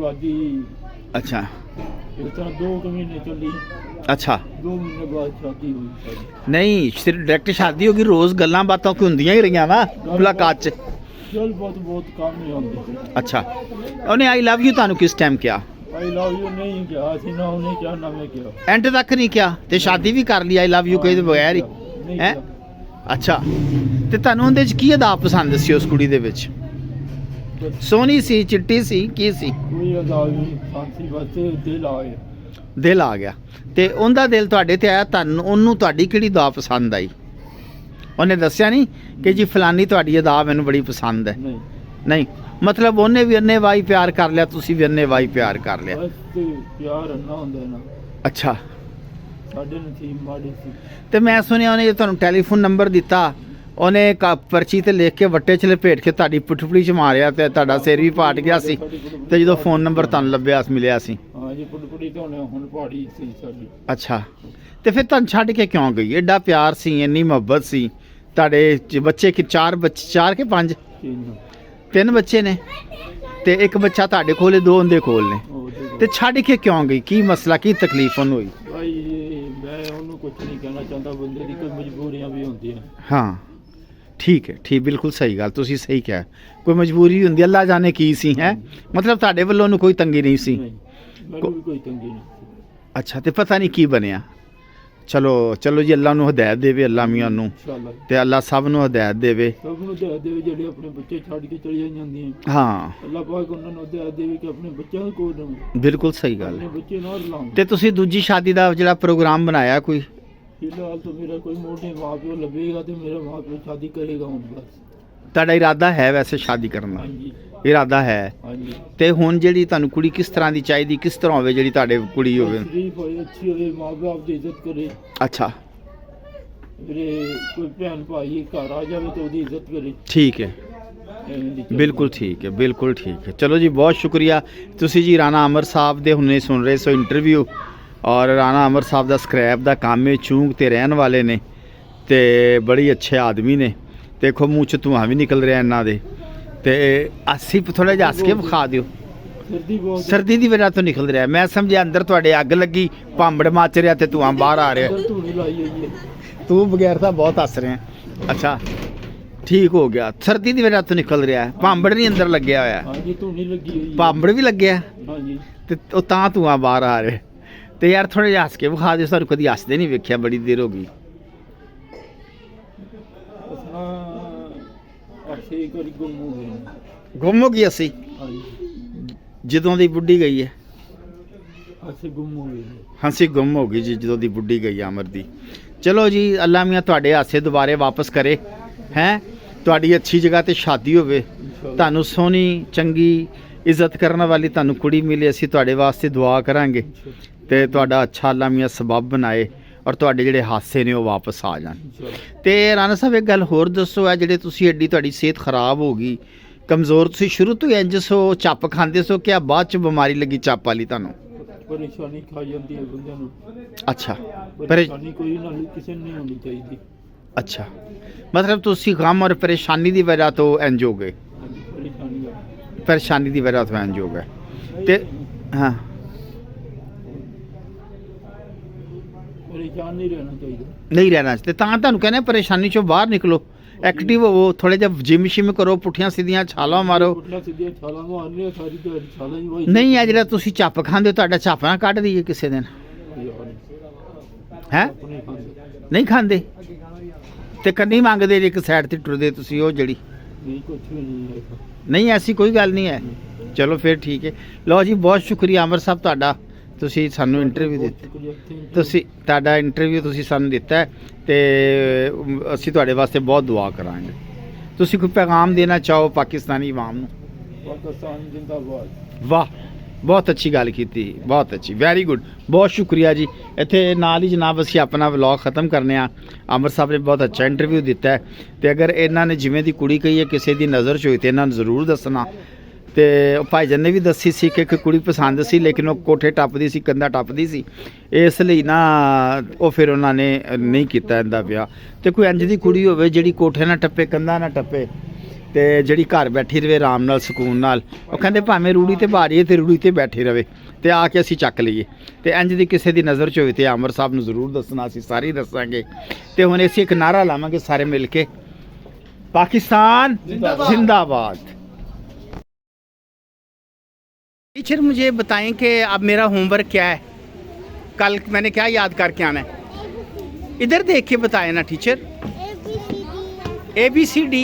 ਅੱਛਾ ਇਸ ਤਰ੍ਹਾਂ 2 ਮਹੀਨੇ ਚੱਲੀ, ਅੱਛਾ 2 ਮਹੀਨੇ ਬਾਅਦ ਸ਼ਾਦੀ ਹੋਈ ਸਾਡੀ। ਨਹੀਂ ਸਿਰ ਡਾਇਰੈਕਟ ਸ਼ਾਦੀ ਹੋ ਗਈ, ਰੋਜ਼ ਗੱਲਾਂ ਬਾਤਾਂ ਕੋਈ ਹੁੰਦੀਆਂ ਹੀ ਰਹੀਆਂ ਵਾ ਮੁਲਾਕਾਤ 'ਚ? ਚੱਲ ਬਹੁਤ ਕੰਮ ਹੀ ਹੁੰਦੀ। ਅੱਛਾ ਉਹਨੇ ਆਈ ਲਵ ਯੂ ਤੁਹਾਨੂੰ ਕਿਸ ਟਾਈਮ ਕਿਹਾ? ਆਈ ਲਵ ਯੂ ਨਹੀਂ ਕਿਹਾ ਸੀ, ਨਾ ਉਹਨੇ ਕਿਹਾ ਨਾ ਮੈਂ ਕਿਹਾ। ਐਂਡ ਤੱਕ ਨਹੀਂ ਕਿਹਾ ਤੇ ਸ਼ਾਦੀ ਵੀ ਕਰ ਲਈ ਆਈ ਲਵ ਯੂ ਕਹੇ ਤੋਂ ਬਗੈਰ ਹੀ ਨਹੀਂ ਹੈ? ਕਿਹਾ। ਅੱਛਾ ਤੇ ਤੁਹਾਨੂੰ ਉਹਦੇ 'ਚ ਕੀ ਅਦਾ ਪਸੰਦ ਸੀ ਉਸ ਕੁੜੀ ਦੇ ਵਿੱਚ? ਸੋਹਣੀ ਸੀ, ਚਿੱਟੀ ਸੀ, ਕੀ ਸੀ? ਕੋਈ ਅਦਾਬ ਨਹੀਂ ਫਾਂਸੀ ਵਾਸਤੇ ਦਿਲ ਆਏ। ਦਿਲ ਆ ਗਿਆ ਤੇ ਉਹਦਾ ਦਿਲ ਤੁਹਾਡੇ ਤੇ ਆਇਆ, ਤੁਹਾਨੂੰ ਉਹਨੂੰ ਤੁਹਾਡੀ ਕਿਹੜੀ ਅਦਾ ਪਸੰਦ ਆਈ? ਉਹਨੇ ਦੱਸਿਆ ਨਹੀਂ ਕਿ ਜੀ ਫਲਾਨੀ ਤੁਹਾਡੀ ਅਦਾ ਮੈਨੂੰ ਬੜੀ ਪਸੰਦ ਹੈ? ਨਹੀਂ ਨਹੀਂ ਮਤਲਬ ਉਹਨੇ ਵੀ ਅੰਨੇ ਵਾਈ ਪਿਆਰ ਕਰ ਲਿਆ, ਤੁਸੀਂ ਵੀ ਅੰਨੇ ਵਾਈ ਪਿਆਰ ਕਰ ਲਿਆ। ਬਸ ਤੇ ਪਿਆਰ ਨਾ ਹੁੰਦਾ ਨਾ, ਅੱਛਾ ਸਾਡੇ ਨਸੀਬ ਮਾੜੇ ਸੀ। ਤੇ ਮੈਂ ਸੁਣਿਆ ਉਹਨੇ ਤੁਹਾਨੂੰ ਟੈਲੀਫੋਨ ਨੰਬਰ ਦਿੱਤਾ, ਉਹਨੇ ਪਰਚੀ ਤੇ ਲਿਖ ਕੇ ਵੱਟੇ 'ਚ ਲਪੇਟ ਕੇ ਤੁਹਾਡੀ ਪੁੱਠਪੜੀ 'ਚ ਮਾਰਿਆ ਤੇ ਤੁਹਾਡਾ ਸਿਰ ਵੀ ਪਾਟ ਗਿਆ ਸੀ ਤੇ ਜਦੋਂ ਫੋਨ ਨੰਬਰ ਤੁਹਾਨੂੰ ਲੱਭਿਆ ਮਿਲਿਆ ਸੀ। ਹਾਂ ਜੀ ਪੁੱਟਪੁੜੀ ਤਾਂ ਹੁਣ ਪਹਾੜੀ ਸੀ ਸਾਡੀ। ਅੱਛਾ ਤੇ ਫਿਰ ਤੁਹਾਨੂੰ ਛੱਡ ਕੇ ਕਿਉਂ ਗਈ? ਐਡਾ ਪਿਆਰ ਸੀ, ਇੰਨੀ ਮੁਹੱਬਤ ਸੀ, ਤੁਹਾਡੇ ਬੱਚੇ ਕਿ 4 ਬੱਚੇ, 4 ਕਿ 5? 3 ਬੱਚੇ ਨੇ ਤੇ ਇੱਕ ਬੱਚਾ ਤੁਹਾਡੇ ਕੋਲ ਹੈ, 2 ਉਹਦੇ ਕੋਲ ਨੇ, ਤੇ ਛੱਡ ਕੇ ਕਿਉਂ ਗਈ? ਕੀ ਮਸਲਾ, ਕੀ ਤਕਲੀਫ ਉਹਨੂੰ ਹੋਈ? ਭਾਈ ਮੈਂ ਉਹਨੂੰ ਕੁਝ ਨਹੀਂ ਕਹਿਣਾ ਚਾਹੁੰਦਾ, ਬੰਦੇ ਦੀ ਕੋਈ ਮਜਬੂਰੀਆਂ ਵੀ ਹੁੰਦੀਆਂ। ਹਾਂ ਠੀਕ ਹੈ, ਠੀਕ, ਬਿਲਕੁਲ ਸਹੀ ਗੱਲ, ਤੁਸੀਂ ਸਹੀ ਕਿਹਾ, ਕੋਈ ਮਜਬੂਰੀ ਹੁੰਦੀ, ਅੱਲਾ ਜਾਣੇ ਕੀ ਸੀ ਹੈ। ਮਤਲਬ ਤੁਹਾਡੇ ਵੱਲੋਂ ਉਹਨੂੰ ਕੋਈ ਤੰਗੀ ਨਹੀਂ ਸੀ? ਨਹੀਂ ਮੈਨੂੰ ਵੀ ਕੋਈ ਤੰਗੀ ਨਹੀਂ। ਅੱਛਾ ਤੇ ਪਤਾ ਨਹੀਂ ਕੀ ਬਣਿਆ। ਚਲੋ ਜੀ ਅੱਲਾ ਨੂੰ ਹਦਾਇਤ ਦੇਵੇ, ਅੱਲਾ ਮੀਆਂ ਨੂੰ, ਇਨਸ਼ਾਅੱਲਾ ਤੇ ਅੱਲਾ ਸਭ ਨੂੰ ਹਦਾਇਤ ਦੇਵੇ। ਸਭ ਨੂੰ ਹਦਾਇਤ ਦੇਵੇ ਜਿਹੜੇ ਆਪਣੇ ਬੱਚੇ ਛੱਡ ਕੇ ਚਲੀਆਂ ਜਾਂਦੀਆਂ। ਹਾਂ ਅੱਲਾ ਪਾਕ ਉਹਨਾਂ ਨੂੰ ਹਦਾਇਤ ਦੇਵੇ ਕਿ ਆਪਣੇ ਬੱਚਿਆਂ ਕੋਲ ਰਹਿਣ, ਬਿਲਕੁਲ ਸਹੀ ਗੱਲ ਆਪਣੇ ਹੈ। ਬੱਚੇ ਨਾਲ ਰਲਾਉਣ। ਤੇ ਤੁਸੀਂ ਦੂਜੀ ਸ਼ਾਦੀ ਦਾ ਜਿਹੜਾ ਪ੍ਰੋਗਰਾਮ ਬਣਾਇਆ ਕੋਈ? ਫਿਲਹਾਲ ਤਾਂ ਮੇਰਾ ਕੋਈ ਮੋਢੇ ਮਾਂ ਪਿਓ ਲੱਭੇਗਾ ਤੇ ਮੇਰਾ ਮਾਂ ਪਿਓ ਸ਼ਾਦੀ ਕਰੇਗਾ ਹੁਣ ਬਸ। ਤੁਹਾਡਾ ਇਰਾਦਾ ਹੈ ਵੈਸੇ ਸ਼ਾਦੀ ਕਰਨ ਦਾ? ਹਾਂਜੀ ਇਰਾਦਾ ਹੈ। ਹਾਂਜੀ। ਤੇ ਹੁਣ ਜਿਹੜੀ ਤੁਹਾਨੂੰ ਕੁੜੀ ਕਿਸ ਤਰ੍ਹਾਂ ਦੀ ਚਾਹੀਦੀ, ਕਿਸ ਤਰ੍ਹਾਂ ਹੋਵੇ ਜਿਹੜੀ ਤੁਹਾਡੇ ਕੁੜੀ ਹੋਵੇ? ਸ਼ਰੀਫ ਹੋਏ, ਅੱਛੀ ਹੋਏ, ਮਾਂ ਬਾਪ ਦੀ ਇੱਜ਼ਤ ਕਰੇ। ਅੱਛਾ ਮੇਰੇ ਕੋਈ ਭੈਣ ਭਾਈ ਘਰ ਆ ਜਾਵੇ ਤਾਂ ਉਹਦੀ ਇੱਜ਼ਤ ਕਰੇ। ਠੀਕ ਹੈ, ਐਵੇਂ ਦੀ ਚਾਹੀਦੀ। ਬਿਲਕੁਲ ਠੀਕ ਹੈ, ਬਿਲਕੁਲ ਠੀਕ ਹੈ। ਚਲੋ ਜੀ ਬਹੁਤ ਸ਼ੁਕਰੀਆ। ਤੁਸੀਂ ਜੀ ਰਾਣਾ ਅਮਰ ਸਾਹਿਬ ਦੇ ਹੁਣੇ ਸੁਣ ਰਹੇ ਸੋ ਇੰਟਰਵਿਊ, ਔਰ ਰਾਣਾ ਅਮਰ ਸਾਹਿਬ ਦਾ ਸਕ੍ਰੈਪ ਦਾ ਕੰਮ ਹੈ, ਚੂੰਕ ਤੇ ਰਹਿਣ ਵਾਲੇ ਨੇ ਤੇ ਬੜੀ ਅੱਛੇ ਆਦਮੀ ਨੇ। ਦੇਖੋ ਮੂੰਹ 'ਚ ਧੂੰਆਂ ਵੀ ਨਿਕਲ ਰਿਹਾ ਇਹਨਾਂ ਦੇ, ਤੇ ਅਸੀਂ ਥੋੜ੍ਹਾ ਜਿਹਾ ਹੱਸ ਕੇ ਵਿਖਾ ਦਿਓ। ਸਰਦੀ ਬਹੁਤ ਸਰਦੀ ਦੀ ਵਜ੍ਹਾ ਤੋਂ ਨਿਕਲ ਰਿਹਾ, ਮੈਂ ਸਮਝਿਆ ਅੰਦਰ ਤੁਹਾਡੇ ਅੱਗ ਲੱਗੀ, ਭਾਂਬੜ ਮੱਚ ਰਿਹਾ ਤੇ ਧੂੰਆਂ ਬਾਹਰ ਆ ਰਿਹਾ। ਧੂਣੀ ਲਾਈ ਹੋਈ ਹੈ। ਤੂੰ ਬਗੈਰ ਤਾਂ ਬਹੁਤ ਹੱਸ ਰਿਹਾ। ਅੱਛਾ ਠੀਕ ਹੋ ਗਿਆ, ਸਰਦੀ ਦੀ ਵਜ੍ਹਾ ਤੋਂ ਨਿਕਲ ਰਿਹਾ ਹੈ, ਭਾਂਬੜ ਨਹੀਂ ਅੰਦਰ ਲੱਗਿਆ ਹੋਇਆ, ਹਾਂਜੀ ਧੂਣੀ ਲੱਗੀ ਹੋਈ ਹੈ। ਭਾਂਬੜ ਵੀ ਲੱਗਿਆ ਹਾਂਜੀ ਤੇ ਉਹ ਤਾਂ ਧੂੰਆਂ ਬਾਹਰ ਆ ਰਿਹਾ। ਤੇ ਯਾਰ ਥੋੜ੍ਹਾ ਜਿਹਾ ਹੱਸ ਕੇ ਵਿਖਾ ਦਿਓ, ਸਾਨੂੰ ਕਦੀ ਹੱਸਦੇ ਨਹੀਂ ਵੇਖਿਆ, ਬੜੀ ਦੇਰ ਹੋ ਗਈ। ਅਸੀਂ ਇੱਕ ਵਾਰੀ ਗੁੰਮ ਹੋ ਗਏ ਨੇ। ਗੁੰਮ ਹੋ ਗਈ ਅਸੀਂ ਹਾਂਜੀ ਜਦੋਂ ਦੀ ਬੁੱਢੀ ਗਈ ਹੈ? ਅਸੀਂ ਗੁੰਮ ਹੋ ਗਏ ਨੇ। ਹੰਸੀ ਗੁੰਮ ਹੋ ਗਈ ਜੀ ਜਦੋਂ ਦੀ ਬੁੱਢੀ ਗਈ ਅਮਰ ਦੀ। ਚਲੋ ਜੀ ਅੱਲਾ ਮੀਆਂ ਤੁਹਾਡੇ ਹਾਸੇ ਦੁਬਾਰੇ ਵਾਪਸ ਕਰੇ ਹੈ, ਤੁਹਾਡੀ ਅੱਛੀ ਜਗ੍ਹਾ ਤੇ ਸ਼ਾਦੀ ਹੋਵੇ, ਤੁਹਾਨੂੰ ਸੋਹਣੀ ਚੰਗੀ ਇੱਜ਼ਤ ਕਰਨ ਵਾਲੀ ਤੁਹਾਨੂੰ ਕੁੜੀ ਮਿਲੇ, ਅਸੀਂ ਤੁਹਾਡੇ ਵਾਸਤੇ ਦੁਆ ਕਰਾਂਗੇ ਤੇ ਤੁਹਾਡਾ ਅੱਛਾ ਅੱਲਾ ਮੀਆਂ ਸਬਬ ਬਣਾਏ ਔਰ ਤੁਹਾਡੇ ਜਿਹੜੇ ਹਾਸੇ ਨੇ ਉਹ ਵਾਪਸ ਆ ਜਾਣ। ਤੇ ਰਾਣਾ ਸਾਹਿਬ ਇੱਕ ਗੱਲ ਹੋਰ ਦੱਸੋ, ਹੈ ਜਿਹੜੇ ਤੁਸੀਂ ਐਡੀ ਤੁਹਾਡੀ ਸਿਹਤ ਖਰਾਬ ਹੋ ਗਈ, ਕਮਜ਼ੋਰ, ਤੁਸੀਂ ਸ਼ੁਰੂ ਤੋਂ ਇੰਜ ਸੋ, ਚੱਪ ਖਾਂਦੇ ਸੋ ਕਿ ਬਾਅਦ ਚ ਬਿਮਾਰੀ ਲੱਗੀ ਚੱਪ ਵਾਲੀ ਤੁਹਾਨੂੰ? ਪਰੇਸ਼ਾਨੀ ਖਾ ਜਾਂਦੀ ਹੈ ਬੰਦਿਆਂ ਨੂੰ। ਅੱਛਾ ਪਰੇਸ਼ਾਨੀ ਕੋਈ ਨਾਲ ਕਿਸੇ ਨੂੰ ਨਹੀਂ ਹੋਣੀ ਚਾਹੀਦੀ। ਅੱਛਾ ਮਤਲਬ ਤੁਸੀਂ ਗਮ ਔਰ ਪਰੇਸ਼ਾਨੀ ਦੀ ਵਜ੍ਹਾ ਤੋਂ ਇੰਜ ਹੋ ਗਏ? ਹਾਂਜੀ, ਪਰੇਸ਼ਾਨੀ ਪਰੇਸ਼ਾਨੀ ਦੀ ਵਜ੍ਹਾ ਤੋਂ ਇੰਜ ਹੋ ਗਏ ਤੇ ਹਾਂ ਪਰੇਸ਼ਾਨ ਨਹੀਂ ਰਹਿਣਾ ਚਾਹੀਦਾ। ਨਹੀਂ ਰਹਿਣਾ ਤੇ ਤਾਂ ਤੁਹਾਨੂੰ ਕਹਿੰਦੇ ਪਰੇਸ਼ਾਨੀ ਚੋਂ ਬਾਹਰ ਨਿਕਲੋ, ਐਕਟਿਵ ਹੋਵੋ, ਥੋੜੇ ਜਿਹਾ ਜਿਮ ਸ਼ਿਮ ਕਰੋ, ਪੁੱਠੀਆਂ ਸਿੱਧੀਆਂ ਛਾਲਾਂ ਮਾਰੋ। ਪੁੱਠੀਆਂ ਸਿੱਧੀਆਂ ਛਾਲਾਂ ਮਾਰਨੀਆਂ, ਸਾਰੀ ਦਿਹਾੜੀ ਛਾਲਾਂ ਹੀ ਵਾਈ। ਨਹੀਂ ਹੈ ਜਿਹੜਾ ਤੁਸੀਂ ਚੱਪ ਖਾਂਦੇ ਹੋ, ਤੁਹਾਡਾ ਚੱਪ ਨਾ ਕੱਢ ਦਈਏ ਕਿਸੇ ਦਿਨ, ਹੈ? ਆਪਣੇ ਖਾਂਦੇ ਨਹੀਂ ਖਾਂਦੇ ਤੇ ਕੰਨੀ ਮੰਗਦੇ ਜੇ ਇੱਕ ਸਾਈਡ ਤੇ ਟੁਰਦੇ ਤੁਸੀਂ, ਉਹ ਜਿਹੜੀ ਨਹੀਂ ਕੁਝ ਵੀ ਨਹੀਂ ਹੈ। ਨਹੀਂ ਐਸੀ ਕੋਈ ਗੱਲ ਨਹੀਂ ਹੈ। ਚਲੋ ਫਿਰ ਠੀਕ ਹੈ। ਲਓ ਜੀ ਬਹੁਤ ਸ਼ੁਕਰੀਆ ਅਮਰ ਸਾਹਿਬ ਤੁਹਾਡਾ, ਤੁਸੀਂ ਸਾਨੂੰ ਇੰਟਰਵਿਊ ਦਿੱਤੀ, ਤੁਸੀਂ ਤੁਹਾਡਾ ਇੰਟਰਵਿਊ ਤੁਸੀਂ ਸਾਨੂੰ ਦਿੱਤਾ ਤੇ ਅਸੀਂ ਤੁਹਾਡੇ ਵਾਸਤੇ ਬਹੁਤ ਦੁਆ ਕਰਾਂਗੇ। ਤੁਸੀਂ ਕੋਈ ਪੈਗਾਮ ਦੇਣਾ ਚਾਹੋ ਪਾਕਿਸਤਾਨੀ ਆਵਾਮ ਨੂੰ? ਪਾਕਿਸਤਾਨ ਜਿੰਦਾਬਾਦ। ਵਾਹ ਬਹੁਤ ਅੱਛੀ ਗੱਲ ਕੀਤੀ, ਬਹੁਤ ਅੱਛੀ, ਵੈਰੀ ਗੁੱਡ, ਬਹੁਤ ਸ਼ੁਕਰੀਆ ਜੀ। ਇੱਥੇ ਨਾਲ ਹੀ ਜਨਾਬ ਅਸੀਂ ਆਪਣਾ ਵਲੌਗ ਖਤਮ ਕਰਨੇ ਆ। ਅਮਰ ਸਾਹਿਬ ਨੇ ਬਹੁਤ ਅੱਛਾ ਇੰਟਰਵਿਊ ਦਿੱਤਾ ਹੈ ਤੇ ਅਗਰ ਇਹਨਾਂ ਨੇ ਜਿਵੇਂ ਦੀ ਕੁੜੀ ਕਹੀ ਹੈ ਕਿਸੇ ਦੀ ਨਜ਼ਰ 'ਚ ਹੋਈ ਤੇ ਇਹਨਾਂ ਨੂੰ ਜ਼ਰੂਰ ਦੱਸਣਾ। ਤੇ ਭਾਈਜਾਨ ਨੇ ਵੀ ਦੱਸੀ ਸੀ ਕਿ ਇੱਕ ਕੁੜੀ ਪਸੰਦ ਸੀ ਲੇਕਿਨ ਉਹ ਕੋਠੇ ਟੱਪਦੀ ਸੀ, ਕੰਧਾਂ ਟੱਪਦੀ ਸੀ, ਇਸ ਲਈ ਨਾ ਉਹ ਫਿਰ ਉਹਨਾਂ ਨੇ ਨਹੀਂ ਕੀਤਾ ਇਹਦਾ ਵਿਆਹ। ਤੇ ਕੋਈ ਇੰਜ ਦੀ ਕੁੜੀ ਹੋਵੇ ਜਿਹੜੀ ਕੋਠੇ ਨਾ ਟੱਪੇ, ਕੰਧਾਂ ਨਾ ਟੱਪੇ, ਤੇ ਜਿਹੜੀ ਘਰ ਬੈਠੀ ਰਵੇ ਆਰਾਮ ਨਾਲ ਸਕੂਨ ਨਾਲ। ਉਹ ਕਹਿੰਦੇ ਭਾਵੇਂ ਰੂੜੀ ਤੇ ਭਾਰੀ ਹੈ ਤੇ ਰੂੜੀ ਤੇ ਬੈਠੀ ਰਵੇ ਤੇ ਆ ਕੇ ਅਸੀਂ ਚੱਕ ਲਈਏ। ਤੇ ਇੰਜ ਦੀ ਕਿਸੇ ਦੀ ਨਜ਼ਰ 'ਚ ਹੋਵੇ ਤੇ ਆਮਰ ਸਾਹਿਬ ਨੂੰ ਜ਼ਰੂਰ ਦੱਸਣਾ, ਅਸੀਂ ਸਾਰੇ ਦੱਸਾਂਗੇ। ਤੇ ਹੁਣ ਅਸੀਂ ਇੱਕ ਨਾਰਾ ਲਾਵਾਂਗੇ ਸਾਰੇ ਮਿਲ ਕੇ, पाकिस्तान जिंदाबाद। टीचर मुझे बताएं कि अब मेरा होमवर्क क्या है, कल मैंने क्या याद करके आना है? इधर देख के बताए ना टीचर। ABCD।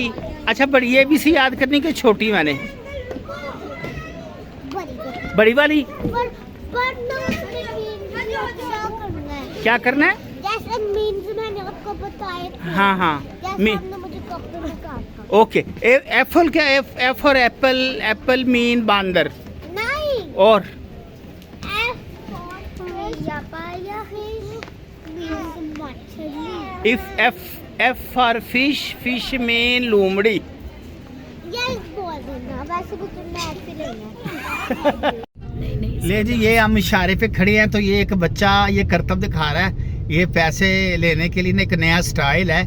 अच्छा बड़ी ABC याद करनी कि छोटी मैंने? बड़ी वाली। क्या करना है? जैसे मीन्स मैंने आपको बताया था। हाँ हाँ मुझे कॉपी में कहा था। ओके। एप्पल क्या? F for apple. Apple mean बांदर। नहीं। और if F for fish. Fish mean लूमड़ी। यस बोल देना, वैसे भी तुमने ऐसे लेना है। ले जी, ये हम इशारे पे खड़े हैं तो ये एक बच्चा ये करतब दिखा रहा है। ये पैसे लेने के लिए एक नया स्टाइल है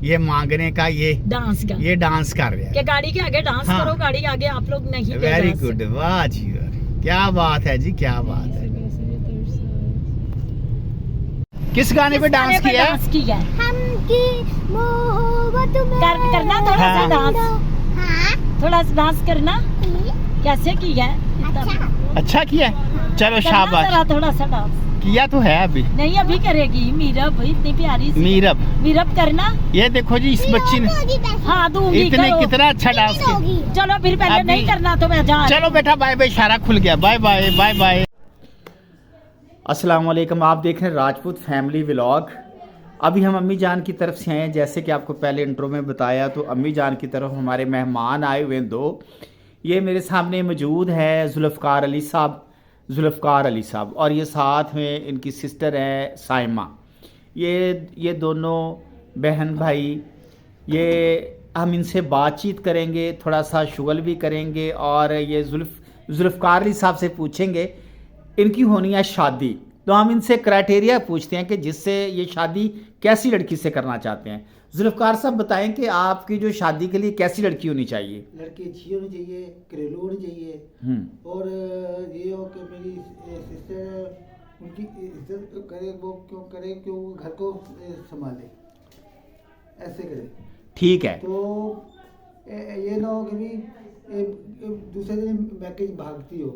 ये मांगने का, ये डांस का, ये डांस कर रहे हैं कि गाड़ी के आगे डांस हाँ। करो, गाड़ी के आगे आप लोग नहीं ले वेरी जा गुड, वाह जी वाह, क्या बात है जी, क्या बात है। किस गाने पे डांस किया है? डांस किया है। हम की मोहब्बत में करना थोड़ा सा हाँ। डांस, हाँ। थोड़ा सा डांस करना। कैसे किया है? अच्छा। अच्छा किया है? चलो करना शाबाश। जरा थोड़ा सा डांस। किया तो है अभी। नहीं अभी करेगी मीरब, इतनी प्यारी सी मीरब, मीरब करना। ये देखो जी इस बच्ची ने हाँ दूंगी, इतने करो। कितना अच्छा डांस किया। चलो फिर पहले अभी- नहीं करना तो मैं जा रही चलो बेटा बाय बाय, इशारा खुल गया, बाय बाय बाय बाय। अस्सलाम वालेकुम, आप देख रहे हैं राजपूत फैमिली व्लॉग। अभी हम अम्मी जान की तरफ से आए हैं, जैसे कि आपको पहले इंट्रो में बताया, तो अम्मी जान की तरफ हमारे मेहमान आए हुए हैं दो। ये मेरे सामने मौजूद है जुल्फ़कार अली साहब, जुल्फ़कार अली साहब, और ये साथ में इनकी सिस्टर है साइमा। ये दोनों बहन भाई, ये हम इनसे बातचीत करेंगे, थोड़ा सा शुगल भी करेंगे, और ये जुल्फ़कार अली साहब से पूछेंगे इनकी होनी है शादी, तो हम इनसे क्राइटेरिया पूछते हैं कि जिससे ये शादी कैसी लड़की से करना चाहते हैं। जुल्फ़कार साहब बताएं कि आपकी जो शादी के लिए कैसी लड़की होनी चाहिए? लड़की अच्छी होनी चाहिए, घरेलू होनी चाहिए, और ये हो कि मेरी सिस्टर उनकी इज्जत करे, वो क्यों करे, क्यों घर को संभाले, ऐसे करे। ठीक है। तो ये ना हो कि भी दूसरे दिन मैके भागती हो।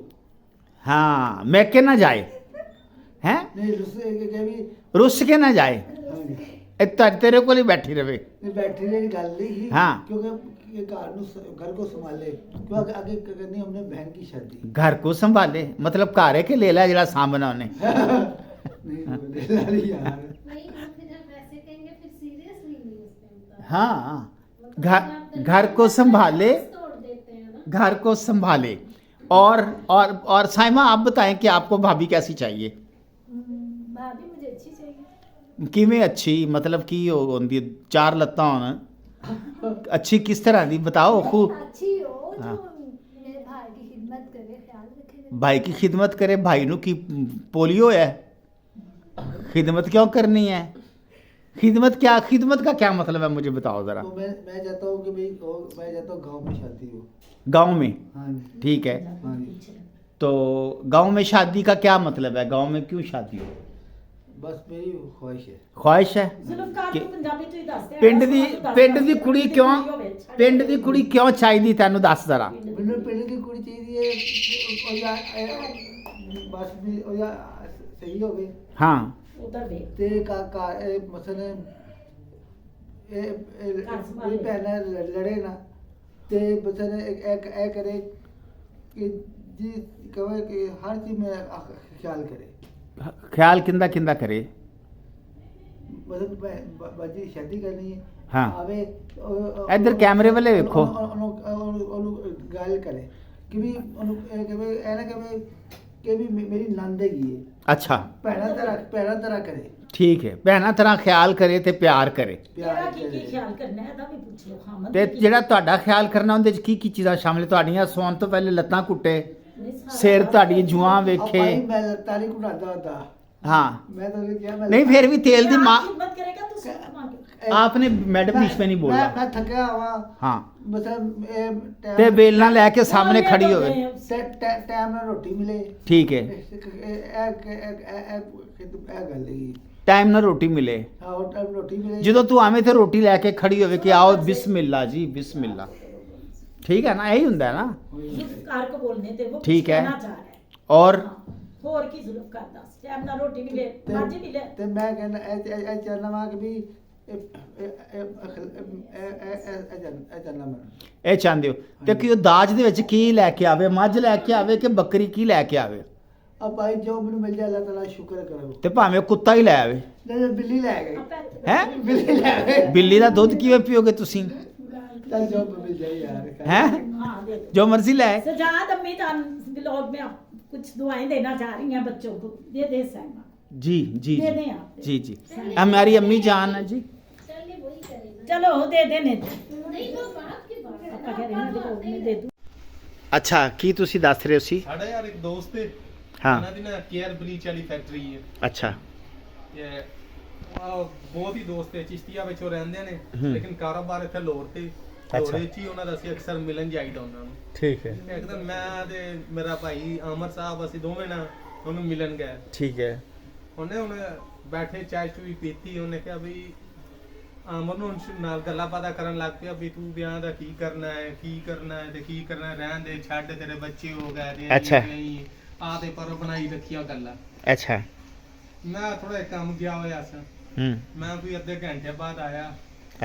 हाँ, मैके ना जाए हैं, नहीं रुस के ना जाए, तेरे को ही बैठी रहे। बैठी रही गल नहीं, हाँ। क्योंकि ये घर को संभाले, क्यों आगे करनी हमने बहन की शादी। घर को संभाले मतलब घरे के ले ला जरा सामना उन्हें। नहीं यार, हाँ, घर को संभाले, घर को संभाले। और साइमा आप बताएं कि आपको भाभी कैसी चाहिए? भाभी मुझे अच्छी चाहिए। किमें अच्छी मतलब की होंदी, चार लत्ता होना अच्छी किस तरह दी बताओ खूब। अच्छी हो जो हाँ। मेरे भाई की खिदमत करे, ख्याल रखे। भाई की खिदमत करे, भाई नु की पोलियो है, खिदमत क्यों करनी है? खिदमत का क्या मतलब है मुझे बताओ जरा। तो मैं चाहता हूँ कि भाई मैं चाहता हूँ गांव में शादी हो। गांव में? हाँ जी। ठीक है, हाँ जी। तो गांव में शादी का क्या मतलब है? गांव में क्यों शादी हो? बस मेरी ख्वाहिश है। ख्वाहिश है जुल्फ़कार कि ਨੂੰ ਪੰਜਾਬੀ ਚ ਹੀ ਦੱਸਦੇ ਆ। ਪਿੰਡ ਦੀ ਕੁੜੀ ਕਿਉਂ ਚਾਹੀਦੀ ਤੈਨੂੰ ਦੱਸ ਜ਼ਰਾ। मैंने पिंड की कुड़ी चाहिए बस भी सही हो गई। हाँ, ਉਧਰ ਵੇਖ ते का मसलन मेरी भैन लड़े ना, ते मसलन एक करे कि जी कहे कि हर चीज में ख्याल करे। ख्याल किंदा किंदा करे? मतलब बाजी शादी करनी है। हाँ। आवे इधर कैमरे वाले देखो। गल करे कि भी ऐना कि भी मेरी नंदेगी है। अच्छा, भैना तरह करे, ठीक है, भैना तरह ख्याल करे ते प्यार करे। ਤੇਰਾ ਕੀ ਖਿਆਲ ਕਰਨਾ ਹੈ ਇਹਦਾ ਵੀ ਪੁੱਛ ਲਓ। ਹਾਂ ਤੇ ਜਿਹੜਾ ਤੁਹਾਡਾ ਖਿਆਲ ਕਰਨਾ ਉਹਦੇ ਚ ਕੀ ਚੀਜ਼ਾਂ ਸ਼ਾਮਿਲ? ਤੁਹਾਡੀਆਂ ਸੌਣ ਤੋਂ ਪਹਿਲੇ ਲੱਤਾਂ ਕੁੱਟੇ, ਸਿਰ ਤੁਹਾਡੀ ਜੂਆਂ ਵੇਖੇ। भाई मैं ताली को डालता होता। हाँ मैं तो ये क्या मैं नहीं फिर भी तेल दी माँ हिम्मत करेगा तो सूट मांगे आपने मैडम बीच में नहीं बोला मैं थका हुआ हाँ मतलब ते बेलना लेके सामने खड़ी हो गई टाइम ਨਾਲ ਰੋਟੀ ਮਿਲੇ ठीक है ਇਹ ਗੱਲ ਹੈ टाइम ना रोटी मिले ਹਾਂ ਟਾਈਮ ਰੋਟੀ ਮਿਲੇ ਜਦੋਂ ਤੂੰ ਆਵੇਂ ਤੇ ਰੋਟੀ ਲੈ ਕੇ ਖੜੀ ਹੋਵੇ ਕਿ ਆਓ ਬਿਸਮਿਲ੍ਲਾ ਜੀ ਬਿਸਮਿਲ੍ਲਾ ਠੀਕ ਹੈ ਨਾ ਇਹੀ ਹੁੰਦਾ ਹੈ ਨਾ जुल्फकार को बोलने थे वो ठीक है। कहना चाह रहा है और ਹੋਰ ਕੀ ਜ਼ੁਲਮ ਕਰਦਾ ਟਾਈਮ ਨਾਲ ਰੋਟੀ ਮਿਲੇ ਮਾਜੀ ਮਿਲੇ ਤੇ ਮੈਂ ਕਹਿੰਦਾ ਇਹ ਚੱਲਣਾ ਵਾ ਕਿ ਵੀ ਇਹ ਚੱਲਣਾ ਮੈਂ ਇਹ ਚਾਹੁੰਦੇ ਹੋ ਤੇ ਕਿ ਉਹ ਦਾਜ ਦੇ ਵਿੱਚ ਕੀ ਲੈ ਕੇ ਆਵੇ ਮੱਝ ਲੈ ਕੇ ਆਵੇ ਕਿ ਬੱਕਰੀ ਕੀ ਲੈ ਕੇ ਆਵੇ ਆ ਭਾਈ ਜੋ ਮੈਨੂੰ ਮਿਲ ਜਾਏ ਅੱਲਾਹ ਤਾਲਾ ਸ਼ੁਕਰ ਕਰੋ ਤੇ ਭਾਵੇਂ ਕੁੱਤਾ ਹੀ ਲੈ ਆਵੇ ਨਹੀਂ ਬਿੱਲੀ ਲੈ ਗਈ ਹੈ ਬਿੱਲੀ ਲੈ ਗਈ ਬਿੱਲੀ ਦਾ ਦੁੱਧ ਕਿਵੇਂ ਪੀਓਗੇ ਤੁਸੀਂ ਚੱਲ ਜੋ ਮਿਲ ਜਾਏ ਯਾਰ ਹੈ हाँ दे दो ਜੋ ਮਰਜ਼ੀ ਲੈ सजाद अम्मी तान ब्लॉग में आप कुछ दुआएं देना चाह रही हैं बच्चों को दे दे सहमा जी जी दे जी दें आप जी जी हमारी अम्मी जान है जी चलो दे देने दो नहीं वो बात की बात है। पापा कह रहे हैं देखो मैं दे दूं ਅੱਛਾ ਕੀ ਤੁਸੀਂ ਦੱਸ ਰਹੇ ਹੋ ਸੀ ਸਾਡਾ ਯਾਰ ਇੱਕ ਦੋਸਤ ਹੈ ਹਾਂ ਉਹਨਾਂ ਦੀ ਨਾ ਕੇਅਰ ਬਲੀਚ ਵਾਲੀ ਫੈਕਟਰੀ ਹੈ ਅੱਛਾ ਤੇ ਉਹ ਬਹੁਤ ਹੀ ਦੋਸਤ ਹੈ ਚਿਸ਼ਤੀਆ ਵਿੱਚ ਉਹ ਰਹਿੰਦੇ ਨੇ ਲੇਕਿਨ ਕਾਰੋਬਾਰ ਇੱਥੇ ਲੋਰ ਤੇ ਲੋਰੇ ਚ ਹੀ ਉਹਨਾਂ ਦਾ ਅਸੀਂ ਅਕਸਰ ਮਿਲਣ ਜਾਈਦਾ ਉਹਨਾਂ ਨੂੰ ਠੀਕ ਹੈ ਇੱਕ ਦਿਨ ਮੈਂ ਤੇ ਮੇਰਾ ਭਾਈ ਅਮਰ ਸਾਹਿਬ ਅਸੀਂ ਦੋਵੇਂ ਨਾ ਉਹਨੂੰ ਮਿਲਣ ਗਏ ਠੀਕ ਹੈ ਉਹਨੇ ਬੈਠੇ ਚਾਹ ਚੂਈ ਪੀਤੀ ਉਹਨੇ ਕਿਹਾ ਵੀ ਅਮਰ ਨੂੰ ਨਾਲ ਗੱਲਾਂ ਬਾਤਾਂ ਕਰਨ ਲੱਗ ਪਿਆ ਵੀ ਤੂੰ ਵਿਆਹ ਦਾ ਕੀ ਕਰਨਾ ਹੈ ਤੇ ਕੀ ਕਰਨਾ ਹੈ, ਰਹਿਣ ਦੇ ਛੱਡ ਤੇਰੇ ਬੱਚੇ ਹੋ ਗਏ ਨੇ ਅੱਛਾ। ਨਹੀਂ ਆ ਤੇ ਪਰ ਬਣਾਈ ਰੱਖੀਆਂ ਗੱਲਾਂ ਅੱਛਾ ਮੈਂ ਥੋੜਾ ਕੰਮ ਗਿਆ ਹੋਇਆ ਸੀ ਹੂੰ ਮੈਂ ਕੋਈ ਅੱਧੇ ਘੰਟੇ ਬਾਅਦ ਆਇਆ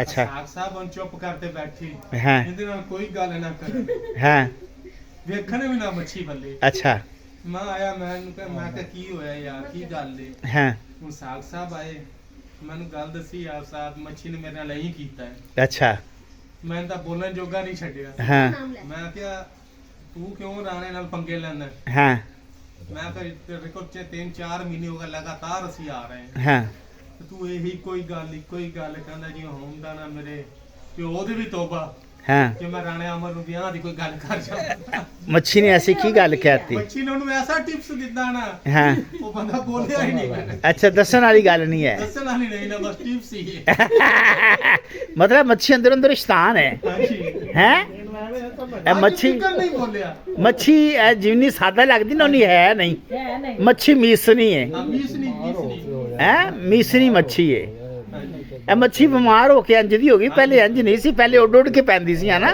ਅੱਛਾ ਸਾਖ ਸਾਹਿਬ ਹੁਣ ਚੁੱਪ ਕਰਕੇ ਬੈਠੇ ਹਾਂ ਇਹਦੇ ਨਾਲ ਕੋਈ ਗੱਲ ਨਾ ਕਰ ਹਾਂ ਵੇਖਣੇ ਵੀ ਨਾ ਮੱਛੀ ਬੱਲੇ ਅੱਛਾ ਮੈਂ ਆਇਆ ਮੈਂ ਕਿਹਾ ਕੀ ਹੋਇਆ ਯਾਰ ਕੀ ਗੱਲ ਏ ਹਾਂ ਹੁਣ ਸਾਖ ਸਾਹਿਬ ਆਏ ਮੈਨੂੰ ਗੱਲ ਦੱਸੀ ਆ ਸਾਹਿਬ ਮੱਛੀ ਨੇ ਮੇਰੇ ਨਾਲ ਇਹੀ ਕੀਤਾ ਹੈ ਅੱਛਾ ਮੈਂ ਤਾਂ ਬੋਲਣ ਜੋਗਾ ਨਹੀਂ ਛੱਡਿਆ ਹਾਂ ਮੈਂ ਕਿਹਾ ਤੂੰ ਕਿਉਂ ਰਾਣੇ ਨਾਲ ਪੰਗੇ ਲੈਂਦਾ ਹਾਂ ਮੈਂ ਕਿਹਾ ਤੇਰੇ ਕੋਲ 3-4 ਮਹੀਨੇ ਹੋ ਗਏ ਲਗਾਤਾਰ ਅਸੀਂ ਆ ਰਹੇ ਹਾਂ ਹਾਂ ਤੇ ਤੂੰ ਇਹੀ ਕੋਈ ਗੱਲ ਕਹਿੰਦਾ ਜੀ ਹੁੰਦਾ ਨਾ ਮੇਰੇ ਤੇ ਉਹਦੇ ਵੀ ਤੋਬਾ ਹਾਂ ਕਿ ਮੈਂ ਰਾਣੇ ਅਮਰ ਨੂੰ ਵਿਆਹ ਦੀ ਕੋਈ ਗੱਲ ਕਰ ਜਾਵਾਂ ਮੱਛੀ ਨੇ ਐਸੀ ਕੀ ਗੱਲ ਕਹਿਤੀ ਬੱਚੀ ਨੇ ਉਹਨੂੰ ਐਸਾ ਟਿਪਸ ਦਿੱਤਾ ਨਾ ਹਾਂ ਉਹ ਬੰਦਾ ਬੋਲਿਆ ਹੀ ਨਹੀਂ ਅੱਛਾ ਦੱਸਣ ਵਾਲੀ ਗੱਲ ਨਹੀਂ ਹੈ ਦੱਸਣਾ ਨਹੀਂ ਨਾ ਬਸ ਟਿਪਸ ਹੀ ਮਤਲਬ ਮੱਛੀ ਅੰਦਰ ਅੰਦਰ ਸ਼ੈਤਾਨ ਹੈ ਹਾਂਜੀ ਹੈ ਇਹ ਮੱਛੀ ਨਹੀਂ ਬੋਲਿਆ ਮੱਛੀ ਇਹ ਜਿੰਨੀ ਸਾਦਾ ਲੱਗਦੀ ਨਾ ਉਨੀ ਹੈ ਨਹੀਂ है नहीं ਮੱਛੀ ਮੀਸਣੀ ਹੈ ਅਮੀਸ ਨਹੀਂ ਹੈ ਮੀਸਣੀ ਮੱਛੀ ਹੈ ਇਹ ਮੱਛੀ ਬਿਮਾਰ ਹੋ ਕੇ ਇੰਜ ਦੀ ਹੋ ਗਈ ਪਹਿਲੇ ਇੰਜ ਨਹੀਂ ਸੀ ਪਹਿਲੇ ਉੱਡ ਉੱਡ ਕੇ ਪੈਂਦੀ ਸੀ ਹਨਾ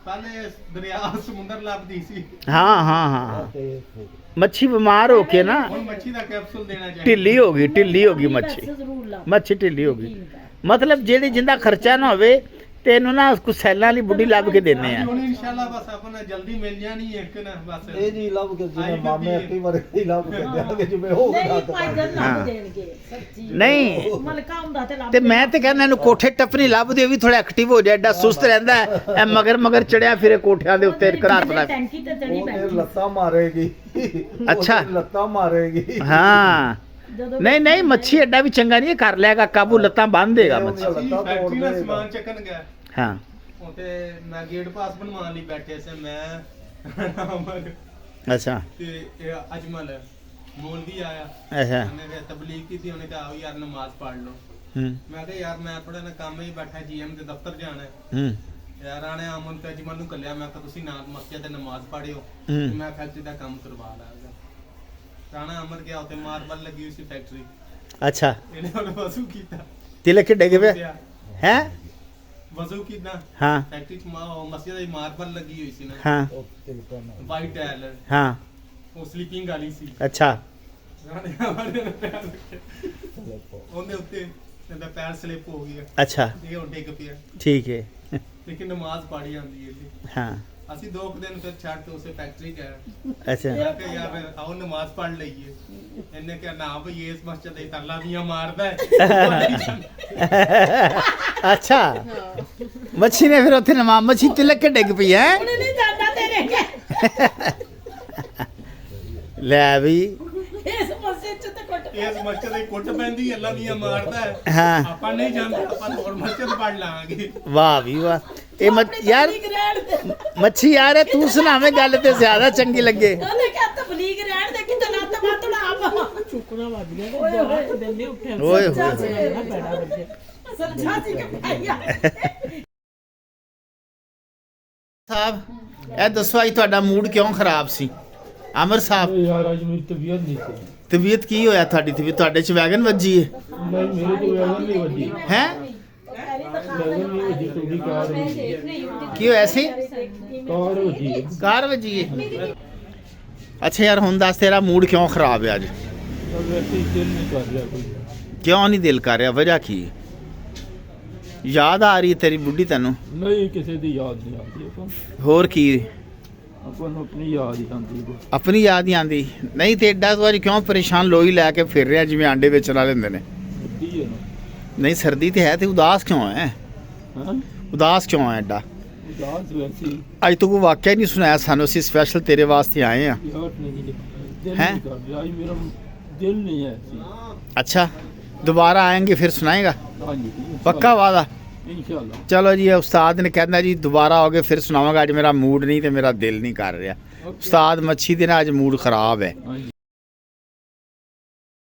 ਪਹਿਲੇ ਦਰਿਆ ਸਮੁੰਦਰ ਲੱਭਦੀ ਸੀ ਹਾਂ ਹਾਂ ਹਾਂ ਮੱਛੀ ਬਿਮਾਰ ਹੋ ਕੇ ਨਾ ਹੁਣ ਮੱਛੀ ਦਾ ਕੈਪਸੂਲ ਦੇਣਾ ਚਾਹੀਦਾ ਢਿੱਲੀ ਹੋ ਗਈ ਮੱਛੀ पैसे जरूर लाओ ਮੱਛੀ ਢਿੱਲੀ ਹੋ ਗਈ ਮਤਲਬ ਜਿਹੜੀ ਜਿੰਦਾ ਖਰਚਾ ਨਾ ਹੋਵੇ ਤੇ ਇਹਨੂੰ ਨਾ ਕੁਛ ਸੈਲਾਂ ਵਾਲੀ ਬੁੱਢੀ ਲੱਭ ਕੇ ਦਿੰਨੇ ਆ ਹੁਣ ਇਨਸ਼ਾਅੱਲਾ ਬਸ ਆਪਣਾ ਜਲਦੀ ਮਿਲ ਜਾਣੀ ਇੱਕ ਨਾ ਬਸ ਇਹ ਜੀ ਲੱਭ ਕੇ ਜਿਵੇਂ ਮਾਮੇ ਅੱਤੀ ਵਰਗੀ ਲੱਭ ਕੇ ਦਿਆਂਗੇ ਜਿਵੇਂ ਹੋ नहीं ਗਿਆ पाई जन हाँ। लाभ देंगे सच्ची ਨਹੀਂ मलका हुंदा ते लाभ ਤੇ ਮੈਂ ਤੇ ਕਹਿੰਦਾ ਇਹਨੂੰ ਕੋਠੇ ਟੱਪਣੀ ਲੱਭਦੇ ਵੀ ਥੋੜਾ ਐਕਟਿਵ ਹੋ ਜਾਏ ਐਡਾ ਸੁਸਤ ਰਹਿੰਦਾ ਹੈ। ਇਹ ਮਗਰ ਚੜਿਆ ਫਿਰੇ ਕੋਠਿਆਂ ਦੇ ਉੱਤੇ ਰਾਤ ਦਾ टैंकी ते चढ़ी ਉਹ ਤੇ बैठी ਲੱਤਾਂ ਮਾਰੇਗੀ ਅੱਛਾ। ਉਹ ਤੇ ਲੱਤਾਂ ਮਾਰੇਗੀ ਹਾਂ ਜਦੋਂ ਨਹੀਂ ਮੱਛੀ ਐਡਾ ਵੀ ਚੰਗਾ ਨਹੀਂ ਹੈ, ਕਰ ਲਿਆਗਾ ਕਾਬੂ ਲੱਤਾਂ ਬੰਨ ਦੇਗਾ ਮੱਛੀ ਲੱਤਾਂ ਤੋੜ ਫੈਕਟਰੀ ਦਾ ਦੇਗਾ। ਸਮਾਨ ਚੱਕਣ ਗਿਆ ਹਾਂ ਉਤੇ ਮੈਂ ਗੇਟ ਪਾਸ ਬਣਵਾਉਣ ਲਈ ਬੈਠੇ ਸੀ ਮੈਂ ਅਮਰ ਅੱਛਾ ਤੇ ਇਹ ਅਜਮਲ ਮੌਲਵੀ ਆਇਆ ਅੱਛਾ ਉਹਨੇ ਫਿਰ ਤਬਲੀਗ ਕੀਤੀ ਉਹਨੇ ਕਿਹਾ ਆਓ ਯਾਰ ਨਮਾਜ਼ ਪੜ੍ਹ ਲਓ ਹੂੰ ਮੈਂ ਕਿਹਾ ਯਾਰ ਮੈਂ ਥੋੜਾ ਨਾ ਕੰਮ ਹੀ ਬੈਠਾ ਜੀਐਮ ਦੇ ਦਫ਼ਤਰ ਜਾਣਾ ਹੈ ਹੂੰ ਯਾਰ ਆਣੇ ਅਮਨ ਤੇ ਅਜਮਲ ਨੂੰ ਕੱਲਿਆ ਮੈਂ ਕਿਹਾ ਤੁਸੀਂ ਨਾਲ ਮਸਜਿਦ ਤੇ ਨਮਾਜ਼ ਪੜ੍ਹਿਓ ਹੂੰ। ਤੇ ਮੈਂ ਫੈਕਟਰੀ ਦਾ ਕੰਮ ਕਰਵਾ ਲਾਂਗਾ ਰਾਣਾ ਅਮਰ ਗਿਆ ਉੱਥੇ ਮਾਰਬਲ ਲੱਗੀ ਹੋਈ ਸੀ ਫੈਕਟਰੀ ਅੱਛਾ ਇਹਨੇ ਉਹਨੇ ਵਜ਼ੂ ਕੀਤਾ ਤਿਲਕ ਕੇ ਡਿੱਗ ਪਿਆ ਹੈ ਵਜ਼ੂ ਕੀਤਾ ਹਾਂ ਫੈਕਟਰੀ ਚ ਮਸਜਿਦ ਦੀ ਮਾਰਬਲ ਲੱਗੀ ਹੋਈ ਸੀ ਨਾ ਹਾਂ ਵਾਈਟ ਟਾਇਲ ਹਾਂ ਉਹ ਸਲੀਪਿੰਗ ਵਾਲੀ ਸੀ ਅੱਛਾ ਰਾਣੇ ਅਮਰ ਨੇ ਪੈਰ ਰੱਖੇ ਉਹਦੇ ਉੱਤੇ ਇਹਦਾ ਪੈਰ ਸਲਿਪ ਹੋ ਗਿਆ ਅੱਛਾ ਇਹ ਉਹ ਡਿੱਗ ਪਿਆ ਠੀਕ ਹੈ ਲੇਕਿਨ ਨਮਾਜ਼ ਪੜ੍ਹੀ ਜਾਂਦੀ ਹੈ ਹਾਂ ਅਸੀਂ 2 ਦਿਨ ਫਿਰ ਛੱਡ ਕੇ ਉਸੇ ਫੈਕਟਰੀ ਗਏ ਅੱਛਾ ਮੈਂ ਕਿਹਾ ਯਾਰ ਆਓ ਨਮਾਜ਼ ਪੜ੍ਹ ਲਈਏ ਇਹਨੇ ਕਿਹਾ ਨਾ ਭਈ ਇਸ ਮਸਜਿਦ ਦੇ ਤਰਲਾ ਦੀਆਂ ਮਾਰਦਾ ਹੈ ਅੱਛਾ ਮੱਛੀ ਨੇ ਫਿਰ ਉੱਥੇ ਨਮਾਜ਼ ਮੱਛੀ ਤਿਲਕ ਕੇ ਡਿੱਗ ਪਈ ਹੈ उन्हें नहीं जानना तेरे के ਲੈ ਵੀ इस मस्जिद च ते कोट ਇਸ ਮਸਜਿਦ ਦੇ ਕੁੱਟ ਪੈਂਦੀ ਅੱਲਾ ਦੀਆਂ ਮਾਰਦਾ ਹੈ ਹਾਂ ਆਪਾਂ ਨਹੀਂ ਜਾਣਦੇ ਆਪਾਂ ਹੋਰ ਮਸਜਿਦ ਪੜ੍ਹ ਲਾਂਗੇ ਵਾਹ ਵੀ ਵਾਹ ਇਹ ਯਾਰ तबलीग रहन दे ਮੱਛੀ ਯਾਰ ਇਹ ਤੂੰ ਸੁਣਾਵੇਂ ਗੱਲ ਤੇ ਜ਼ਿਆਦਾ ਚੰਗੀ ਲੱਗੇ ਉਹਨੇ ਕਿਹਾ ਤਬਲੀਗ ਰਹਿਣ ਦੇ ਕਿ ਤਨਾ ਤਮਾ ਤੜਾ ਆਪ ਚੁੱਕਣਾ ਵੱਜ ਗਿਆ ਤੇ ਜਵਾਬ ਦਿਲ ਨਹੀਂ ਉੱਠਿਆ ਓਏ ਹੋਏ ਨਾ ਪੈੜਾ ਵੱਜੇ ਸਮਝਾ ਜੀ ਕਿ ਭਾਈਆ ਸਾਹਿਬ ਇਹ ਦੱਸੋ ਅੱਜ ਤੁਹਾਡਾ ਮੂਡ ਕਿਉਂ ਖਰਾਬ ਸੀ ਅਮਰ ਸਾਹਿਬ? ਯਾਰ ਅੱਜ ਮੇਰੀ ਤਬੀਅਤ ਨਹੀਂ ਸੀ। ਤਬੀਅਤ ਕੀ ਹੋਇਆ ਤੁਹਾਡੀ ਤਬੀਅਤ? ਤੁਹਾਡੇ ਚ ਵੈਗਨ ਵੱਜੀ ਹੈ ਨਹੀਂ ਮੇਰੇ ਤੋਂ ਵੈਗਨ ਨਹੀਂ ਵੱਜੀ, ਹੈ? ਵੈਗਨ ਨਹੀਂ ਵੱਜੀ, ਤੁਹਾਡੀ ਕਾਰ ਵੱਜੀ। ਕੀ ਹੋਇਆ ਸੀ? ਕਾਰ ਵੱਜੀ ਹੈ। ਕਾਰ ਵੱਜੀ ਹੈ। ਅੱਛਾ ਯਾਰ ਹੁਣ ਦੱਸ ਤੇਰਾ ਮੂਡ ਕਿਉਂ ਖਰਾਬ ਹੈ ਅੱਜ? ਵੈਸੇ ਹੀ ਦਿਲ ਨਹੀਂ ਕਰ ਰਿਹਾ ਕੋਈ। ਕਿਉਂ ਨਹੀਂ ਦਿਲ ਕਰ ਰਿਹਾ? ਵਜ੍ਹਾ ਕੀ? ਯਾਦ ਆ ਰਹੀ ਹੈ ਤੇਰੀ ਬੁੱਢੀ ਤੈਨੂੰ? ਨਹੀਂ ਕਿਸੇ ਦੀ ਯਾਦ ਨਹੀਂ ਆਉਂਦੀ ਆਪਾਂ ਹੋਰ ਕੀ? ਆਪਾਂ ਨੂੰ ਆਪਣੀ ਯਾਦ ਹੀ ਆਉਂਦੀ ਬਸ। ਆਪਣੀ ਯਾਦ ਨਹੀਂ ਆਉਂਦੀ? ਨਹੀਂ ਤੇ ਐਡਾ ਵਾਰੀ ਕਿਉਂ ਪਰੇਸ਼ਾਨ ਲੋਈ ਲੈ ਕੇ ਫਿਰ ਰਿਹਾ ਜਿਵੇਂ ਆਂਡੇ ਵੇਚਣ ਵਾਲੇ ਹੁੰਦੇ ਨੇ? ਵੱਡੀ ਹੈ ਨਾ। ਨਹੀਂ ਸਰਦੀ ਤੇ ਹੈ ਤੇ ਉਦਾਸ ਕਿਉਂ ਹੈ? ਹਾਂ ਉਦਾਸ ਕਿਉਂ ਹੈ ਐਡਾ? ਯਾਦ ਵੈਸੇ ਹੀ ਅੱਜ ਤੂੰ ਕੋਈ ਵਾਕਿਆ ਨਹੀਂ ਸੁਣਾਇਆ ਸਾਨੂੰ, ਅਸੀਂ ਸਪੈਸ਼ਲ ਤੇਰੇ ਵਾਸਤੇ ਆਏ ਆ। ਯਾਦ ਨਹੀਂ ਦਿਲ ਹੈਂ? ਨਹੀਂ ਕਰ ਰਿਹਾ ਅੱਜ ਮੇਰਾ ਦਿਲ ਨਹੀਂ ਹੈ ਸੀ। अच्छा दोबारा आएंगे फिर सुनाएगा? हाँ जी पक्का वादा? इंशाल्लाह। चलो जी उस्ताद ने कहना जी दोबारा आओगे फिर सुनावागा। अज मेरा मूड नहीं तो मेरा दिल नहीं कर रहा। उस्ताद मच्छी दिन अज मूड खराब है। हाँ जी।